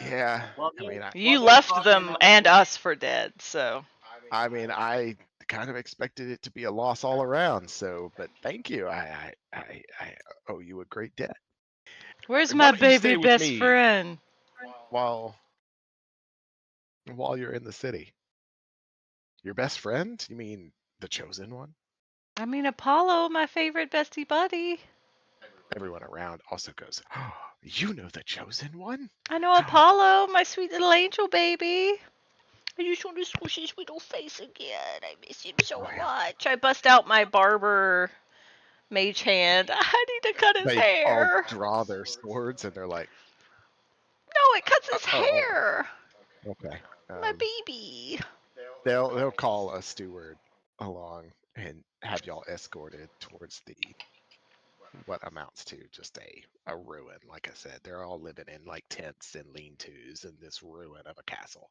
Yeah. Well, I mean, You they're left talking them about- and us for dead, so. I kind of expected it to be a loss all around. So, but thank you. I owe you a great debt. Where's Why my don't you stay baby with best me? friend? While you're in the city. Your best friend? You mean the chosen one? I mean, Apollo, my favorite bestie buddy. Everyone around also goes, oh, you know the chosen one? I know Apollo, my sweet little angel baby. I just want to squish his little face again. I miss him so Oh, yeah. much. I bust out my barber mage hand. I need to cut his They all hair. draw their swords and they're like, No, it cuts his oh, hair. okay. My baby. They'll call a steward along and have y'all escorted towards the what amounts to just a ruin. Like I said, they're all living in like tents and lean-tos in this ruin of a castle.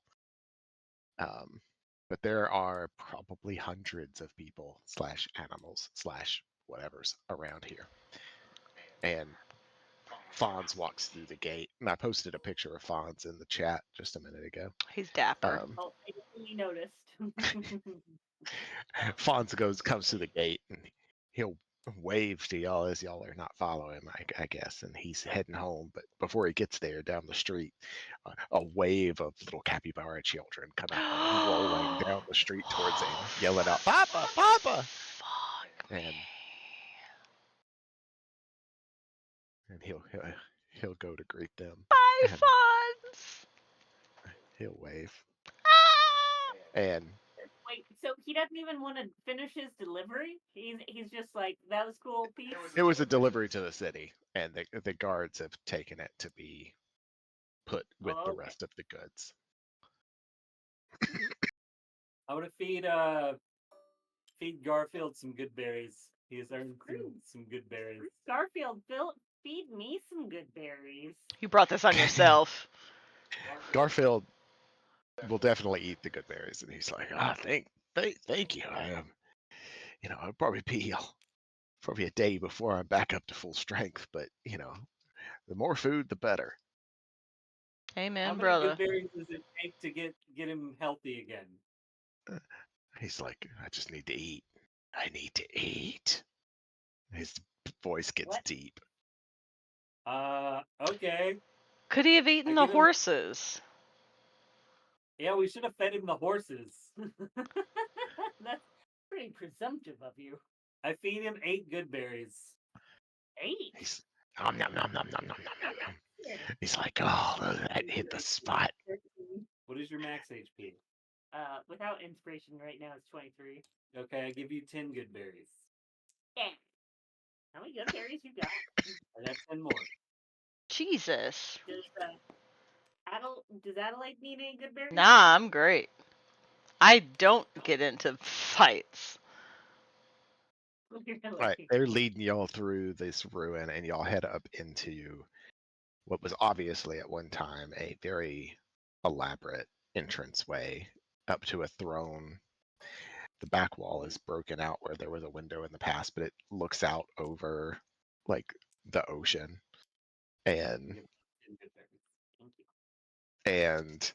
But there are probably hundreds of people / animals / whatever's around here. And Fonz walks through the gate, and I posted a picture of Fonz in the chat just a minute ago. He's dapper. Oh, I definitely noticed. Fonz comes to the gate, and he'll wave to y'all as y'all are not following him, I guess, and he's heading home. But before he gets there, down the street, a wave of little capybara children come out rolling down the street towards him, yelling out, "Papa, Papa!" Fuck me. And he'll go to greet them. Bye, and Fonz. He'll wave, Ah! and Wait, so he doesn't even want to finish his delivery? He's just like, that was cool, peace. it was a delivery to the city, and the guards have taken it to be put with the okay. rest of the goods. I want to feed Garfield some good berries. He has earned some good berries. Garfield, feed me some good berries. You brought this on yourself. Garfield will definitely eat the good berries, and he's like, thank you. It'll probably be a day before I'm back up to full strength, but the more food, the better. How Amen, many brother. good berries does it take to get him healthy again? He's like, I just need to eat. I need to eat. His voice gets deep. Okay. Could he have eaten I the give him- horses? Yeah, we should have fed him the horses. That's pretty presumptive of you. I feed him 8 good berries. 8? He's nom nom nom nom nom nom nom nom. He's like, oh, that hit the spot. What is your max HP? Without inspiration right now it's 23. Okay, I give you 10 good berries. Yeah. How many good berries you got? I got 10 more. Jesus. Does Adelaide need any good berries? Nah, I'm great. I don't get into fights. Really? All right, they're leading y'all through this ruin, and y'all head up into what was obviously at one time a very elaborate entranceway up to a throne. The back wall is broken out where there was a window in the past, but it looks out over like the ocean. And 10 good berries. and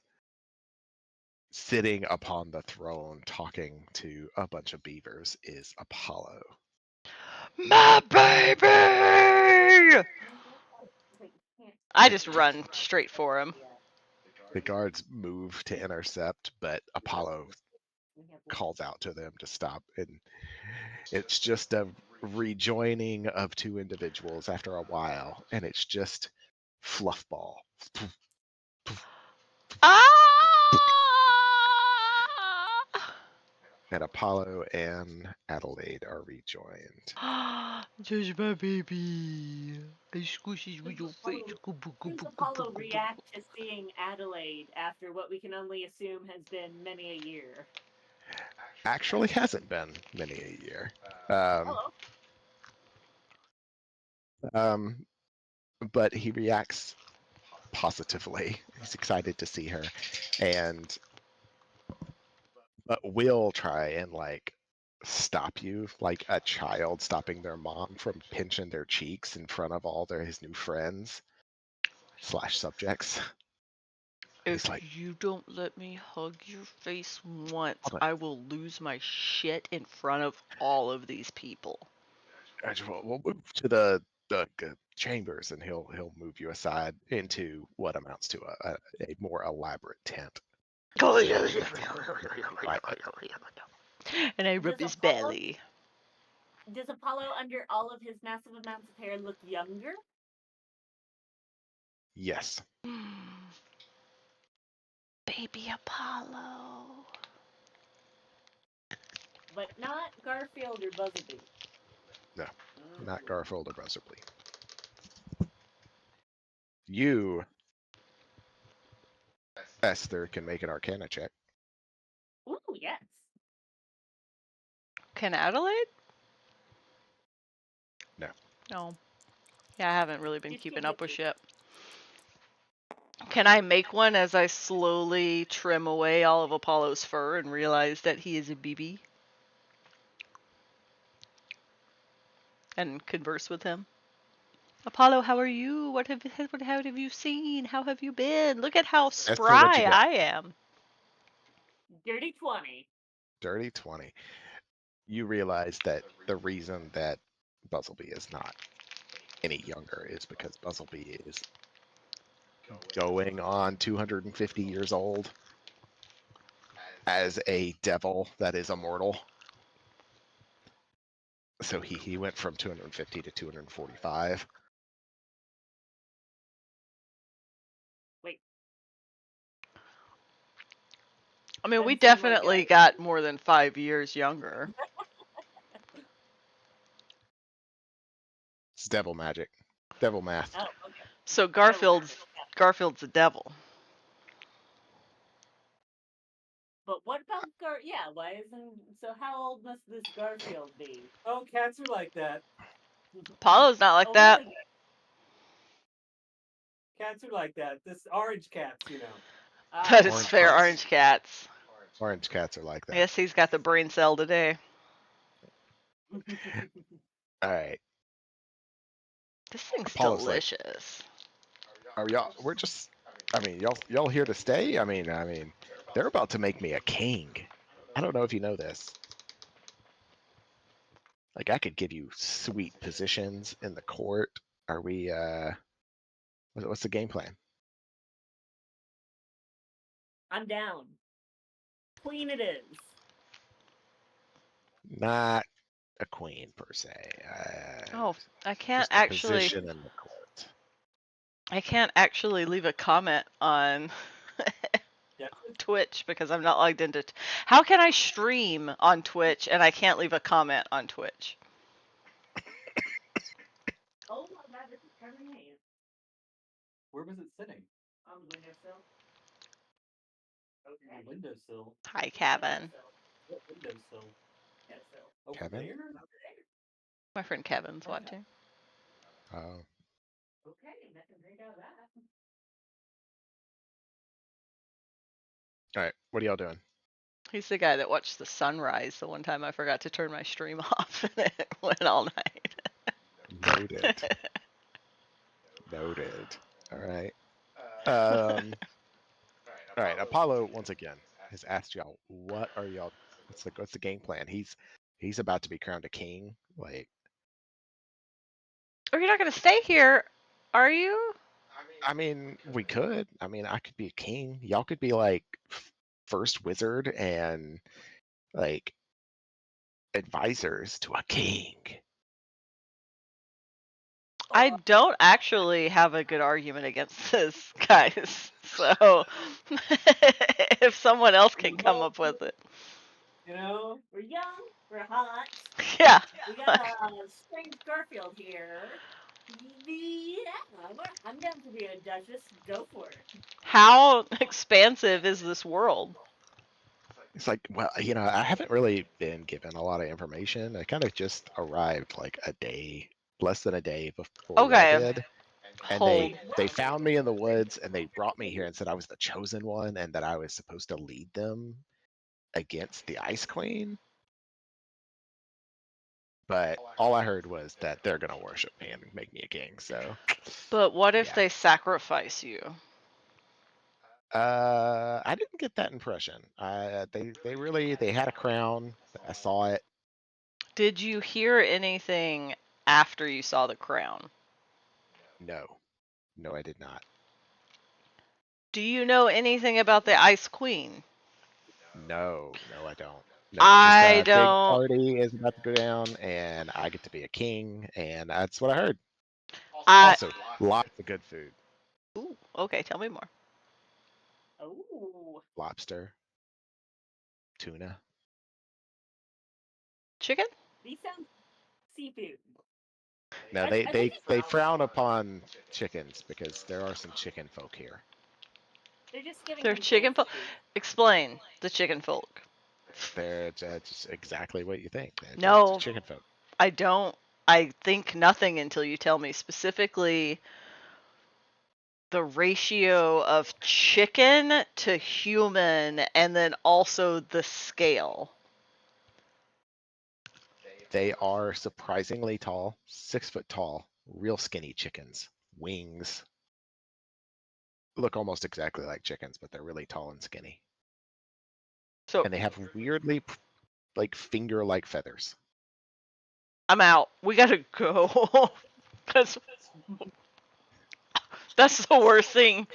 sitting upon the throne talking to a bunch of beavers is Apollo. My baby! I just run straight for him. The guards move to intercept, but Apollo calls out to them to stop, and it's just a rejoining of two individuals after a while, and it's just fluffball. Ah! And Apollo and Adelaide are rejoined. Just my baby. I squishes with your face. How does Apollo react to seeing Adelaide after what we can only assume has been many a year? Actually hasn't been many a year. But he reacts positively. He's excited to see her, but will try and like stop you, like a child stopping their mom from pinching their cheeks in front of all his new friends / subjects. If He's like, you don't let me hug your face once, hold on, I will lose my shit in front of all of these people. we'll move to the chambers, and he'll move you aside into what amounts to a more elaborate tent. And I rub his belly. Does Apollo, under all of his massive amounts of hair, look younger? Yes. Baby Apollo. But not Garfield or Buzzarby. No, not Garfield or Buzzarby. You, Esther, can make an Arcana check. Ooh, yes. Can Adelaide? No. No. Yeah, I haven't really been Just keeping give up it with to- shit. Can I make one as I slowly trim away all of Apollo's fur and realize that he is a BB? And converse with him? Apollo, how are you? What have you seen? How have you been? Look at how Esther, what'd spry you get? I am. Dirty 20. Dirty 20. You realize that the reason that Buzzleby is not any younger is because Buzzleby is going on 250 years old as a devil that is immortal. So he went from 250 to 245. I mean, we And some more definitely guys- got more than 5 years younger. It's devil magic, devil math. Oh, okay. So Garfield's a devil. But what about yeah, why isn't so how old must this Garfield be? Oh, cats are like that. Apollo's not like Oh, that. really? Cats are like that. This orange cats, you know. That is Orange fair, cats. orange cats. Orange cats are like I that. guess he's got the brain cell today. All right. This thing's Apollo's like, delicious. are y'all? We're just. I mean, y'all here to stay? I mean, they're about to make me a king. I don't know if you know this. Like, I could give you sweet positions in the court. Are we? What's the game plan? I'm down. Queen it is. Not a queen per se. Oh, I can't just a actually. position in the court. I can't actually leave a comment on Twitch because I'm not logged into. How can I stream on Twitch and I can't leave a comment on Twitch? Oh my god, this is turning me. Where was it sitting? On the windowsill. On Okay. the windowsill. Hi, Kevin. What windowsill? Windowsill. Over Kevin? there? Over there. My friend Kevin's watching. Oh. Okay, nothing great out of that. All right. What are y'all doing? He's the guy that watched the sunrise the one time I forgot to turn my stream off and it went all night. Noted. Noted. All right. All right. Apollo once again has asked y'all, what are y'all? What's the game plan? He's about to be crowned a king. Like, Oh, you're not gonna stay here, are you? I mean, we could. I mean, I could be a king. Y'all could be like first wizard and like advisors to a king. I don't actually have a good argument against this, guys. So if someone else can come up with it. You know? We're young, we're hot. Yeah. We got a strange Garfield here. Yeah, I'm down to be a duchess. Go for it. How expansive is this world? It's like, well, I haven't really been given a lot of information. I kind of just arrived like less than a day before y'all Okay. did. And they found me in the woods and they brought me here and said I was the chosen one and that I was supposed to lead them against the Ice Queen. But all I heard was that they're gonna worship me and make me a king. So. But what if Yeah. they sacrifice you? I didn't get that impression. They had a crown. I saw it. Did you hear anything after you saw the crown? No, I did not. Do you know anything about the Ice Queen? No, I don't. No, I just a big don't. party is about to go down, and I get to be a king, and that's what I heard. I. Also, lots of good food: Ooh, okay, tell me more. Oh. lobster, tuna. Chicken? These sound seafood. No, they frown upon chickens because there are some chicken folk here. They're just giving They're him chicken folk. fancy food. Explain the chicken folk. They're just exactly what you think. They're No, just chicken folk. I don't. I think nothing until you tell me specifically the ratio of chicken to human and then also the scale. They are surprisingly tall, 6 foot tall, real skinny chickens. Wings. Look almost exactly like chickens, but they're really tall and skinny. So And they have weirdly like finger-like feathers. I'm out. We gotta go. That's the worst thing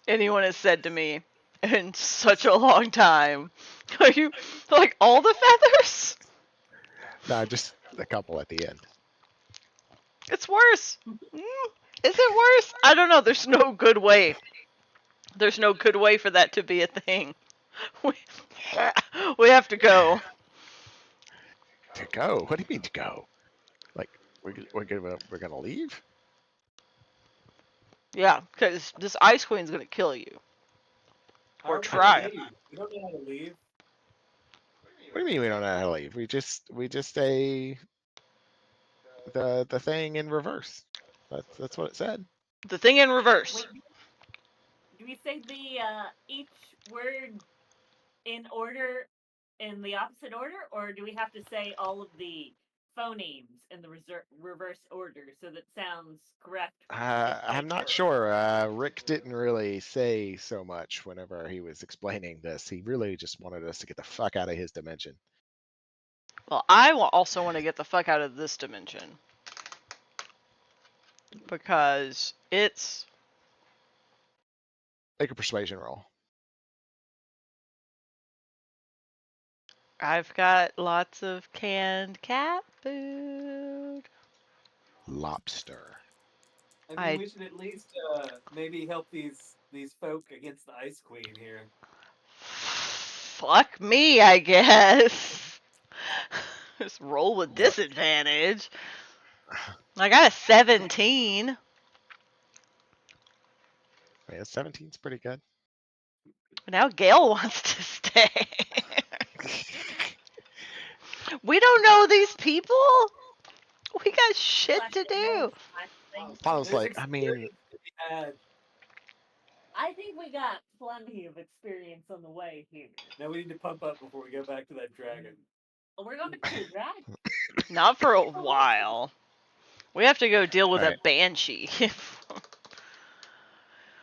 anyone has said to me in such a long time. Are you like all the feathers? No, just a couple at the end. It's worse. Is it worse? I don't know. There's no good way. There's no good way for that to be a thing. We have to go. To go? What do you mean to go? Like we're gonna leave? Yeah, because this Ice Queen's gonna kill you. How Or are we try. gonna leave? We don't know how to leave. What do you mean we don't know how to leave? We just say the thing in reverse. That's what it said. The thing in reverse. Wait, do we say the each word in order, in the opposite order, or do we have to say all of the phonemes in the reverse order so that sounds correct? I'm not sure. Rick didn't really say so much whenever he was explaining this. He really just wanted us to get the fuck out of his dimension. Well, I also want to get the fuck out of this dimension. Because it's... Make a persuasion roll. I've got lots of canned cat food. Lobster. I mean, we should at least maybe help these folk against the Ice Queen here. Fuck me, I guess. Just roll with disadvantage. I got a 17. Yeah, 17's pretty good. Now Gail wants to stay. We don't know these people. We got shit to do. I was There's like, I mean, experience to be had. I think we got plenty of experience on the way here. Now we need to pump up before we go back to that dragon. We're going to drag. Not for a while. We have to go deal with a Alright. banshee.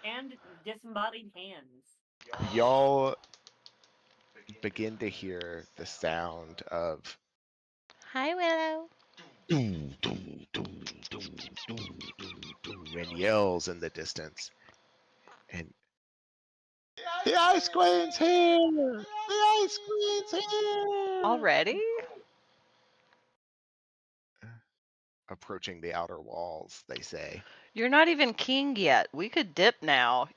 And disembodied hands. y'all begin to hear the sound of Hi, Willow. doom, doom, doom, doom, doom, doom, doom, and yells in the distance. And the Ice Queen's here! The Ice Queen's here! Already? Approaching the outer walls, they say. You're not even king yet. We could dip now.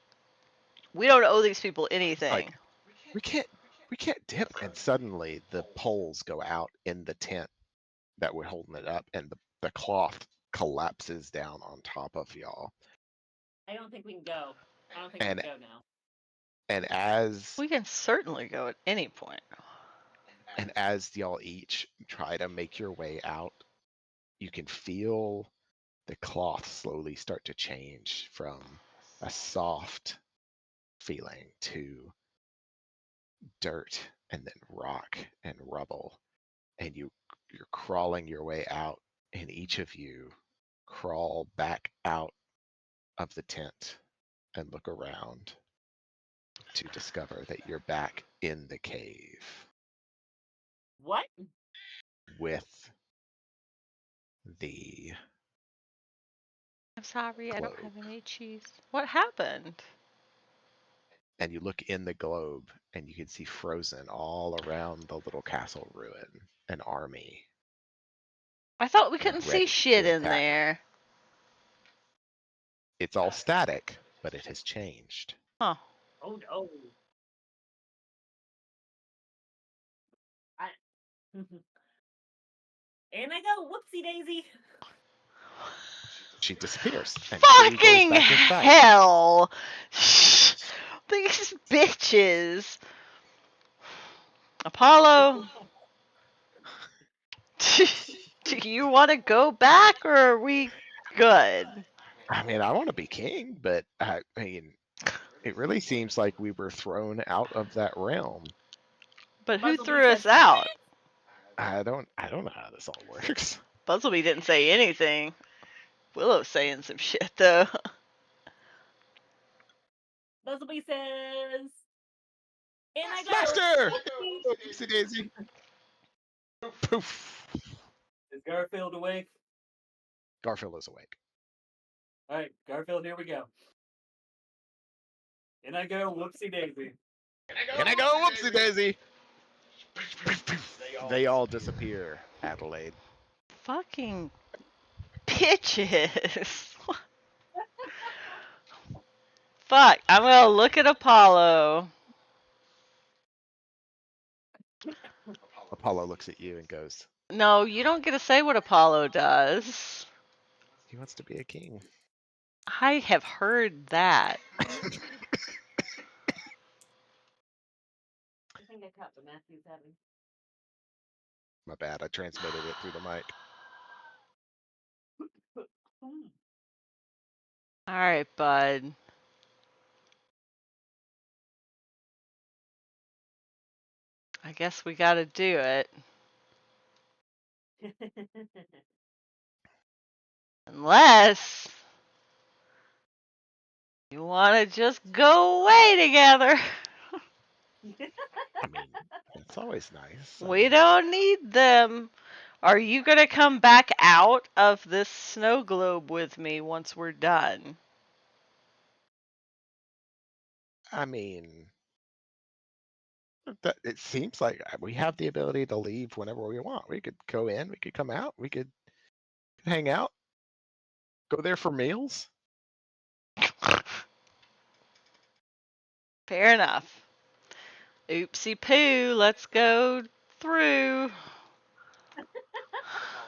We don't owe these people anything. Like, we can't dip. And suddenly the poles go out in the tent that we're holding it up, and the cloth collapses down on top of y'all. I don't think we can go. I don't think And- we can go now. And as We can certainly go at any point. y'all each try to make your way out, you can feel the cloth slowly start to change from a soft feeling to dirt and then rock and rubble. And you're crawling your way out, and each of you crawl back out of the tent and look around to discover that you're back in the cave What? with the I'm sorry, I don't globe. have any cheese. What happened? And you look in the globe and you can see frozen all around the little castle ruin an army I thought we couldn't see ready shit to in attack. there. It's all static, but it has changed. Huh. Oh no. I. And I go, whoopsie daisy. She disappears and Pooh goes Fucking back inside. hell! These bitches. Apollo, do you want to go back or are we good? I mean, I want to be king, but I mean, it really seems like we were thrown out of that realm. But who Buzzlebee threw us says, out? I don't know how this all works. Buzzlebee didn't say anything. Willow's saying some shit though. Buzzlebee says, and I go, Master! whoopsie. Oopsie daisy. Poof. Is Garfield awake? Garfield is awake. All right, Garfield, here we go. And I go, whoopsie daisy. Can I go? Whoopsie daisy. They all disappear, Adelaide. Fucking bitches. Fuck, I'm gonna look at Apollo. Apollo looks at you and goes, No, you don't get to say what Apollo does. he wants to be a king. I have heard that. I think I caught the Matthew's having. My bad, I transmitted it through the mic. Alright, bud. I guess we gotta do it. Unless you wanna just go away together. I mean, it's always nice. We don't need them. Are you gonna come back out of this snow globe with me once we're done? I mean, it seems like we have the ability to leave whenever we want. We could go in, we could come out, we could hang out, go there for meals. Fair enough. Oopsie poo, let's go through.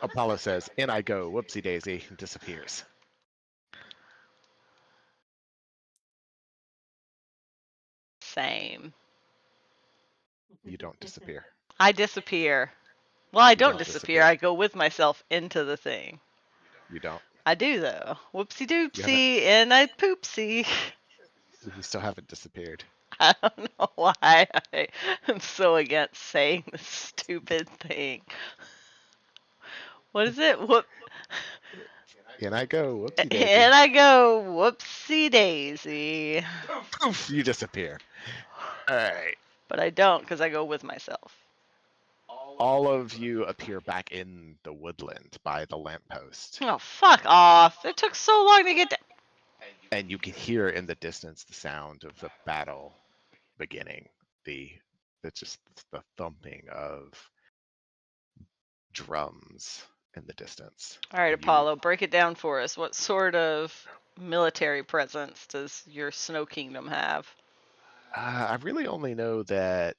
Apollo says, in I go, whoopsie daisy, and disappears. Same. You don't disappear. I disappear. Well, I don't don't disappear. disappear. I go with myself into the thing. You don't. I do though. Whoopsie You doopsie and I poopsie. You still haven't disappeared. I don't know why I am so against saying this stupid thing. What is it? Whoop. In I go, whoopsie daisy. And I go whoopsie daisy. Poof, you disappear. All right. But I don't because I go with myself. All of you appear back in the woodland by the lamppost. Oh, fuck off. It took so long to get to. And you can hear in the distance the sound of the battle beginning. It's just the thumping of drums in the distance. All right, You- Apollo, break it down for us. What sort of military presence does your Snow Kingdom have? I really only know that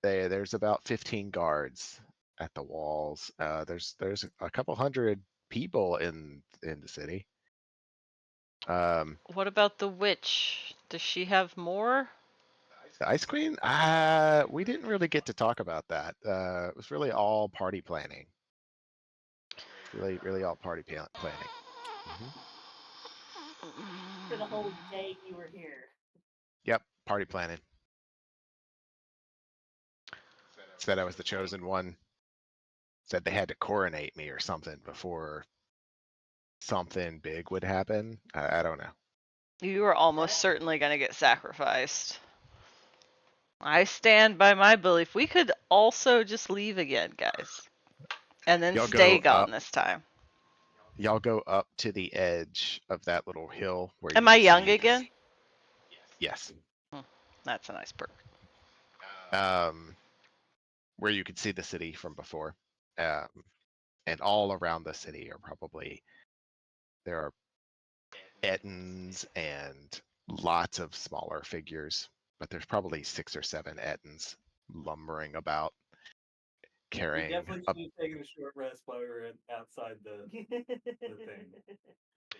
there's about 15 guards at the walls. There's a couple hundred people in the city. What about the witch? Does she have more? The Ice Queen? We didn't really get to talk about that. It was really all party planning. Really all party planning. For the whole day you were here. Yep, party planning. Said I was the chosen one. Said they had to coronate me or something before something big would happen. I don't know. You are almost certainly going to get sacrificed. I stand by my belief. We could also just leave again, guys. And then Y'all stay go gone up. this time. Y'all go up to the edge of that little hill where Am you I can young see again? Yes. That's a nice perk. Where you could see the city from before. And all around the city are probably there are Ettins and lots of smaller figures, but there's probably 6 or 7 Ettins lumbering about, We carrying definitely should have taken a short rest while we were outside the thing.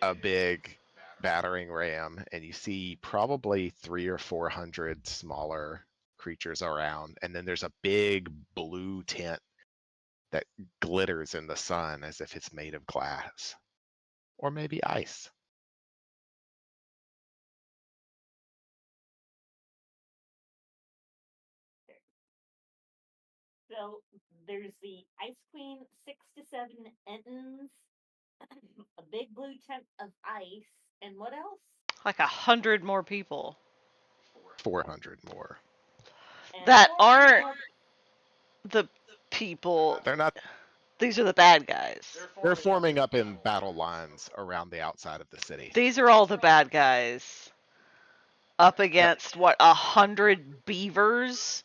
a big battering ram, and you see probably 300 or 400 smaller creatures around, and then there's a big blue tent that glitters in the sun as if it's made of glass or maybe ice. So there's the Ice Queen, 6 to 7 Entons, a big blue tent of ice, and what else? Like 100 more people 400 more. And that 400 aren't more. the people. They're not. These are the bad guys. They're forming up in battle lines around the outside of the city. These are all the bad guys. Up against, what, 100 beavers?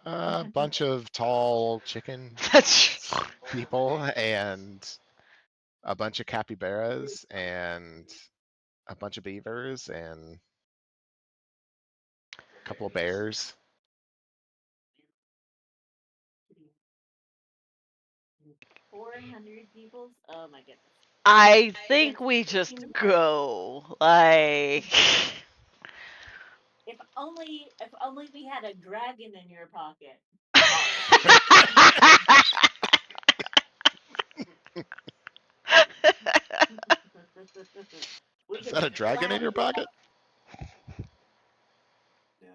A bunch of tall chicken That's people and a bunch of capybaras and a bunch of beavers and a couple of bears. 400 peoples? Oh my goodness. I think we just go. Like, If only we had a dragon in your pocket. Is that a dragon in your pocket? Yeah.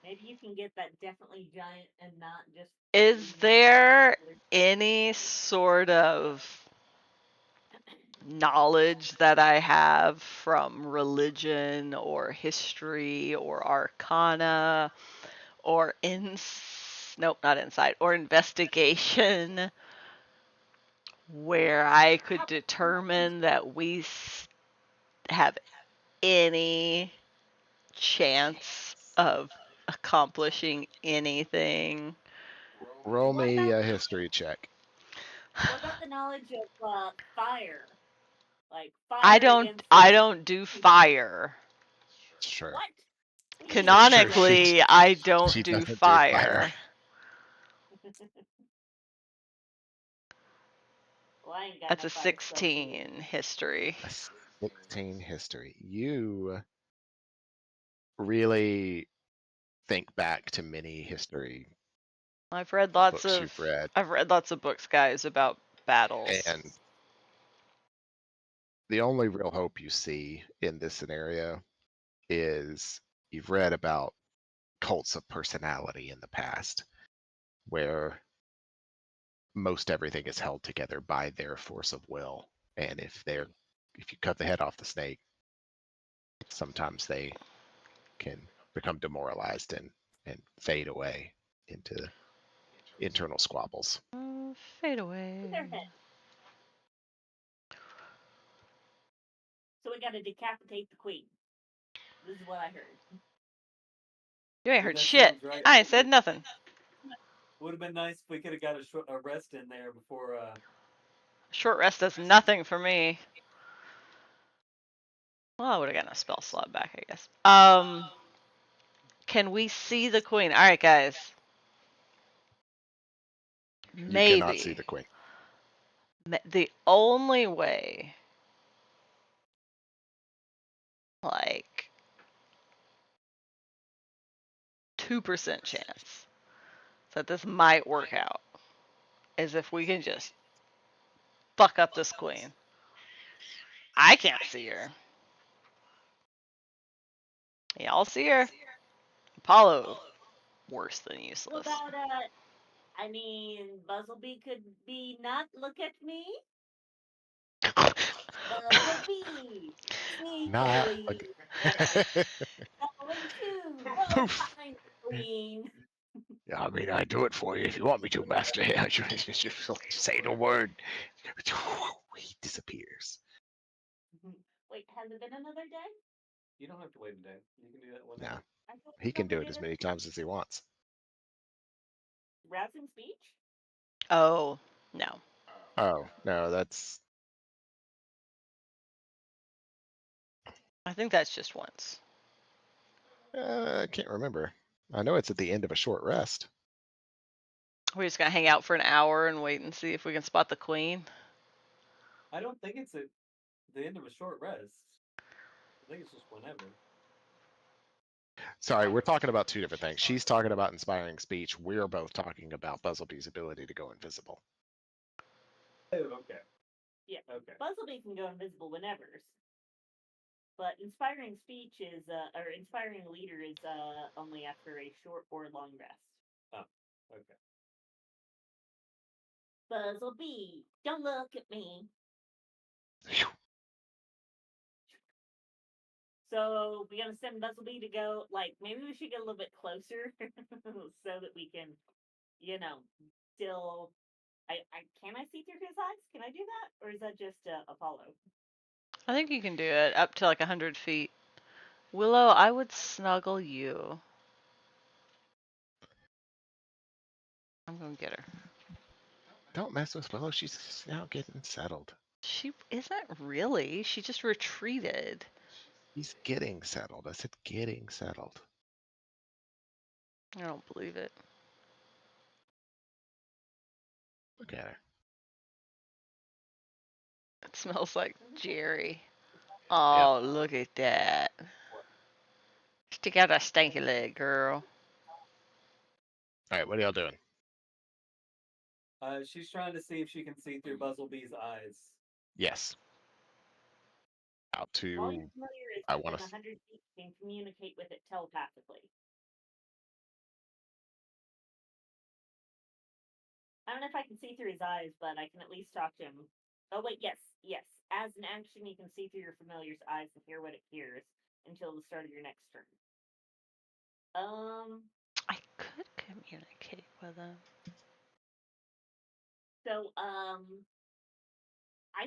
Maybe you can get that definitely giant and not just. is there any sort of knowledge that I have from religion or history or arcana or nope, not insight, or investigation where I could determine that we have any chance of accomplishing anything? Roll What me about a history check. what about the knowledge of fire? Like fire I against don't do fire. Sure. what? Canonically, I don't She do doesn't do fire. fire. Well, I ain't got That's no a fire spells either. 16 history. A 16 history. You really think back to many history I've read books you've read, lots of books, guys, about battles. and the only real hope you see in this scenario is you've read about cults of personality in the past where most everything is held together by their force of will, and if you cut the head off the snake, sometimes they can become demoralized and fade away into internal squabbles. Fade away. Their head. So we got to decapitate the queen. This is what I heard. You ain't heard That shit. sounds right. I ain't said nothing. Would have been nice if we could have got a rest in there before. Short rest does nothing for me. Well, I would have gotten a spell slot back, I guess. Can we see the queen? All right, guys. You cannot see the queen. The only way, like, 2% chance that this might work out is if we can just fuck up this queen. I can't see her. Y'all see her? Apollo, worse than How useless. about I mean, Buzzlebee could be not look at me. Buzzlebee, Not sneakily like going to go poof. find the queen. Yeah, I mean, I do it for you if you want me to, Master. Yeah, just say the word. He disappears. Wait, has it been another day? You don't have to wait a day. You can do that No, whenever. I thought he can do it as many times as he wants. Rousing speech? Oh, no. Oh no, that's I think that's just once. I can't remember. I know it's at the end of a short rest. We're just gonna hang out for an hour and wait and see if we can spot the queen. I don't think it's at the end of a short rest. I think it's just whenever. Sorry, we're talking about two different things. She's talking about inspiring speech. We're both talking about Buzzlebee's ability to go invisible. Oh, okay. Yeah. Okay. Buzzlebee can go invisible whenever. But inspiring speech is, or inspiring leader is only after a short or long rest. Oh, okay. Buzzlebee, don't look at me. Phew. So we're gonna send Buzzlebee to go. Like maybe we should get a little bit closer so that we can, still. I can I see through his eyes? Can I do that, or is that just Apollo? I think you can do it up to like 100 feet. Willow, I would snuggle you. I'm gonna get her. Don't mess with Willow. She's now getting settled. She isn't really. She just retreated. He's getting settled. I said getting settled. I don't believe it. Look at her. It smells like Jerry. Oh, look at that. Stick out a stanky leg, girl. All right, what are y'all doing? She's trying to see if she can see through Buzzlebee's eyes. Yes. Out While your to. familiar is I within want to. 100 feet, you can communicate with it telepathically. I don't know if I can see through his eyes, but I can at least talk to him. Oh wait, yes. As an action, you can see through your familiar's eyes and hear what it hears until the start of your next turn. I could communicate with him. So, I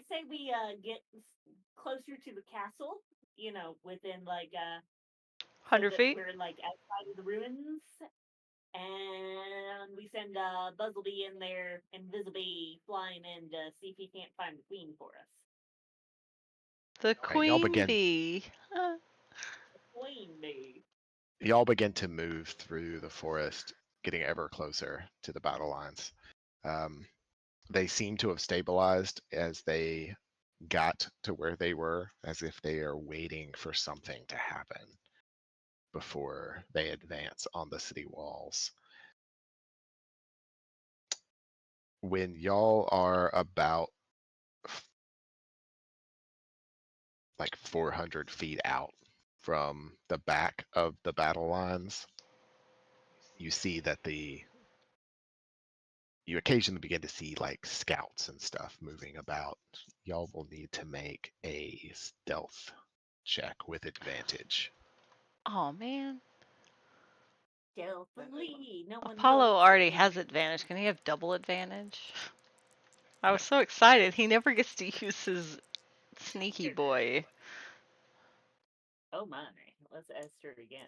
say we get closer to the castle. Within like 100 feet? we're like outside of the ruins, and we send Buzzlebee in there, Invisibly flying in to see if he can't find the queen for us. The Right, y'all queen begin. bee. Queen bee. Y'all begin to move through the forest, getting ever closer to the battle lines. They seem to have stabilized as they got to where they were, as if they are waiting for something to happen before they advance on the city walls. When y'all are about like 400 feet out from the back of the battle lines, you see that you occasionally begin to see like scouts and stuff moving about. Y'all will need to make a stealth check with advantage. Oh man. Stealthily. No one Apollo looks at already me. has advantage. Can he have double advantage? I was so excited. He never gets to use his sneaky boy. Oh my. Let's Esther again.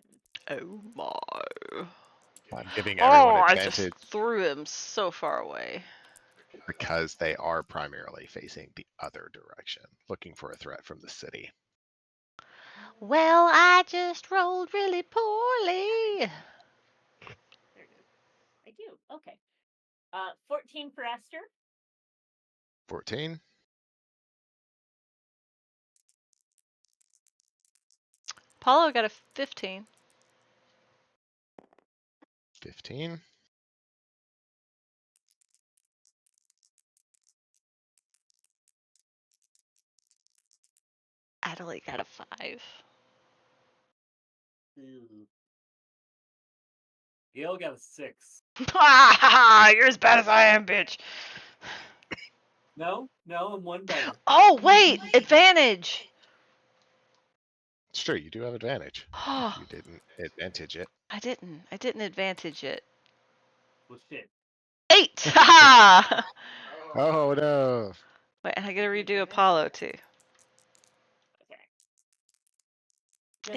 Oh my. I'm giving Oh, everyone I just advantage threw him so far away. because they are primarily facing the other direction, looking for a threat from the city. Well, I just rolled really poorly. There it is. I do. Okay. 14 for Esther. 14. Apollo got a 15. 15. Adelaide got a 5. Ooh. Gail got a 6. You're as bad as I am, bitch. No, I'm one better. Oh, wait! Advantage! It's true, you do have advantage. Oh, You didn't advantage it. I didn't advantage it. Well, shit. 8! Haha! Oh no. Wait, and I gotta redo Apollo too. Okay.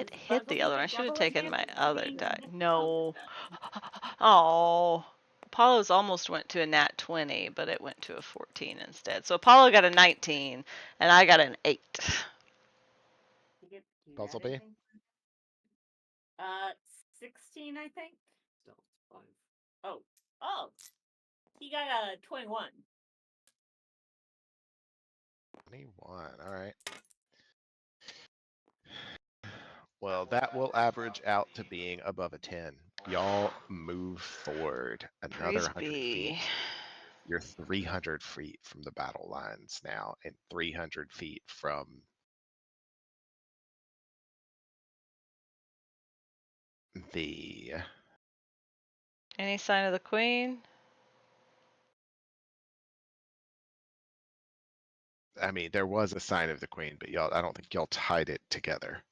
It Does hit the Bumblebee other one. I get should have double taken my advantage for other being die. in it? No. Oh. Apollo's almost went to a nat 20, but it went to a 14 instead. So Apollo got a 19, and I got an 8. You get to do that, Puzzle B? I think. 16, I think. Stealth 5. Oh, he got a 21. 21. All right. Well, that will average out to being above a 10. Y'all move forward another Praise 100 feet. be. You're 300 feet from the battle lines now, and 300 feet from the. Any sign of the queen? I mean, there was a sign of the queen, but I don't think y'all tied it together.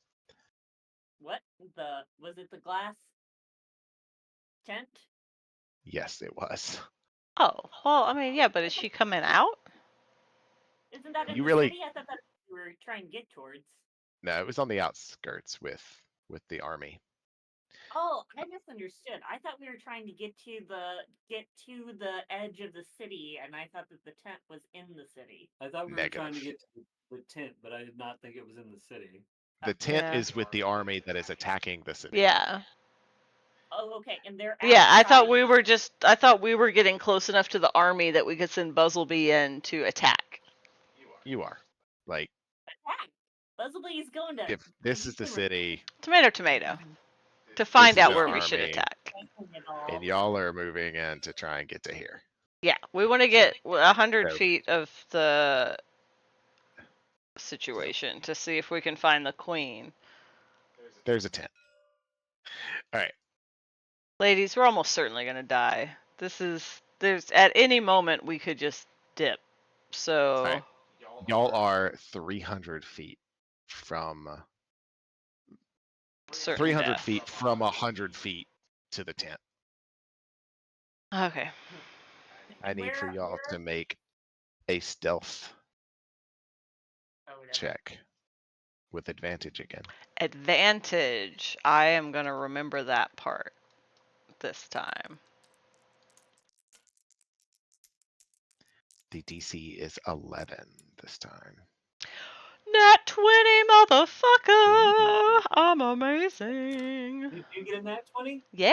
What? Was it the glass tent? Yes, it was. Oh, well, I mean, yeah, but is she coming out? Isn't that in You the really- city? I thought that's what we were trying to get towards. No, it was on the outskirts with the army. Oh, I misunderstood. I thought we were trying to get to the edge of the city, and I thought that the tent was in the city. I thought we were trying to Negative. get to the tent, but I did not think it was in the city. The tent Yeah. is with the army that is attacking the city. Yeah. Oh, okay. And they're Yeah, I thought outside. I thought we were getting close enough to the army that we could send Buzzlebee in to attack. You are. Like, Attack. Buzzlebee is going to. if this is the city, Tomato, tomato. To this find is out the where we should army, attack. and y'all are moving in to try and get to here. Yeah, we want to get 100 So- feet of the situation to see if we can find the queen. There's a tent. All right. Ladies, we're almost certainly going to die. There's at any moment we could just dip. So, All right. Y'all are 300 feet from 300 death. feet from 100 feet to the tent. Okay. I need for y'all to make a stealth check with advantage again. Advantage. I am going to remember that part this time. The DC is 11 this time. Nat 20, motherfucker! I'm amazing. Did you get a nat 20? Yeah.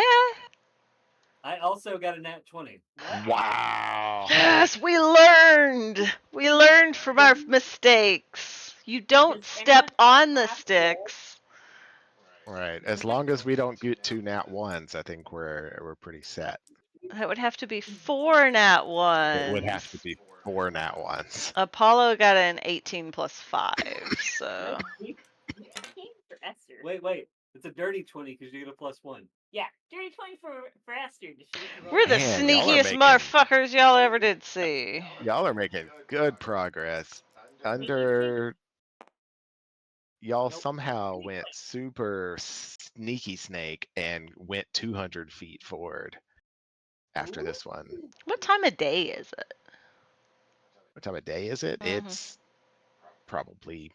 I also got a nat 20. Wow. Yes, we learned. We learned from our mistakes. You don't Does step anyone on the have to roll? sticks. Right. As long as we don't get 2 nat 1s, I think we're pretty set. That would have to be 4 nat 1s. It would have to be 4 nat 1s. Apollo got an 18 plus 5, so. For Esther. Wait. It's a dirty 20 because you get a +1. Yeah, dirty 20 for Esther. Does she get to roll We're the Man, y'all are sneakiest making- motherfuckers y'all ever did see. Y'all are making good progress. Under y'all somehow went super sneaky snake and went 200 feet forward after this one. What time of day is it? What time of day is it? Mhm. It's probably,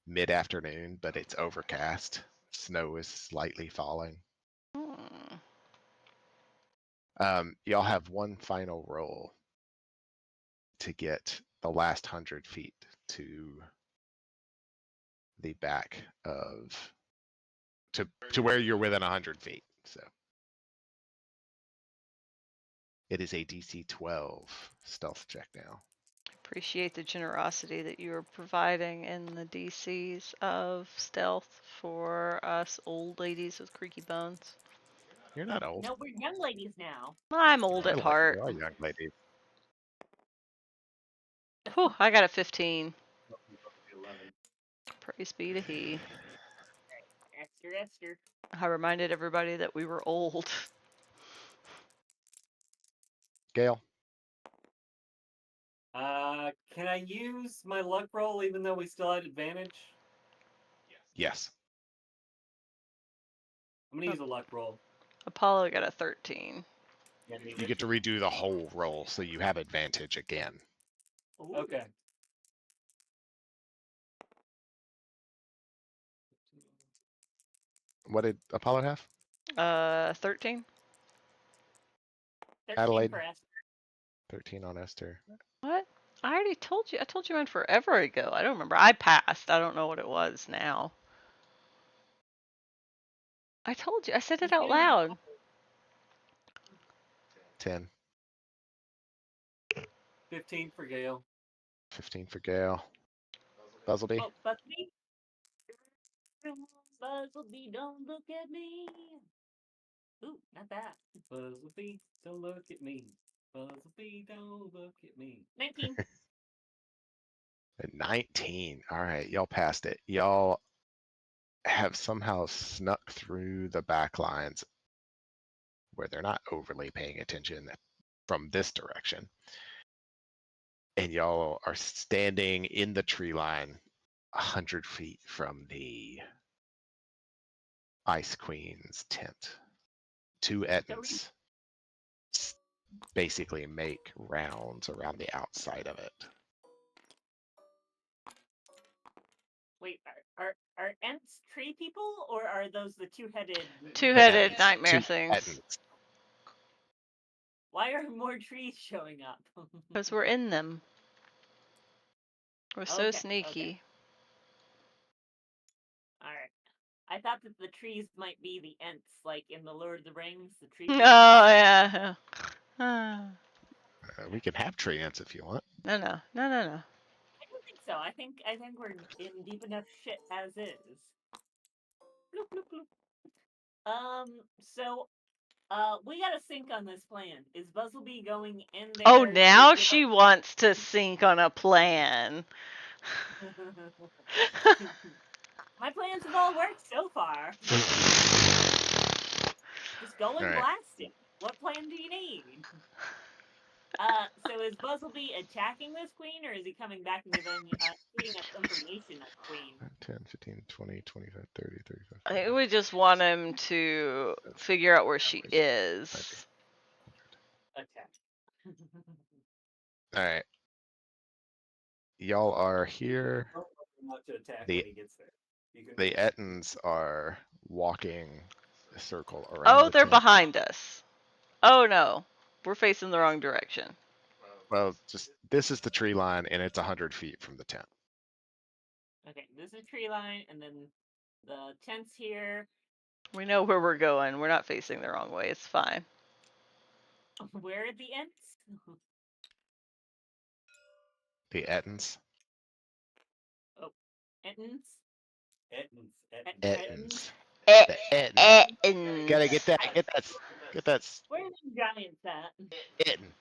mid-afternoon, but it's overcast. Snow is slightly falling. Y'all have one final roll to get the last 100 feet to the back of to where you're within 100 feet. So it is a DC 12 stealth check now. Appreciate the generosity that you are providing in the DCs of stealth for us old ladies with creaky bones. You're not old. No, we're young ladies now. I'm old at You're heart. You are young ladies. Whew, I got a 15. Praise be to He. Esther. I reminded everybody that we were old. Gale. Can I use my luck roll even though we still had advantage? Yes. I'm gonna use a luck roll. Apollo got a 13. Yeah, me You get to redo the whole roll, so you have advantage again. Ooh. Okay. What did Apollo have? 13. 13 Adelaide. for Esther. 13 on Esther. What? I already told you. I told you mine forever ago. I don't remember. I passed. I don't know what it was now. I told you. I said it out loud. 10. 15 for Gale. 15 for Gale. Buzzleby. Oh, Buzzleby. Buzzleby, don't look at me. Ooh, not bad. Buzzleby, don't look at me. Buzzleby, don't look at me. 19. 19. All right, y'all passed it. Y'all have somehow snuck through the back lines where they're not overly paying attention from this direction. And y'all are standing in the tree line 100 feet from the Ice Queen's tent. Two Ettins basically make rounds around the outside of it. Wait, are Ents tree people, or are those the two-headed? Two-headed Ettins. nightmare Two things. Ettins. Why are more trees showing up? Because we're in them. We're so Okay, sneaky. okay. All right. I thought that the trees might be the Ents, like in the Lord of the Rings, the tree Oh people. yeah. We can have tree ants if you want. No. I don't think so. I think we're in deep enough shit as is. Bloop, bloop, bloop. So we got to sync on this plan. Is Buzzleby going in there? Oh, now to give she us- wants to sync on a plan. My plans have all worked so far. Just go and All right. blast it. What plan do you need? So is Buzzleby attacking this queen, or is he coming back and feeding us information on Queen? 10, 15, 20, 25, 30, 35. I think we just want him to figure out where she is. Okay. All right. Y'all are here. Not to attack The- when he gets there. You can The Ettins are walking a circle around Oh, the they're tent. behind us. Oh no, we're facing the wrong direction. Well, just this is the tree line, and it's 100 feet from the tent. Okay, this is tree line, and then the tent's here. We know where we're going. We're not facing the wrong way. It's fine. Where are the Ents? The Ettins. Entons? Ettins. Ettins. Eh, The Ettin. Ettins. Gotta get that. Get that. Where are the giants at? Ettin.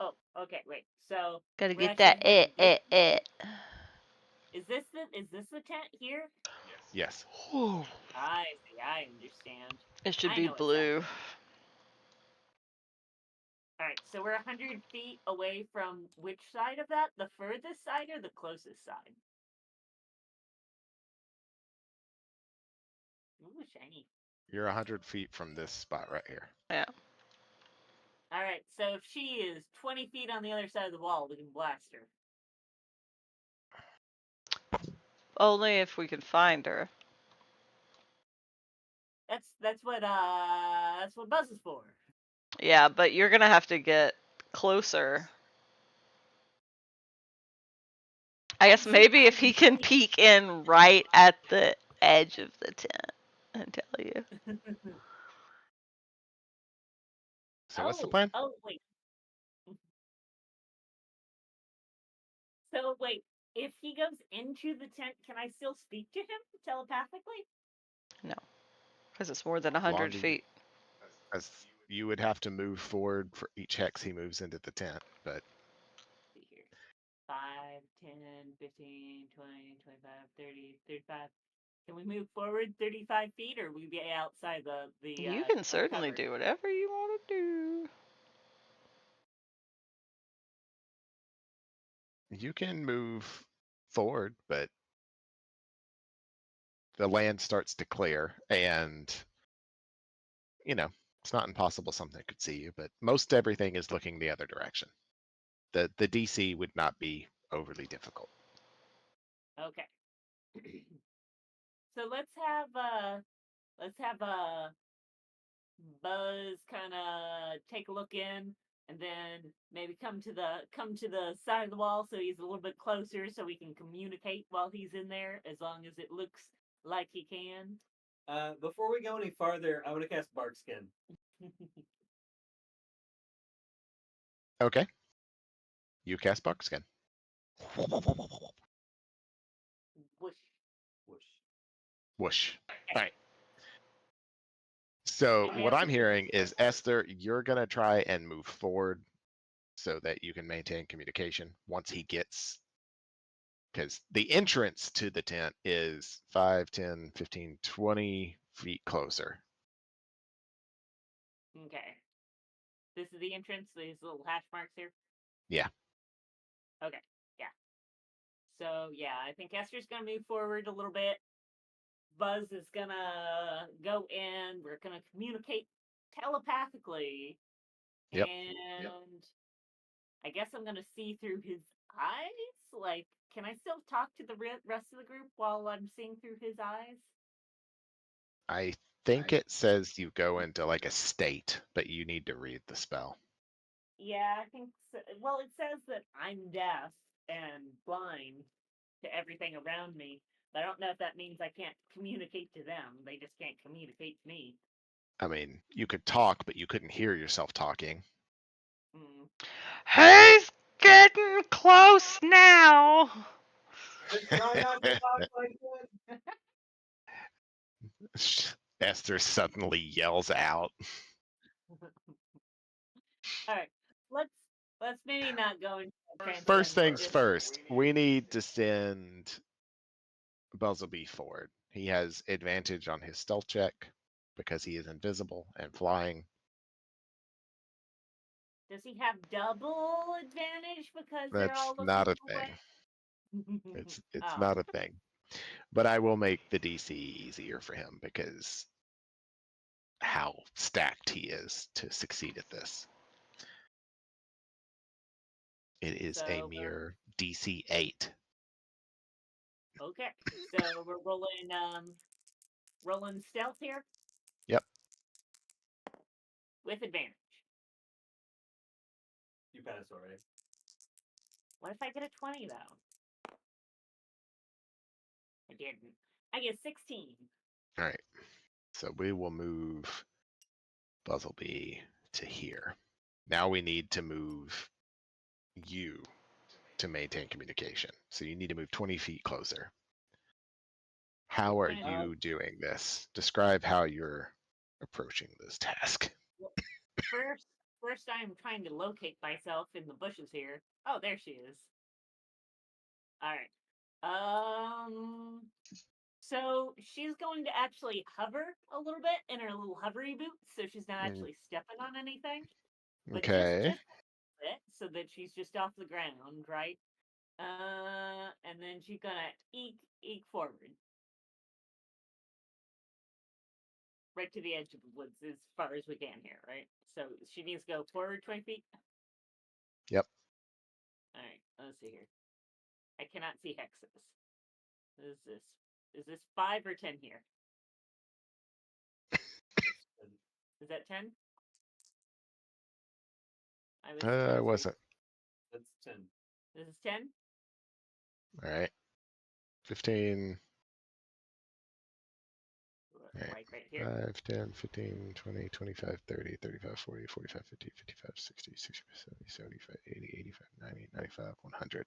Oh, okay, wait. So Gotta we're get that. actually is this the tent here? Yes. I see. I understand. It should I be know what's blue. All right, so we're 100 feet away from which side of that? The furthest side or the closest side? Ooh, shiny. You're 100 feet from this spot right here. Yeah. All right, so if she is 20 feet on the other side of the wall, we can blast her. Only if we can find her. That's what Buzz is for. Yeah, but you're gonna have to get closer. I guess maybe if he can peek in right at the edge of the tent and tell you. So what's the plan? Oh, wait. So wait, if he goes into the tent, can I still speak to him telepathically? No, because it's more than As long 100 as- feet. As you would have to move forward for each hex he moves into the tent, but Let's see here. 5, 10, 15, 20, 25, 30, 35. Can we move forward 35 feet, or we be outside the You can certainly cover? do whatever you want to do. You can move forward, but the land starts to clear, and it's not impossible something could see you, but most everything is looking the other direction. The DC would not be overly difficult. Okay. So let's have Buzz kind of take a look in, and then maybe come to the side of the wall so he's a little bit closer, so we can communicate while he's in there, as long as it looks like he can. Before we go any farther, I want to cast Bark Skin. Okay. You cast Buckskin. Whoosh. Whoosh. Whoosh. All right. So And we what also I'm hearing is, Esther, you're going to try and move forward so that you can maintain communication once he gets, because the entrance to the tent is 5, 10, 15, 20 feet closer. Okay. This is the entrance, these little hash marks here? Yeah. Okay, yeah. So, yeah, I think Esther's gonna move forward a little bit. Buzz is gonna go in. We're gonna communicate telepathically. Yep. And I guess I'm gonna see through his eyes? Like, can I still talk to the rest of the group while I'm seeing through his eyes? I think it says you go into like a state, but you need to read the spell. Yeah, I think so. Well, it says that I'm deaf and blind to everything around me, but I don't know if that means I can't communicate to them. They just can't communicate to me. I mean, you could talk, but you couldn't hear yourself talking. Mm. He's getting close now. Just try not to talk like that. Esther suddenly yells out. All right, let's maybe not go into First things transcendent. first, we need to send Buzzleby forward. He has advantage on his stealth check because he is invisible and flying. Does he have double advantage because they're That's all looking not a away? thing. It's Oh. not a thing. But I will make the DC easier for him because how stacked he is to succeed at this. It is a So, mere DC 8. okay, so we're rolling stealth here. Yep. With advantage. You passed already. What if I get a 20 though? I didn't. I get 16. All right. So we will move Buzzleby to here. Now we need to move you to maintain communication. So you need to move 20 feet closer. How are you doing this? Describe how you're approaching this task. First I'm trying to locate myself in the bushes here. Oh, there she is. All right. So she's going to actually hover a little bit in her little hovery boots, so she's not actually stepping on anything. But Okay. just a bit, so that she's just off the ground, right? And then she's gonna eke forward. Right to the edge of the woods as far as we can here, right? So she needs to go forward 20 feet? Yep. Alright, let's see here. I cannot see hexes. What is this? Is this 5 or 10 here? Is that 10? I wasn't. That's 10. This is 10? All right. 15. Right here. 5, 10, 15, 20, 25, 30, 35, 40, 45, 50, 55, 60, 60, 70, 75, 80, 85, 90, 95, 100.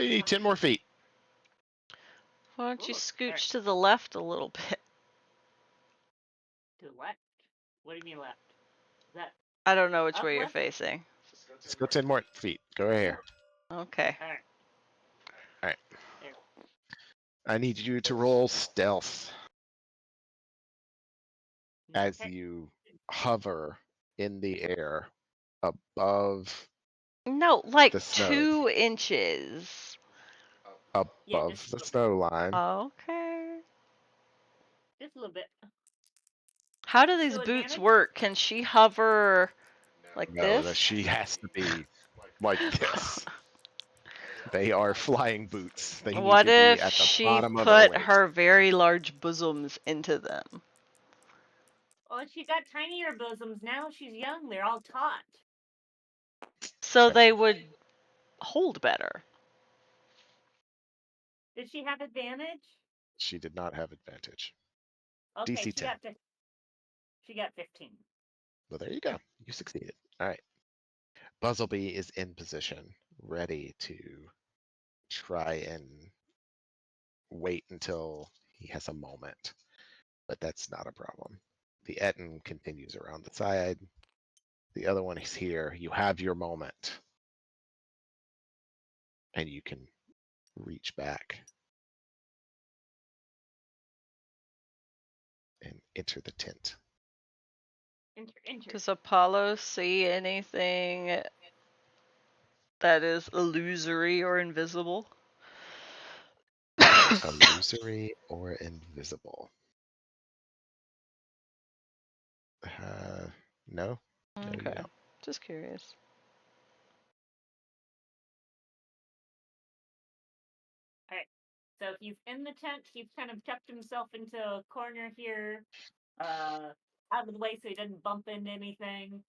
You need 10 more feet. Why don't you Ooh, scooch alright. to the left a little bit? To the left? What do you mean left? Is that I don't know which up way you're left? facing. Let's go 10 more feet. Go here. Okay. Alright. Alright. There. I need you to roll stealth as Okay. you hover in the air above No, like the snow. 2 inches. Yeah, Above just a the little snow line. Okay. Just a little bit. How do these So boots advantage? work? Can she hover like No, this? she has to be like this. They are flying boots. They need What to be if at the she bottom of her put waist. her very large bosoms into them? Oh, she got tinier bosoms now. She's young. They're all taut. So they would hold better. Did she have advantage? She did not have advantage. Okay, DC 10. She got 15. Well, there you go. You succeeded. All right. Buzzleby is in position, ready to try and wait until he has a moment. But that's not a problem. The Etten continues around the side. The other one is here. You have your moment. And you can reach back and enter the tent. Enter. Does Apollo see anything that is illusory or invisible? Illusory or invisible? No. No, you Okay. don't. Just curious. All right. So he's in the tent. He's kind of tucked himself into a corner here, out of the way so he doesn't bump into anything.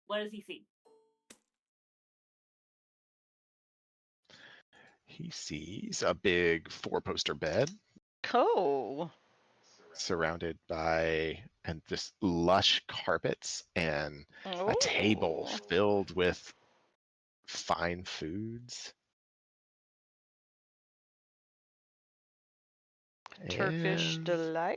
What does he see? He sees a big 4-poster bed Cool. surrounded by and just lush carpets and a table Ooh. filled with fine foods. Turkish And delight.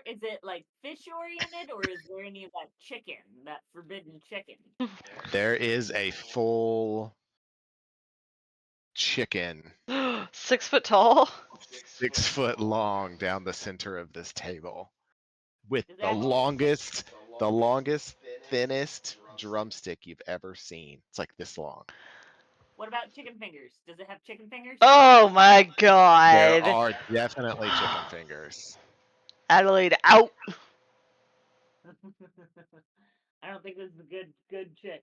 Is it like fish oriented, or is there any of that chicken, that forbidden chicken? there is a full chicken 6 foot tall. 6 foot long down the center of this table with Does it the have longest, thinnest drumstick you've ever seen. It's like this long. What about chicken fingers? Does it have chicken fingers? Oh my There god. are definitely chicken fingers. Adelaide out. I don't think this is a good chick.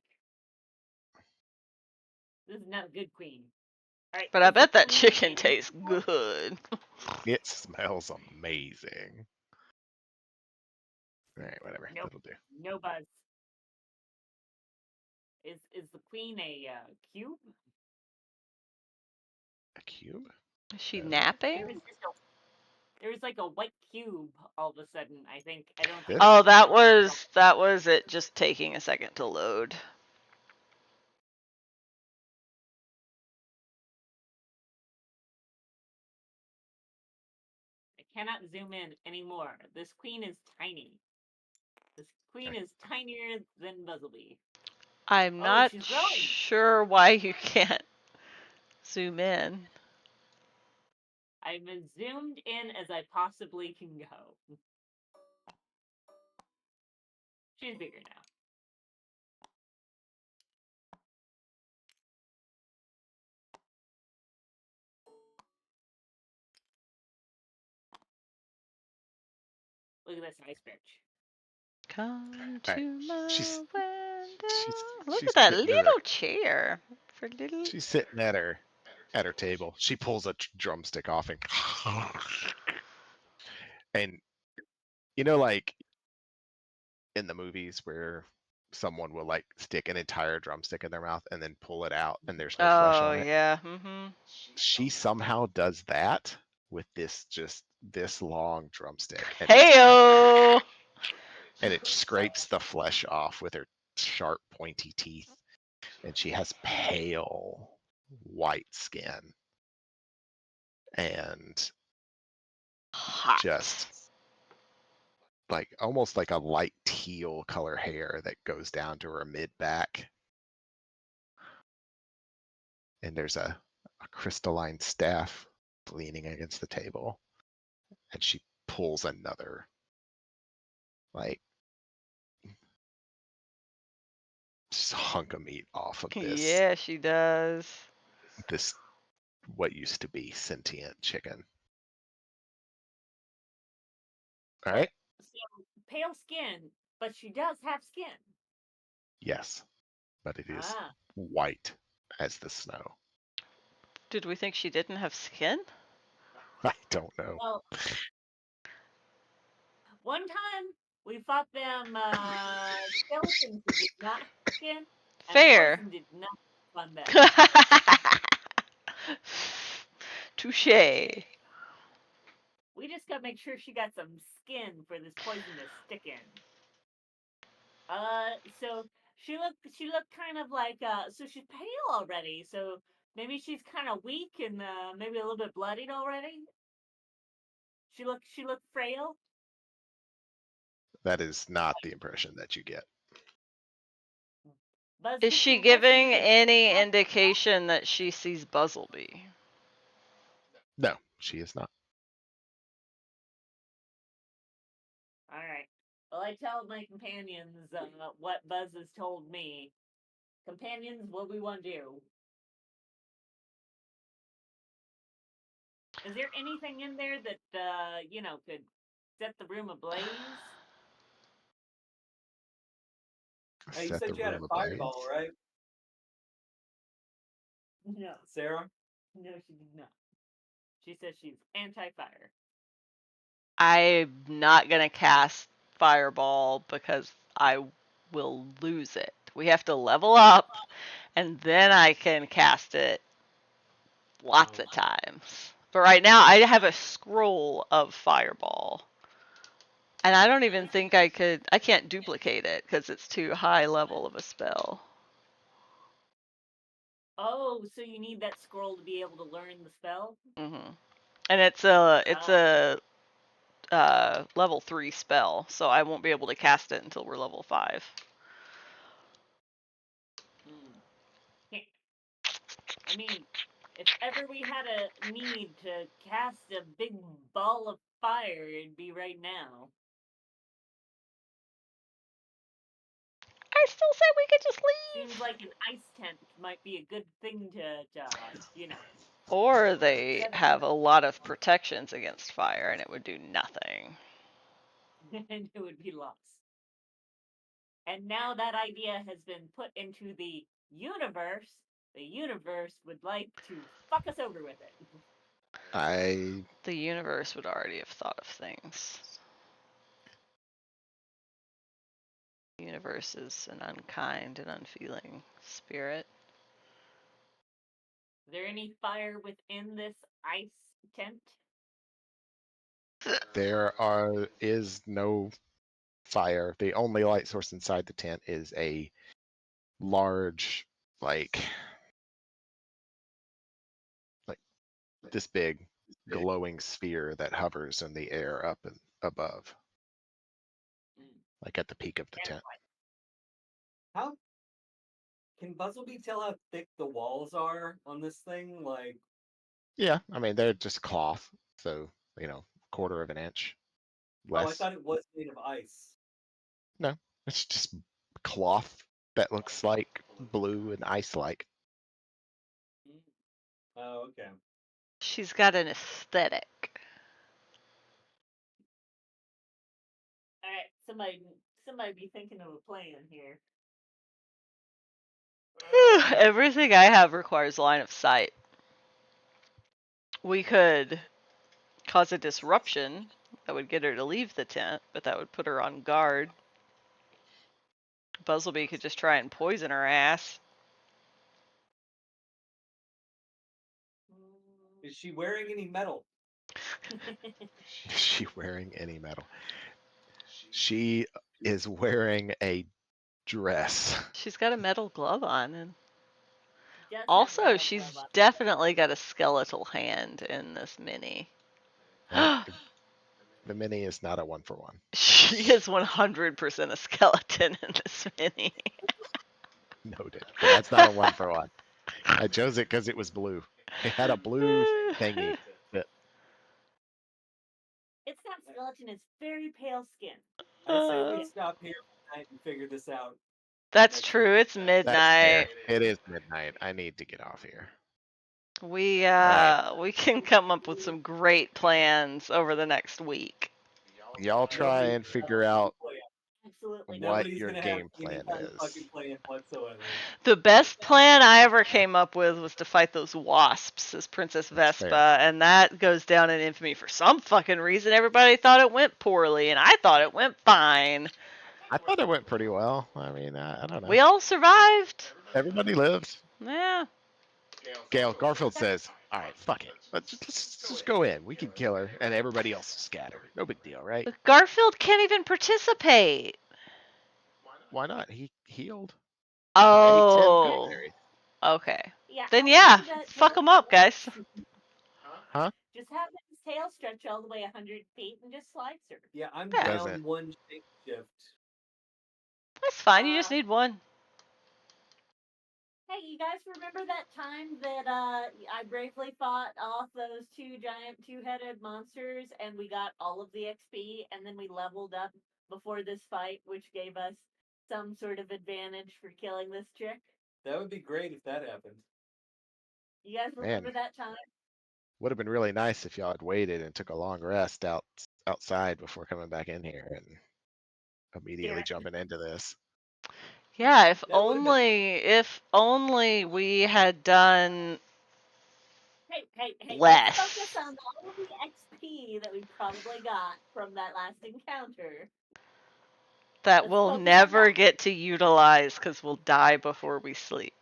This is not a good queen. All right. But I is the bet that queen chicken tastes invisible? good. It smells amazing. All right, whatever. Nope. That'll do. No buzz. Is the queen a cube? A cube? Is she No. napping? There was like a white cube all of a sudden. I think I don't. This? Oh, that was it just taking a second to load. I cannot zoom in anymore. This queen is tiny. This queen is tinier than Buzzleby. I'm Oh, not she's growing. sure why you can't zoom in. I'm as zoomed in as I possibly can go. She's bigger now. Look at this nice bitch. Come All right. to my She's window. Look she's at that sitting little chair for little. she's sitting at her table. She pulls a drumstick off and you know, like in the movies where someone will like stick an entire drumstick in their mouth and then pull it out and there's no flesh Oh on it. yeah. Mm-hmm. She somehow does that with this long drumstick. And Heyo. it scrapes the flesh off with her sharp, pointy teeth. And she has pale white skin and Hot. just like almost like a light teal color hair that goes down to her mid back. And there's a a crystalline staff leaning against the table, and she pulls another, like, just hunk of meat off of Yeah, she does. this what used to be sentient chicken. All right. So pale skin, but she does have skin. Yes, but it is Ah, white as the snow. Did we think she didn't have skin? I don't know. well, one time we fought them skeletons that did not have skin, and Fair. poison did not on them. Touche. We just gotta make sure she got some skin for this poison to stick in. So she looked kind of like so she's pale already. So maybe she's kind of weak and maybe a little bit bloodied already. She looked frail. That is not the impression that you get. Buzz Is gets she the impression giving that any indication that she sees Buzzleby? No, she is not. All right. Well, I tell my companions what Buzz has told me. Companions, what we want to do? Is there anything in there that could set the room ablaze? Hey, you Set said the you had a room fireball, ablaze. right, No, Sarah? no, she did not. She says she's anti-fire. I'm not gonna cast Fireball because I will lose it. We have to level up, and then I can cast it lots of times. But right now, I have a scroll of Fireball. And I don't even think I can't duplicate it because it's too high level of a spell. Oh, so you need that scroll to be able to learn the spell? Hmm. And it's a level 3 spell, so I won't be able to cast it until we're level 5. I mean, if ever we had a need to cast a big ball of fire, it'd be right now. I still say we could just leave. Seems like an ice tent might be a good thing to Or they set have up. a lot of protections against fire and it would do nothing. And it would be lost. And now that idea has been put into the universe would like to fuck us over with it. The universe would already have thought of things. The universe is an unkind and unfeeling spirit. Is there any fire within this ice tent? There is no fire. The only light source inside the tent is a large, like this big glowing sphere that hovers in the air up and above, like at the peak of the tent. How can Buzzleby tell how thick the walls are on this thing? Like, Yeah, I mean they're just cloth, so quarter of an inch less. oh, I thought it was made of ice. No, it's just cloth that looks like blue and ice-like. Oh, okay. She's got an aesthetic. Alright, somebody be thinking of a plan here. Everything I have requires line of sight. We could cause a disruption that would get her to leave the tent, but that would put her on guard. Buzzleby could just try and poison her ass. Is she wearing any metal? Is she wearing any metal? She is wearing a dress. She's got a metal glove on, and Does have also metal she's glove on. definitely got a skeletal hand in this mini. The mini is not a 1-for-1. She is 100% a skeleton in this mini. Noted. But that's not a 1-for-1. I chose it because it was blue. It had a blue thingy. That, It's not skeleton, it's very pale skin. I say we stop here for the night and figure this out. That's Next true. week. It's that's midnight. fair. It is midnight. I need to get off here. We right. we can come up with some great plans over the next week. Y'all try and figure out Absolutely. what Nobody's your gonna have game any plan kind of is. fucking plan whatsoever. The best plan I ever came up with was to fight those wasps as Princess That's Vespa, fair. and that goes down in infamy for some fucking reason. Everybody thought it went poorly, and I thought it went fine. I thought it went pretty well. I mean, I don't know. We all survived. Everybody lived. Yeah. Gail Garfield says, "All right, fuck it. Let's just go in. We can kill her, and everybody else is scattered. No big deal, right? But Garfield can't even participate. Why not? He healed. I need 10 Oh. berries. Okay. Yeah. Then how yeah, does that fuck tail them up, guys. Huh? Just have his tail stretch all the way 100 feet and just slides her. Yeah, I'm Yeah. down Doesn't. one shape shift. That's fine. You just need one. Hey, you guys remember that time that I bravely fought off those two giant two-headed monsters and we got all of the XP and then we leveled up before this fight, which gave us some sort of advantage for killing this chick? That would be great if that happened. You guys remember Man, that time? would have been really nice if y'all had waited and took a long rest outside before coming back in here and immediately Yeah. jumping into this. Yeah, if That would've been- only we had done Hey, less. let's focus on all of the XP that we probably got from that last encounter. that Let's we'll focus on never that. get to utilize because we'll die before we sleep.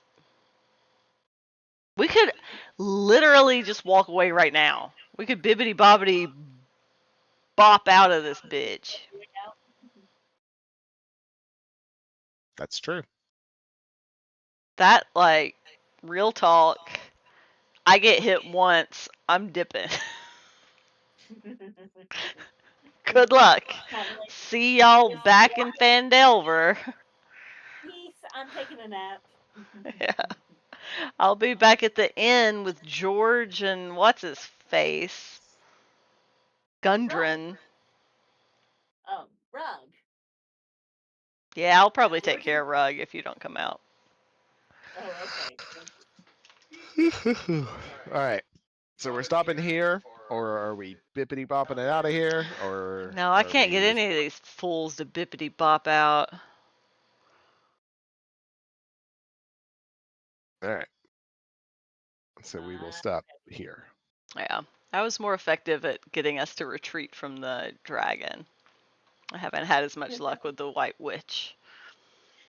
We could literally just walk away right now. We could bibbity bobbity bop out of this bitch. That's true. That, like, real talk. I get hit once, I'm dipping. Good luck. See y'all back in Fandelver. Peace, I'm taking a nap. Yeah. I'll be back at the inn with George and what's his face? Gundren. Oh, Rug. Yeah, I'll probably take care of Rug if you don't come out. Oh, okay. All right. So we're stopping here, or are we bippity bopping it out of here, or No, I are can't get we- any of these fools to bippity bop out. All right. So we will stop here. Yeah, I was more effective at getting us to retreat from the dragon. I haven't had as much luck with the White Witch.